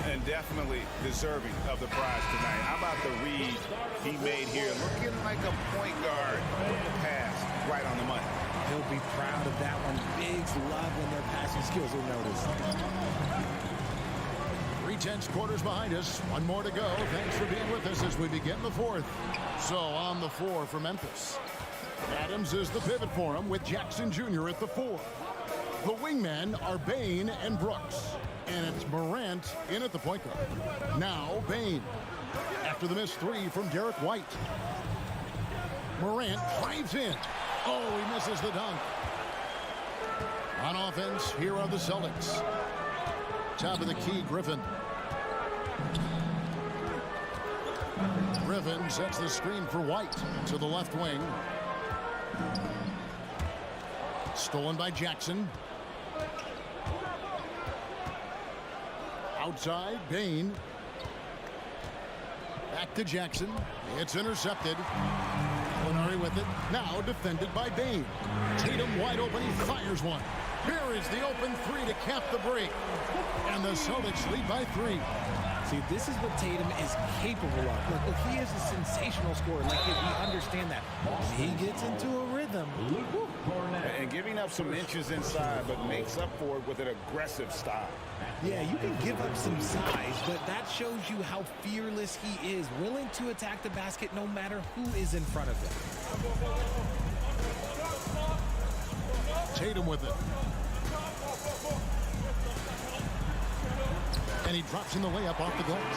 And definitely deserving of the prize tonight. How about the read he made here? Looking like a point guard. Put the pass right on the money. He'll be proud of that one. Bigs love when their passing skills are noticed. 3/10 quarters behind us. One more to go. Thanks for being with us as we begin the fourth. So on the floor for Memphis, Adams is the pivot for him with Jackson Jr. at the 4. The wingmen are Bain and Brooks. And it's Morant in at the point guard. Now Bain. After the missed 3 from Derek White. Morant drives in. Oh, he misses the dunk. On offense, here are the Celtics. Top of the key, Griffin. Griffin sets the screen for White to the left wing. Stolen by Jackson. Outside, Bain. Back to Jackson. It's intercepted. Molinari with it. Now defended by Bain. Tatum wide open. He fires one. Here is the open 3 to cap the break. And the Celtics lead by 3. See, this is what Tatum is capable of. Look, he is a sensational scorer. Like, we understand that. He gets into a rhythm. And giving up some inches inside, but makes up for it with an aggressive style. Yeah, you can give up some size, but that shows you how fearless he is, willing to attack the basket no matter who is in front of him. Tatum with it. And he drops in the layup off the glass.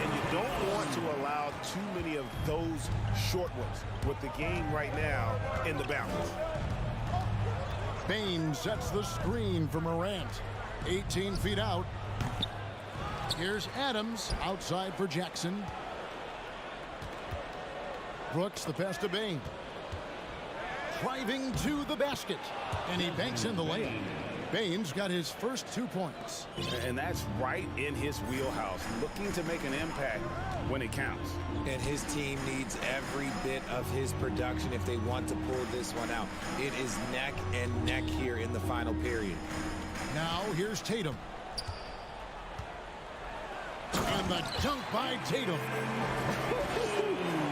And you don't want to allow too many of those short ones with the game right now in the balance. Bain sets the screen for Morant. 18 feet out. Here's Adams outside for Jackson. Brooks the pass to Bain. Driving to the basket. And he banks in the layup. Bain's got his first 2 points. And that's right in his wheelhouse. Looking to make an impact when it counts. And his team needs every bit of his production if they want to pull this one out. It is neck and neck here in the final period. Now here's Tatum. And the dunk by Tatum.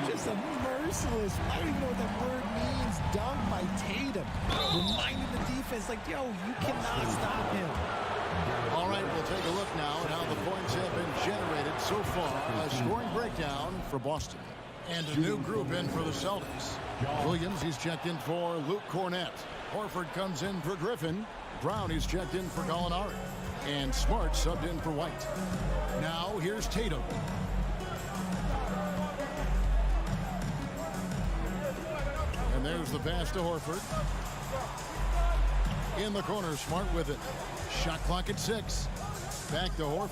Just a merciless, I don't even know what that word means, dunk by Tatum. Reminding the defense, like, yo, you cannot stop him. All right, we'll take a look now at how the points have been generated so far. A scoring breakdown for Boston. And a new group in for the Celtics. Williams, he's checked in for Luke Cornett. Horford comes in for Griffin. Brown, he's checked in for Gallinari. And Smart subbed in for White. Now, here's Tatum. And there's the pass to Horford. In the corner, Smart with it. Shot clock at 6. Back to Horford.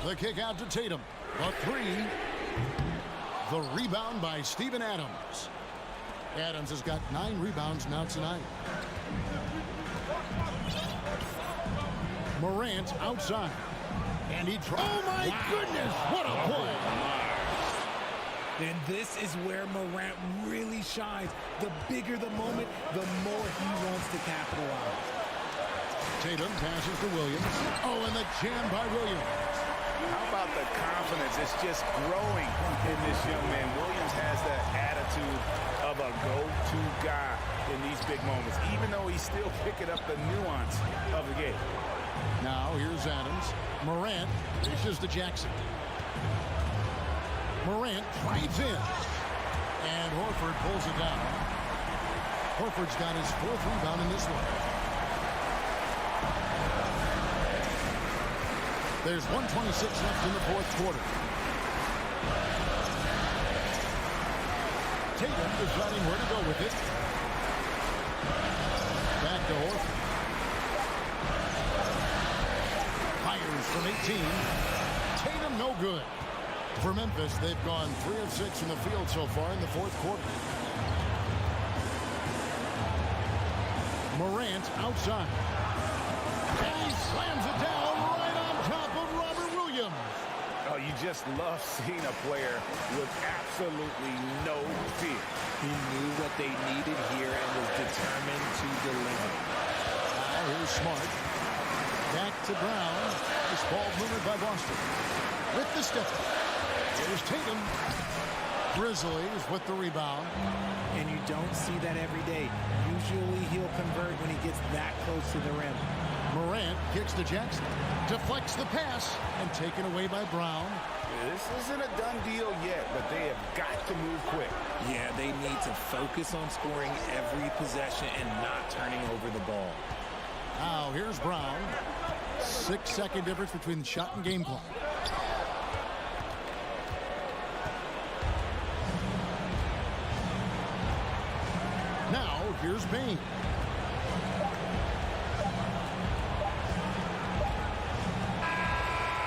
The kick out to Tatum. A 3. The rebound by Steven Adams. Adams has got 9 rebounds now tonight. Morant outside. And he tries. Oh, my goodness. What a play. And this is where Morant really shines. The bigger the moment, the more he wants to capitalize. Tatum passes to Williams. Oh, and the jam by Williams. How about the confidence? It's just growing in this young man. Williams has that attitude of a go-to guy in these big moments, even though he's still picking up the nuance of the game. Now here's Adams. Morant reaches to Jackson. Morant drives in. And Horford pulls it down. Horford's got his 4th rebound in this one. There's 1:26 left in the 4th quarter. Tatum deciding where to go with it. Back to Horford. Fires from 18. Tatum no good. For Memphis, they've gone 3 of 6 from the field so far in the fourth quarter. Morant outside. And he slams it down right on top of Robert Williams. Oh, you just love seeing a player with absolutely no fear. He knew what they needed here and was determined to deliver. Here's Smart. Back to Brown. This ball moved by Boston. With the step. Here's Tatum. Grizzlies with the rebound. And you don't see that every day. Usually he'll convert when he gets that close to the rim. Morant kicks to Jackson. Deflects the pass and taken away by Brown. This isn't a done deal yet, but they have got to move quick. Yeah, they need to focus on scoring every possession and not turning over the ball. Now here's Brown. 6-second difference between the shot and game clock. Now here's Bain.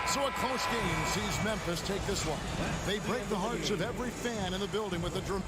So a close game sees Memphis take this one. They break the hearts of every fan in the building with a drum.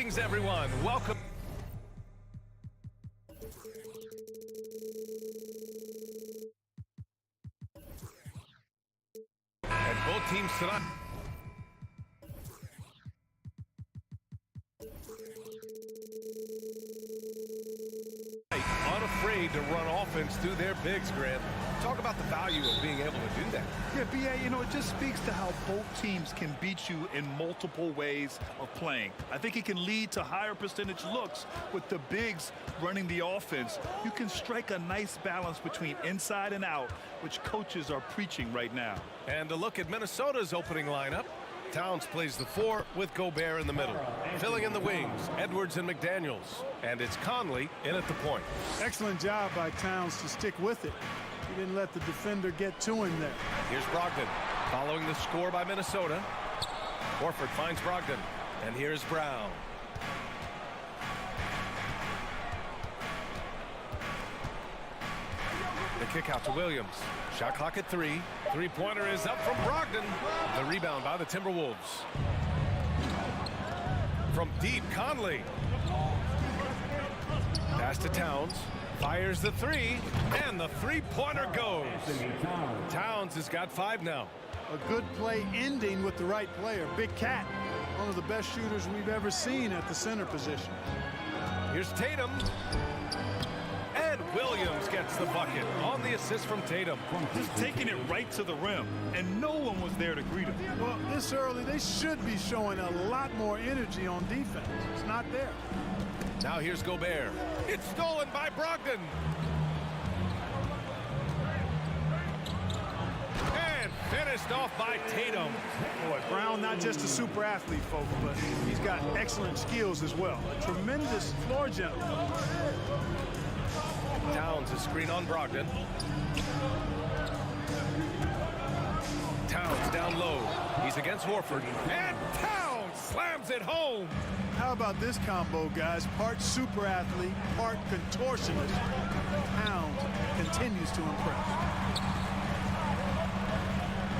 Greetings, everyone. Welcome. And both teams tonight. Unafraid to run offense through their bigs, Grant. Talk about the value of being able to do that. Yeah, B.A., you know, it just speaks to how both teams can beat you in multiple ways of playing. I think it can lead to higher percentage looks with the bigs running the offense. You can strike a nice balance between inside and out, which coaches are preaching right now. And a look at Minnesota's opening lineup. Towns plays the 4 with Gobert in the middle. Filling in the wings, Edwards and McDaniels. And it's Conley in at the point. Excellent job by Towns to stick with it. He didn't let the defender get to him there. Here's Brogdon following the score by Minnesota. Horford finds Brogdon. And here's Brown. The kick out to Williams. Shot clock at 3. Three-pointer is up from Brogdon. The rebound by the Timberwolves. From deep, Conley. Pass to Towns. Fires the 3. And the three-pointer goes. Towns has got 5 now. A good play ending with the right player. Big Cat, one of the best shooters we've ever seen at the center position. Here's Tatum. And Williams gets the bucket on the assist from Tatum. Just taking it right to the rim, and no one was there to greet him. Well, this early, they should be showing a lot more energy on defense. It's not there. Now here's Gobert. It's stolen by Brogdon. And finished off by Tatum. Boy, Brown not just a super athlete, folks, but he's got excellent skills as well. A tremendous floor general. Towns is screen on Brogdon. Towns down low. He's against Horford. And Towns slams it home. How about this combo, guys? Part super athlete, part contortionist. Towns continues to impress.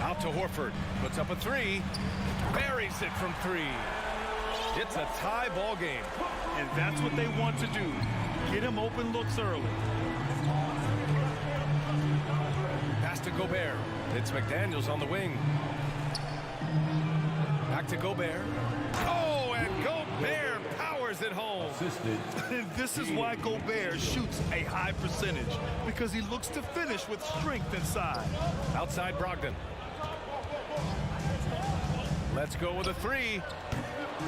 Out to Horford. Puts up a 3. Buries it from 3. It's a tie ball game. And that's what they want to do. Get him open looks early. Pass to Gobert. It's McDaniels on the wing. Back to Gobert. Oh, and Gobert powers it home. And this is why Gobert shoots a high percentage, because he looks to finish with strength inside. Outside Brogdon. Let's go with a 3.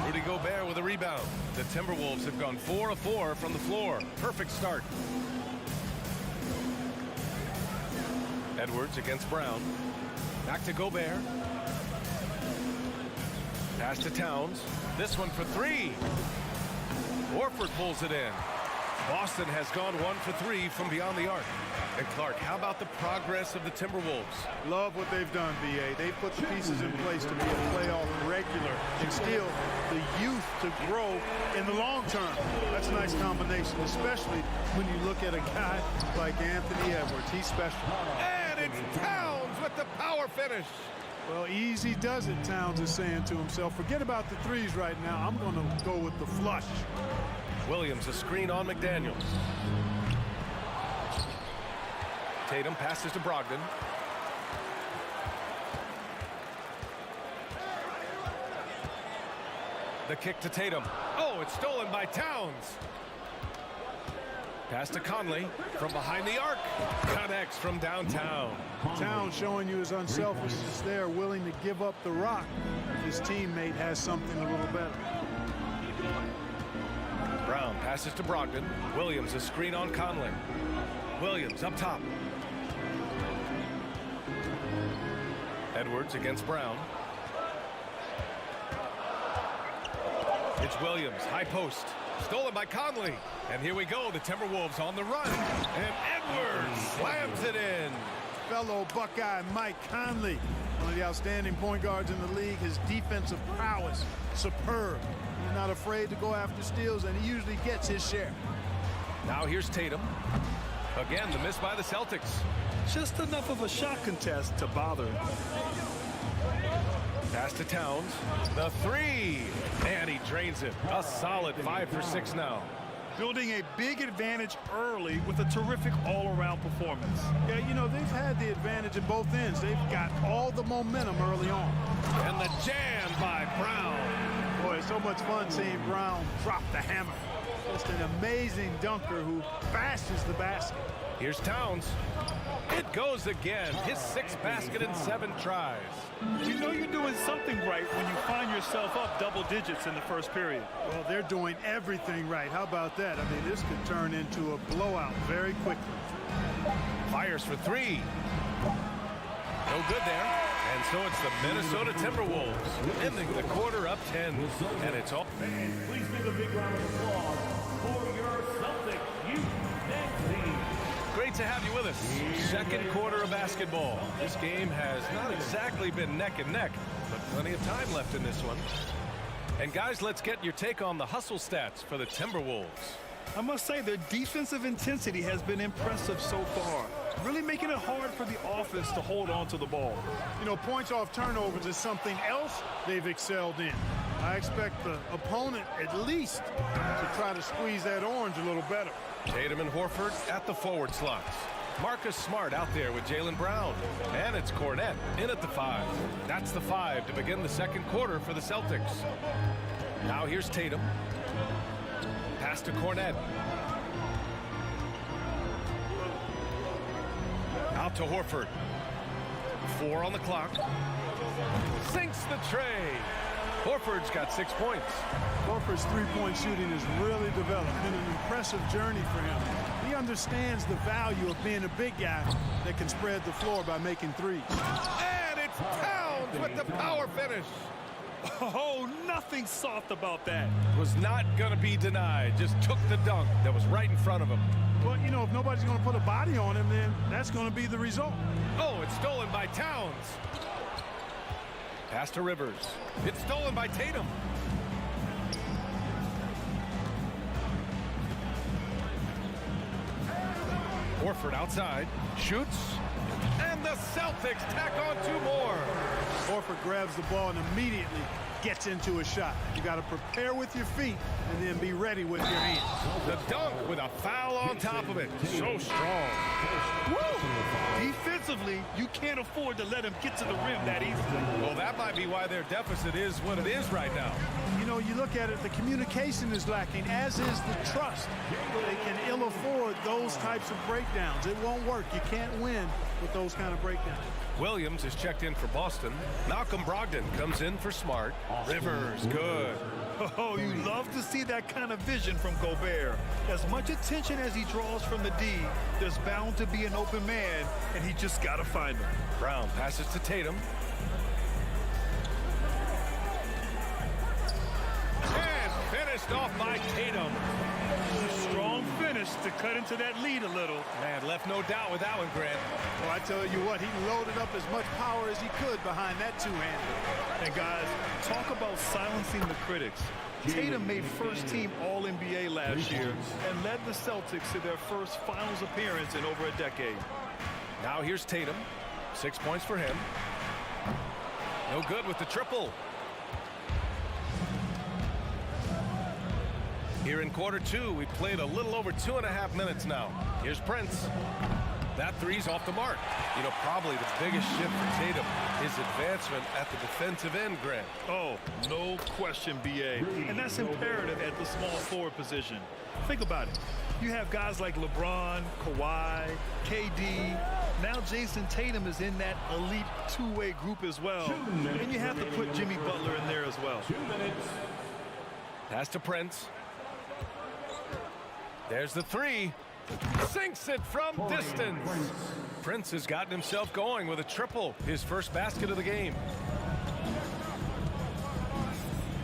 Rudy Gobert with a rebound. The Timberwolves have gone 4 of 4 from the floor. Perfect start. Edwards against Brown. Back to Gobert. Pass to Towns. This one for 3. Horford pulls it in. Boston has gone 1 for 3 from beyond the arc. And Clark, how about the progress of the Timberwolves? Love what they've done, B.A. They've put the pieces in place to be a playoff regular and still the youth to grow in the long term. That's a nice combination, especially when you look at a guy like Anthony Edwards. He's special. And it's Towns with the power finish. Well, easy does it, Towns is saying to himself. Forget about the threes right now. I'm going to go with the flush. Williams a screen on McDaniels. Tatum passes to Brogdon. The kick to Tatum. Oh, it's stolen by Towns. Pass to Conley from behind the arc. Connects from downtown. Towns showing you his unselfishness there, willing to give up the rock. His teammate has something a little better. Brown passes to Brogdon. Williams a screen on Conley. Williams up top. Edwards against Brown. It's Williams, high post. Stolen by Conley. And here we go, the Timberwolves on the run. And Edwards slams it in. Fellow Buckeye Mike Conley, one of the outstanding point guards in the league. His defensive prowess, superb. He's not afraid to go after steals, and he usually gets his share. Now here's Tatum. Again, the miss by the Celtics. Just enough of a shot contest to bother him. Pass to Towns. The three. And he drains it. A solid 5 for 6 now. Building a big advantage early with a terrific all-around performance. Yeah, you know, they've had the advantage in both ends. They've got all the momentum early on. And the jam by Brown. Boy, it's so much fun seeing Brown drop the hammer. Just an amazing dunker who bashes the basket. Here's Towns. It goes again. His 6th basket in 7 tries. You know you're doing something right when you find yourself up double digits in the first period. Well, they're doing everything right. How about that? I mean, this could turn into a blowout very quickly. Fires for 3. No good there. And so it's the Minnesota Timberwolves ending the quarter up 10. And it's all. Please give a big round of applause for your Celtics youth team. Great to have you with us. Second quarter of basketball. This game has not exactly been neck and neck, but plenty of time left in this one. And guys, let's get your take on the hustle stats for the Timberwolves. I must say their defensive intensity has been impressive so far, really making it hard for the offense to hold on to the ball. You know, points off turnovers is something else they've excelled in. I expect the opponent at least to try to squeeze that orange a little better. Tatum and Horford at the forward slots. Marcus Smart out there with Jaylen Brown. And it's Cornette in at the 5. That's the 5 to begin the second quarter for the Celtics. Now here's Tatum. Pass to Cornette. Out to Horford. 4 on the clock. Sinks the tray. Horford's got 6 points. Horford's three-point shooting has really developed. Been an impressive journey for him. He understands the value of being a big guy that can spread the floor by making threes. And it's Towns with the power finish. Oh, nothing soft about that. Was not going to be denied. Just took the dunk that was right in front of him. Well, you know, if nobody's going to put a body on him, then that's going to be the result. Oh, it's stolen by Towns. Pass to Rivers. It's stolen by Tatum. Horford outside. Shoots. And the Celtics tack on 2 more. Horford grabs the ball and immediately gets into a shot. You got to prepare with your feet and then be ready with your hands. The dunk with a foul on top of it. So strong. Woo! Defensively, you can't afford to let him get to the rim that easily. Well, that might be why their deficit is what it is right now. You know, you look at it, the communication is lacking, as is the trust. They can ill afford those types of breakdowns. It won't work. You can't win with those kind of breakdowns. Williams is checked in for Boston. Malcolm Brogdon comes in for Smart. Rivers, good. Oh, you love to see that kind of vision from Gobert. As much attention as he draws from the D, there's bound to be an open man, and he just got to find him. Brown passes to Tatum. And finished off by Tatum. Strong finish to cut into that lead a little. Man, left no doubt with that one, Grant. Well, I tell you what, he loaded up as much power as he could behind that two-hander. And guys, talk about silencing the critics. Tatum made first-team All-NBA last year and led the Celtics to their first finals appearance in over a decade. Now here's Tatum. 6 points for him. No good with the triple. Here in quarter 2, we've played a little over 2.5 minutes now. Here's Prince. That three's off the mark. You know, probably the biggest shift for Tatum is advancement at the defensive end, Grant. Oh, no question, B.A. And that's imperative at the small forward position. Think about it. You have guys like LeBron, Kawhi, KD. Now Jason Tatum is in that elite two-way group as well. And you have to put Jimmy Butler in there as well. 2 minutes. Pass to Prince. There's the three. Sinks it from distance. Prince has gotten himself going with a triple, his first basket of the game.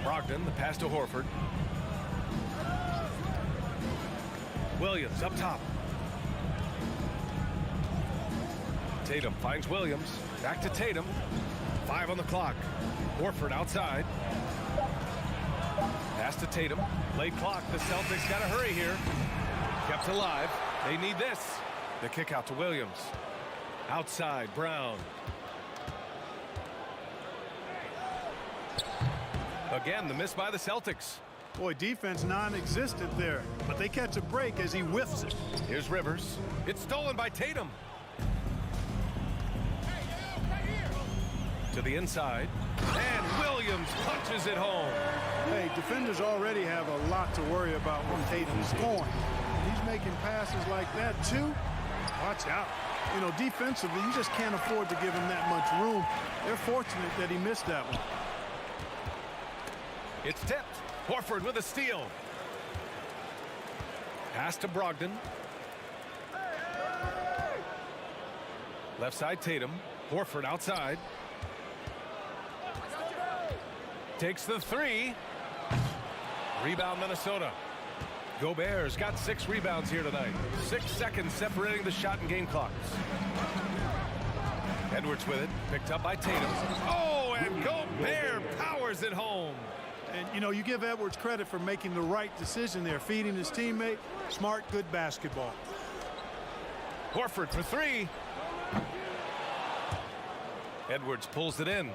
Brogdon, the pass to Horford. Williams up top. Tatum finds Williams. Back to Tatum. 5 on the clock. Horford outside. Pass to Tatum. Late clock. The Celtics got to hurry here. Kept alive. They need this. The kick out to Williams. Outside, Brown. Again, the miss by the Celtics. Boy, defense non-existent there, but they catch a break as he whiffs it. Here's Rivers. It's stolen by Tatum. To the inside. And Williams punches it home. Hey, defenders already have a lot to worry about when Tatum's scoring. He's making passes like that, too. Watch out. You know, defensively, you just can't afford to give him that much room. They're fortunate that he missed that one. It's tipped. Horford with a steal. Pass to Brogdon. Left side Tatum. Horford outside. Takes the three. Rebound Minnesota. Gobert's got 6 rebounds here tonight. 6 seconds separating the shot and game clocks. Edwards with it. Picked up by Tatum. Oh, and Gobert powers it home. And, you know, you give Edwards credit for making the right decision there, feeding his teammate. Smart, good basketball. Horford for 3. Edwards pulls it in.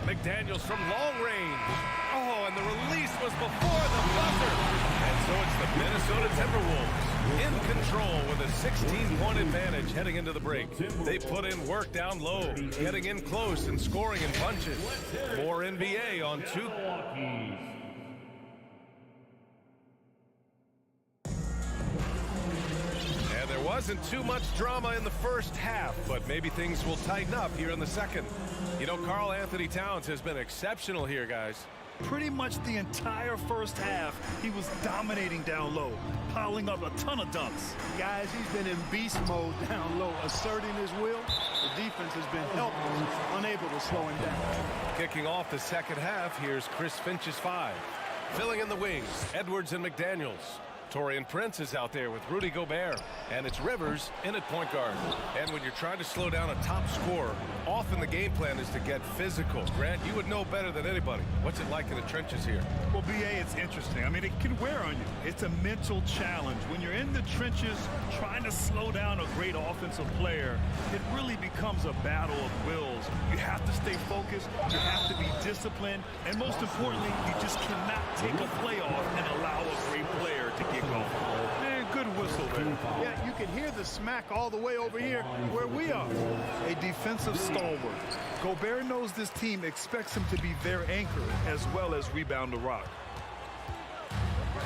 McDaniels from long range. Oh, and the release was before the buzzer. And so it's the Minnesota Timberwolves in control with a 16-point advantage heading into the break. They put in work down low, getting in close and scoring in bunches. More NBA on 2. And there wasn't too much drama in the first half, but maybe things will tighten up here in the second. You know, Karl Anthony Towns has been exceptional here, guys. Pretty much the entire first half, he was dominating down low, piling up a ton of dunks. Guys, he's been in beast mode down low, asserting his will. The defense has been helpless, unable to slow him down. Kicking off the second half, here's Chris Finch's 5. Filling in the wings, Edwards and McDaniels. Taurean Prince is out there with Rudy Gobert, and it's Rivers in at point guard. And when you're trying to slow down a top scorer, often the game plan is to get physical. Grant, you would know better than anybody. What's it like in the trenches here? Well, BA, it's interesting. I mean, it can wear on you. It's a mental challenge. When you're in the trenches trying to slow down a great offensive player, it really becomes a battle of wills. You have to stay focused, you have to be disciplined, and most importantly, you just cannot take a play off and allow a great player to get going. Man, good whistle there. Yeah, you can hear the smack all the way over here where we are. A defensive stalwart. Gobert knows this team expects him to be their anchor as well as rebound the rock.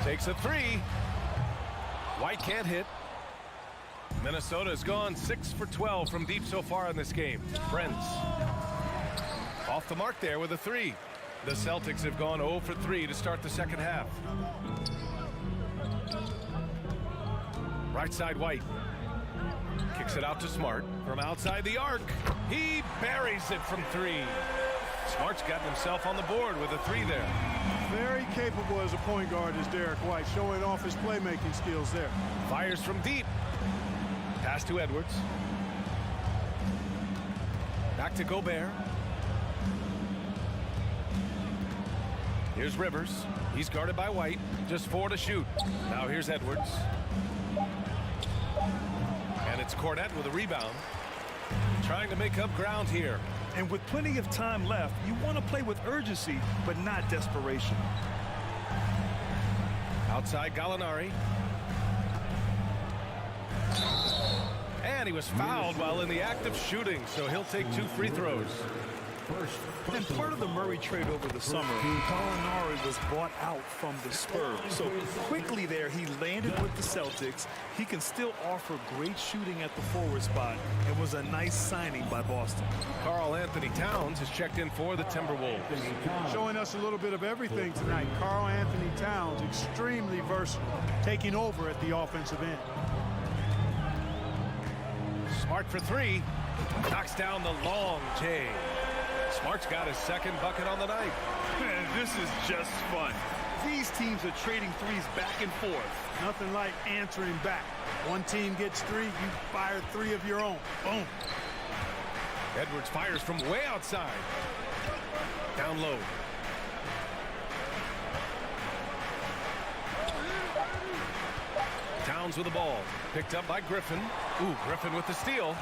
Takes a 3. White can't hit. Minnesota has gone 6 for 12 from deep so far in this game. Prince off the mark there with a 3. The Celtics have gone 0 for 3 to start the second half. Right side White. Kicks it out to Smart. From outside the arc. He buries it from 3. Smart's gotten himself on the board with a 3 there. Very capable as a point guard is Derek White, showing off his playmaking skills there. Fires from deep. Pass to Edwards. Back to Gobert. Here's Rivers. He's guarded by White. Just 4 to shoot. Now here's Edwards. And it's Cornette with a rebound. Trying to make up ground here. And with plenty of time left, you want to play with urgency, but not desperation. Outside Gallinari. And he was fouled while in the act of shooting, so he'll take 2 free throws. And part of the Murray trade over the summer, Gallinari was bought out from the Spurs. So quickly there, he landed with the Celtics. He can still offer great shooting at the forward spot. It was a nice signing by Boston. Karl Anthony Towns has checked in for the Timberwolves. Showing us a little bit of everything tonight. Karl Anthony Towns, extremely versatile, taking over at the offensive end. Smart for 3. Knocks down the long J. Smart's got his second bucket on the night. Man, this is just fun. These teams are trading threes back and forth. Nothing like answering back. One team gets 3, you fire 3 of your own. Boom. Edwards fires from way outside. Down low. Towns with the ball. Picked up by Griffin. Ooh, Griffin with the steal.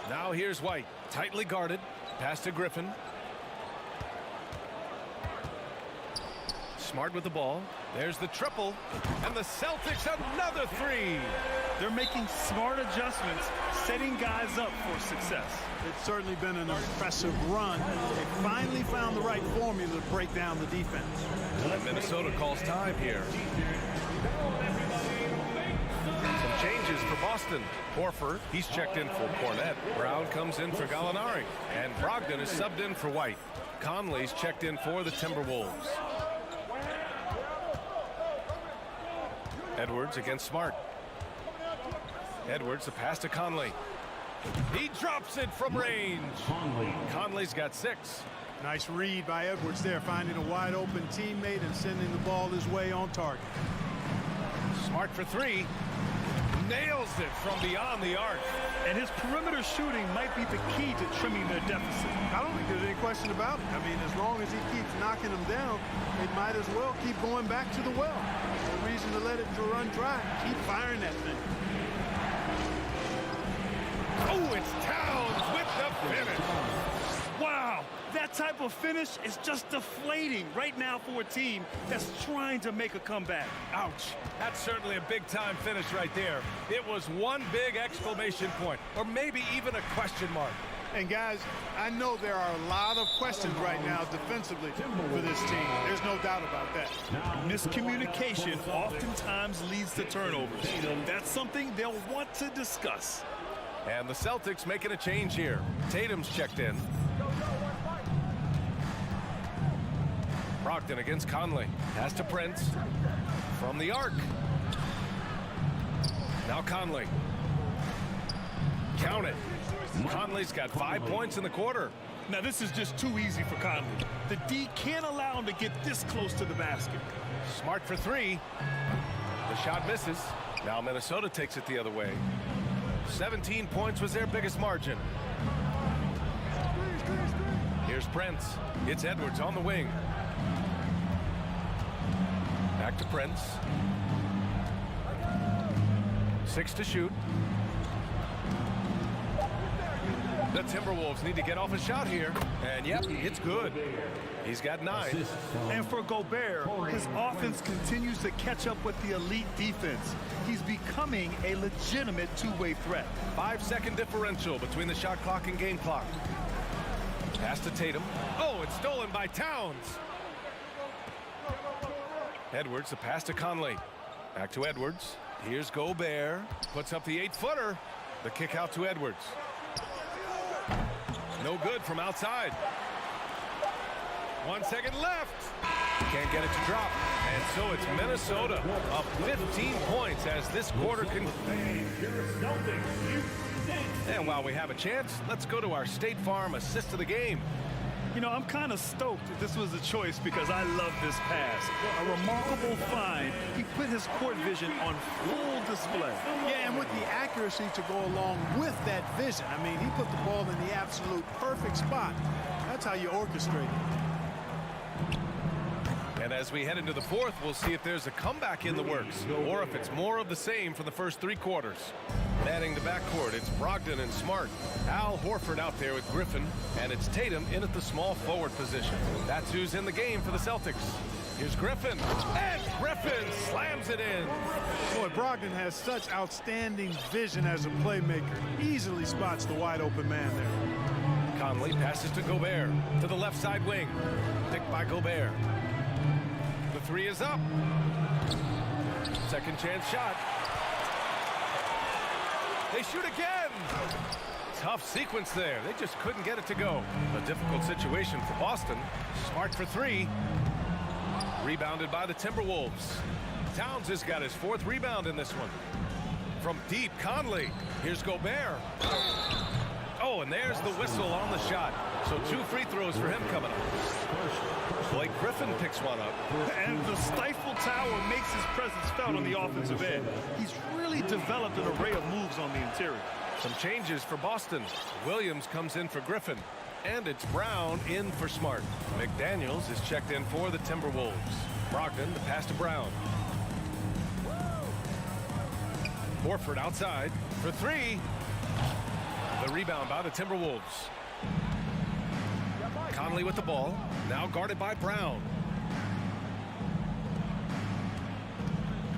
Now here's White. Tightly guarded. Pass to Griffin. Smart with the ball. There's the triple. And the Celtics another three. They're making smart adjustments, setting guys up for success. It's certainly been an impressive run. They finally found the right formula to break down the defense. And Minnesota calls time here. Some changes for Boston. Horford, he's checked in for Cornette. Brown comes in for Gallinari. And Brogdon is subbed in for White. Conley's checked in for the Timberwolves. Edwards against Smart. Edwards, a pass to Conley. He drops it from range. Conley's got 6. Nice read by Edwards there, finding a wide open teammate and sending the ball his way on target. Smart for 3. Nails it from beyond the arc. And his perimeter shooting might be the key to trimming their deficit. I don't think there's any question about it. I mean, as long as he keeps knocking them down, they might as well keep going back to the well. No reason to let it run dry. Keep firing that thing. Oh, it's Towns with the finish. Wow, that type of finish is just deflating right now for a team that's trying to make a comeback. Ouch. That's certainly a big-time finish right there. It was one big exclamation point, or maybe even a question mark. And guys, I know there are a lot of questions right now defensively for this team. There's no doubt about that. Miscommunication oftentimes leads to turnovers. That's something they'll want to discuss. And the Celtics making a change here. Tatum's checked in. Brogdon against Conley. Pass to Prince. From the arc. Now Conley. Count it. Conley's got 5 points in the quarter. Now this is just too easy for Conley. The D can't allow him to get this close to the basket. Smart for 3. The shot misses. Now Minnesota takes it the other way. 17 points was their biggest margin. Here's Prince. It's Edwards on the wing. Back to Prince. 6 to shoot. The Timberwolves need to get off a shot here. And yep, it's good. He's got 9. And for Gobert, his offense continues to catch up with the elite defense. He's becoming a legitimate two-way threat. 5-second differential between the shot clock and game clock. Pass to Tatum. Oh, it's stolen by Towns. Edwards, the pass to Conley. Back to Edwards. Here's Gobert. Puts up the 8-footer. The kick out to Edwards. No good from outside. 1 second left. Can't get it to drop. And so it's Minnesota up 15 points as this quarter concludes. And while we have a chance, let's go to our State Farm assist of the game. You know, I'm kind of stoked that this was a choice because I love this pass. A remarkable find. He put his court vision on full display. Yeah, and with the accuracy to go along with that vision. I mean, he put the ball in the absolute perfect spot. That's how you orchestrate it. And as we head into the fourth, we'll see if there's a comeback in the works or if it's more of the same for the first 3 quarters. Manning the backcourt, it's Brogdon and Smart. Al Horford out there with Griffin, and it's Tatum in at the small forward position. That's who's in the game for the Celtics. Here's Griffin, and Griffin slams it in. Boy, Brogdon has such outstanding vision as a playmaker. Easily spots the wide open man there. Conley passes to Gobert, to the left side wing. Picked by Gobert. The 3 is up. Second chance shot. They shoot again. Tough sequence there. They just couldn't get it to go. A difficult situation for Boston. Smart for 3. Rebounded by the Timberwolves. Towns has got his 4th rebound in this one. From deep, Conley. Here's Gobert. Oh, and there's the whistle on the shot. So 2 free throws for him coming up. Blake Griffin picks one up. And the Stifle Tower makes his presence felt on the offensive end. He's really developed an array of moves on the interior. Some changes for Boston. Williams comes in for Griffin. And it's Brown in for Smart. McDaniels is checked in for the Timberwolves. Brogdon, the pass to Brown. Horford outside for three. The rebound by the Timberwolves. Conley with the ball, now guarded by Brown.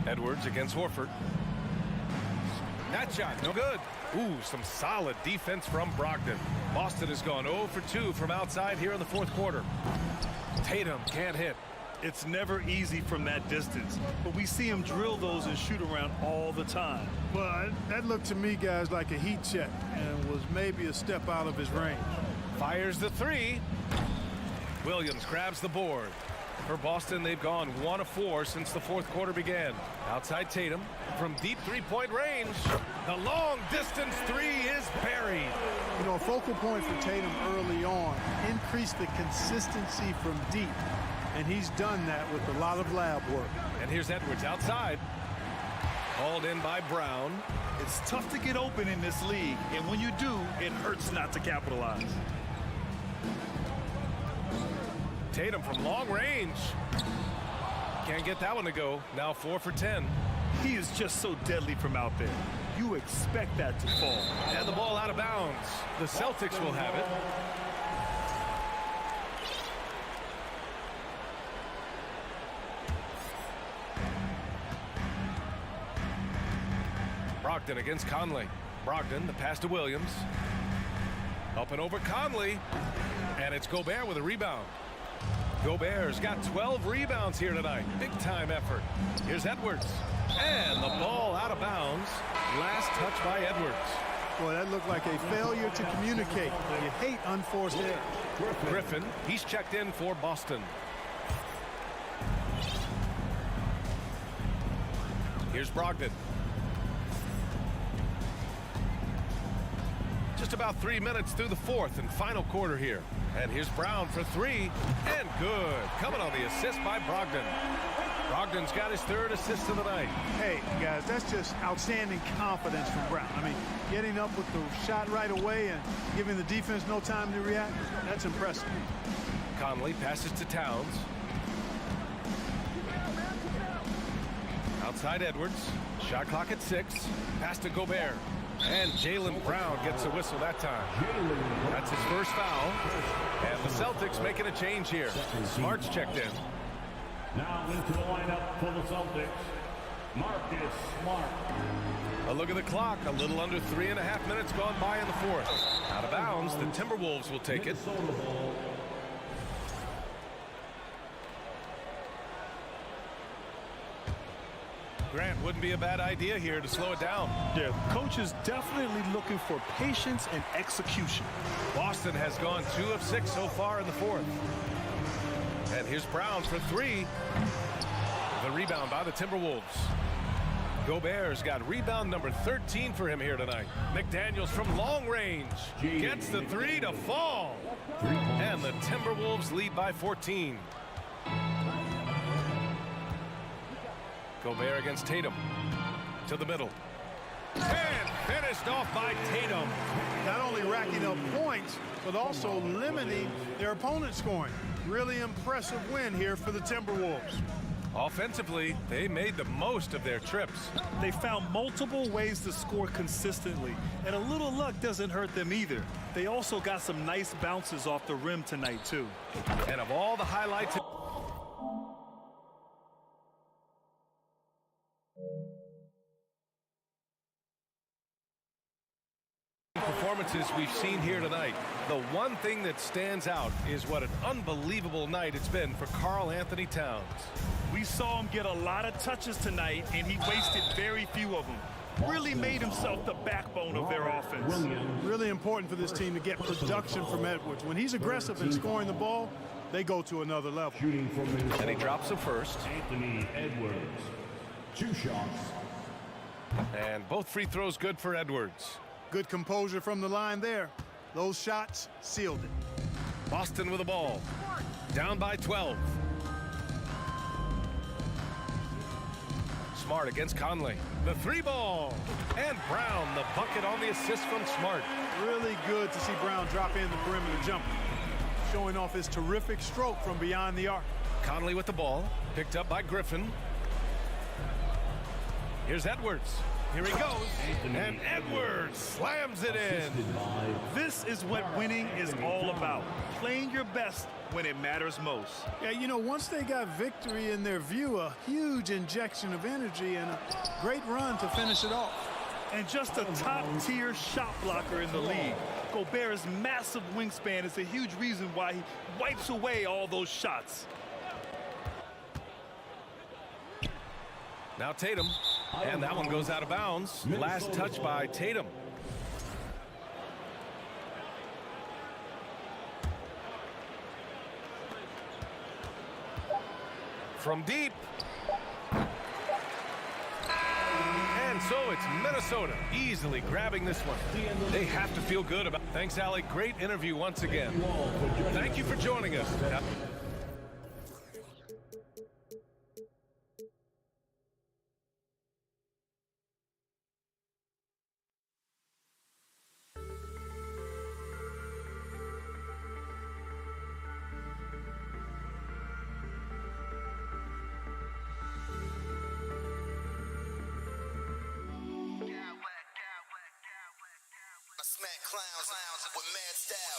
Edwards against Horford. That shot, no good. Ooh, some solid defense from Brogdon. Boston has gone 0 for 2 from outside here in the fourth quarter. Tatum can't hit. It's never easy from that distance, but we see him drill those and shoot around all the time. Well, that looked to me, guys, like a heat check and was maybe a step out of his range. Fires the three. Williams grabs the board. For Boston, they've gone 1 of 4 since the fourth quarter began. Outside Tatum from deep three-point range. The long-distance three is buried. You know, a focal point for Tatum early on, increase the consistency from deep. And he's done that with a lot of lab work. And here's Edwards outside. Hauled in by Brown. It's tough to get open in this league, and when you do, it hurts not to capitalize. Tatum from long range. Can't get that one to go. Now 4 for 10. He is just so deadly from out there. You expect that to fall. And the ball out of bounds. The Celtics will have it. Brogdon against Conley. Brogdon, the pass to Williams. Up and over Conley. And it's Gobert with a rebound. Gobert's got 12 rebounds here tonight. Big-time effort. Here's Edwards. And the ball out of bounds. Last touch by Edwards. Boy, that looked like a failure to communicate. You hate unforced error. Griffin, he's checked in for Boston. Here's Brogdon. Just about 3 minutes through the fourth and final quarter here. And here's Brown for three. And good. Coming on the assist by Brogdon. Brogdon's got his third assist of the night. Hey, guys, that's just outstanding confidence from Brown. I mean, getting up with the shot right away and giving the defense no time to react, that's impressive. Conley passes to Towns. Outside Edwards. Shot clock at 6. Pass to Gobert. And Jaylen Brown gets a whistle that time. That's his first foul. And the Celtics making a change here. Smart's checked in. Now into the lineup for the Celtics, Marcus Smart. A look at the clock. A little under 3.5 minutes gone by in the fourth. Out of bounds. The Timberwolves will take it. Grant, wouldn't be a bad idea here to slow it down. Yeah, coach is definitely looking for patience and execution. Boston has gone 2 of 6 so far in the fourth. And here's Brown for three. The rebound by the Timberwolves. Gobert's got rebound number 13 for him here tonight. McDaniels from long range gets the three to fall. And the Timberwolves lead by 14. Gobert against Tatum. To the middle. And finished off by Tatum. Not only racking up points, but also limiting their opponent's scoring. Really impressive win here for the Timberwolves. Offensively, they made the most of their trips. They found multiple ways to score consistently, and a little luck doesn't hurt them either. They also got some nice bounces off the rim tonight, too. And of all the highlights... performances we've seen here tonight, the one thing that stands out is what an unbelievable night it's been for Karl Anthony Towns. We saw him get a lot of touches tonight, and he wasted very few of them. Really made himself the backbone of their offense. Really important for this team to get production from Edwards. When he's aggressive and scoring the ball, they go to another level. And he drops the first. Anthony Edwards, 2 shots. And both free throws good for Edwards. Good composure from the line there. Those shots sealed it. Boston with the ball. Down by 12. Smart against Conley. The 3-ball. And Brown, the bucket on the assist from Smart. Really good to see Brown drop in the perimeter jumper, showing off his terrific stroke from beyond the arc. Conley with the ball, picked up by Griffin. Here's Edwards. Here he goes, and Edwards slams it in. This is what winning is all about. Playing your best when it matters most. Yeah, you know, once they got victory in their view, a huge injection of energy and a great run to finish it off. And just a top-tier shot blocker in the league. Gobert's massive wingspan is a huge reason why he wipes away all those shots. Now Tatum, and that one goes out of bounds. Last touch by Tatum. From deep. And so it's Minnesota easily grabbing this one. They have to feel good about it. Thanks, Allie. Great interview once again. Thank you for joining us. Smack clowns with mad style.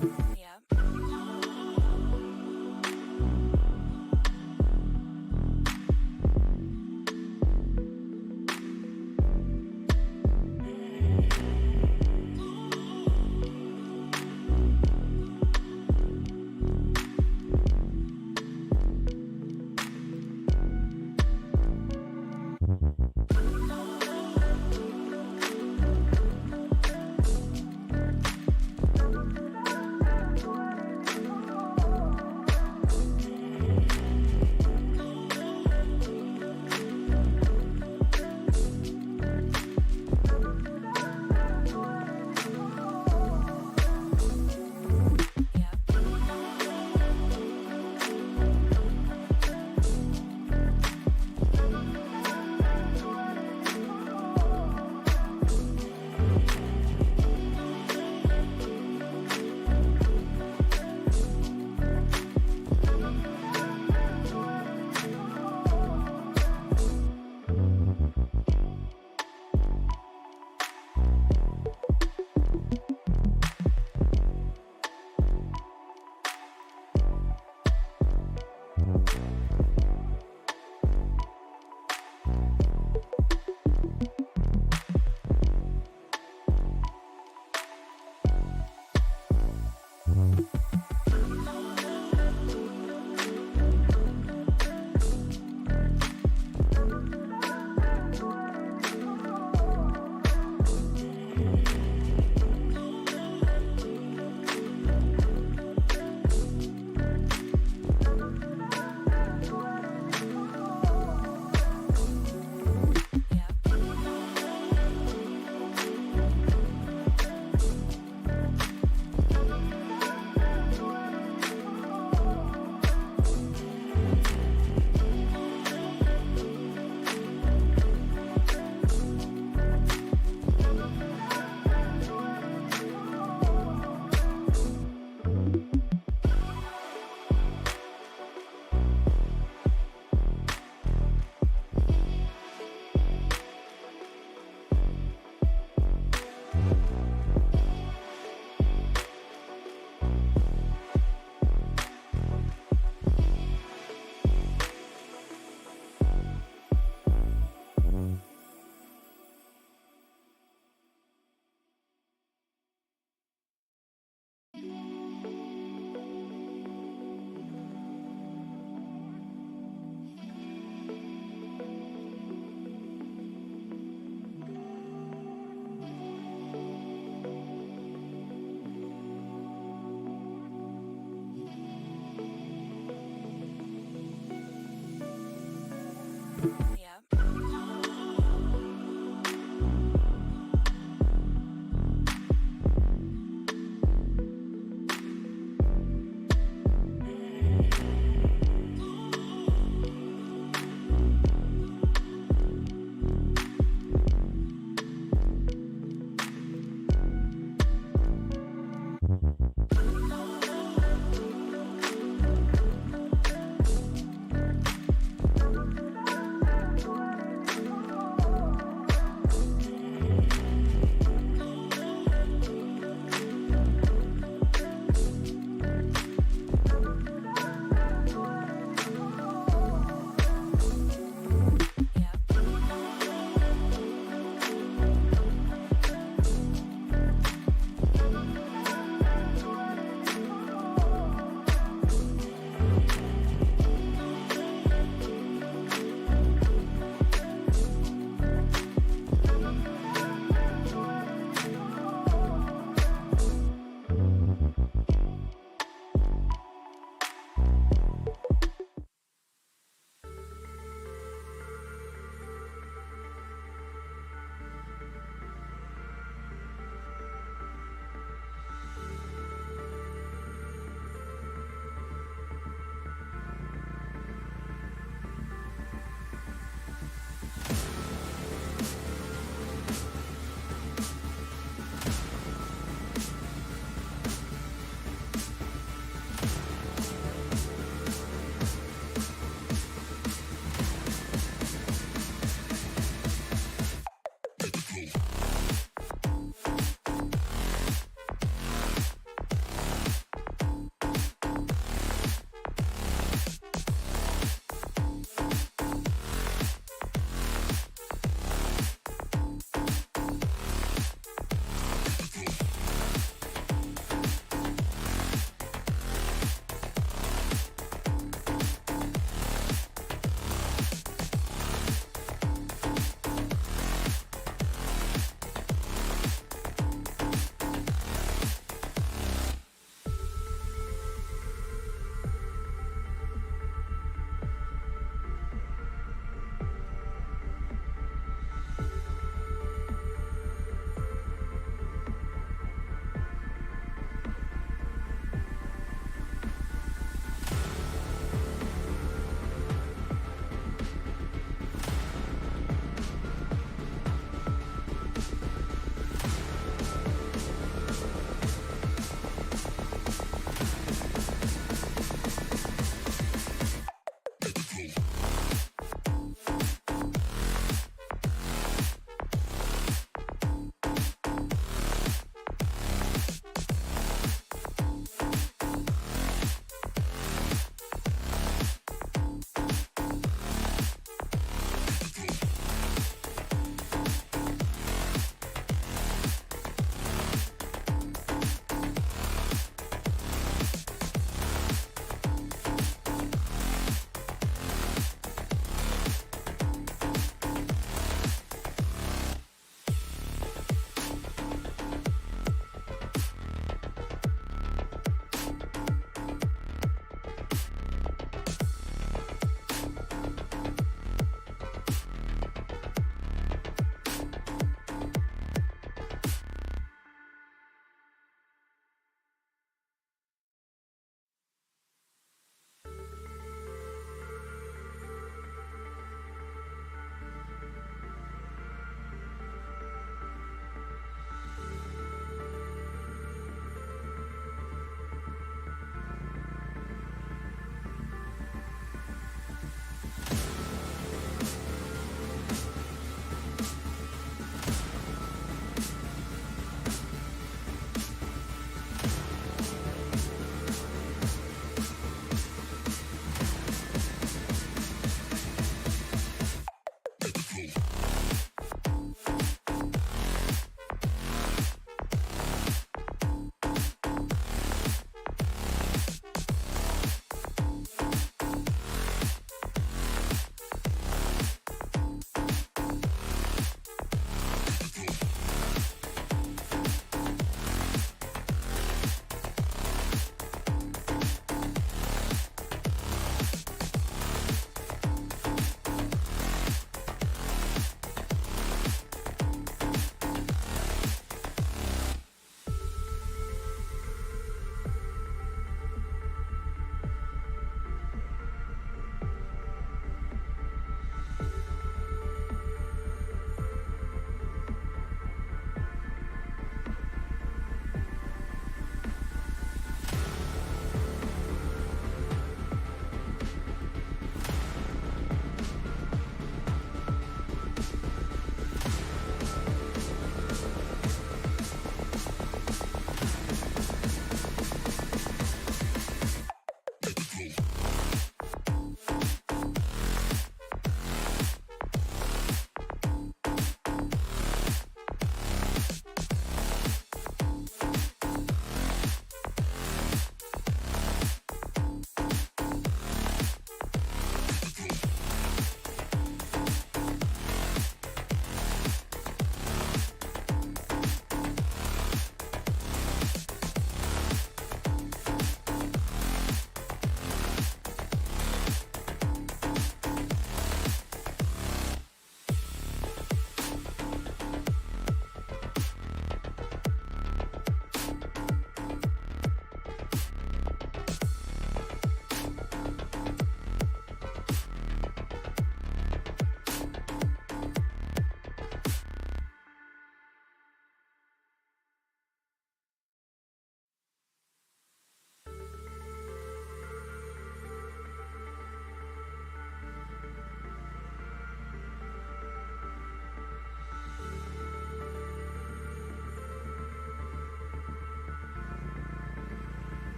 Towns.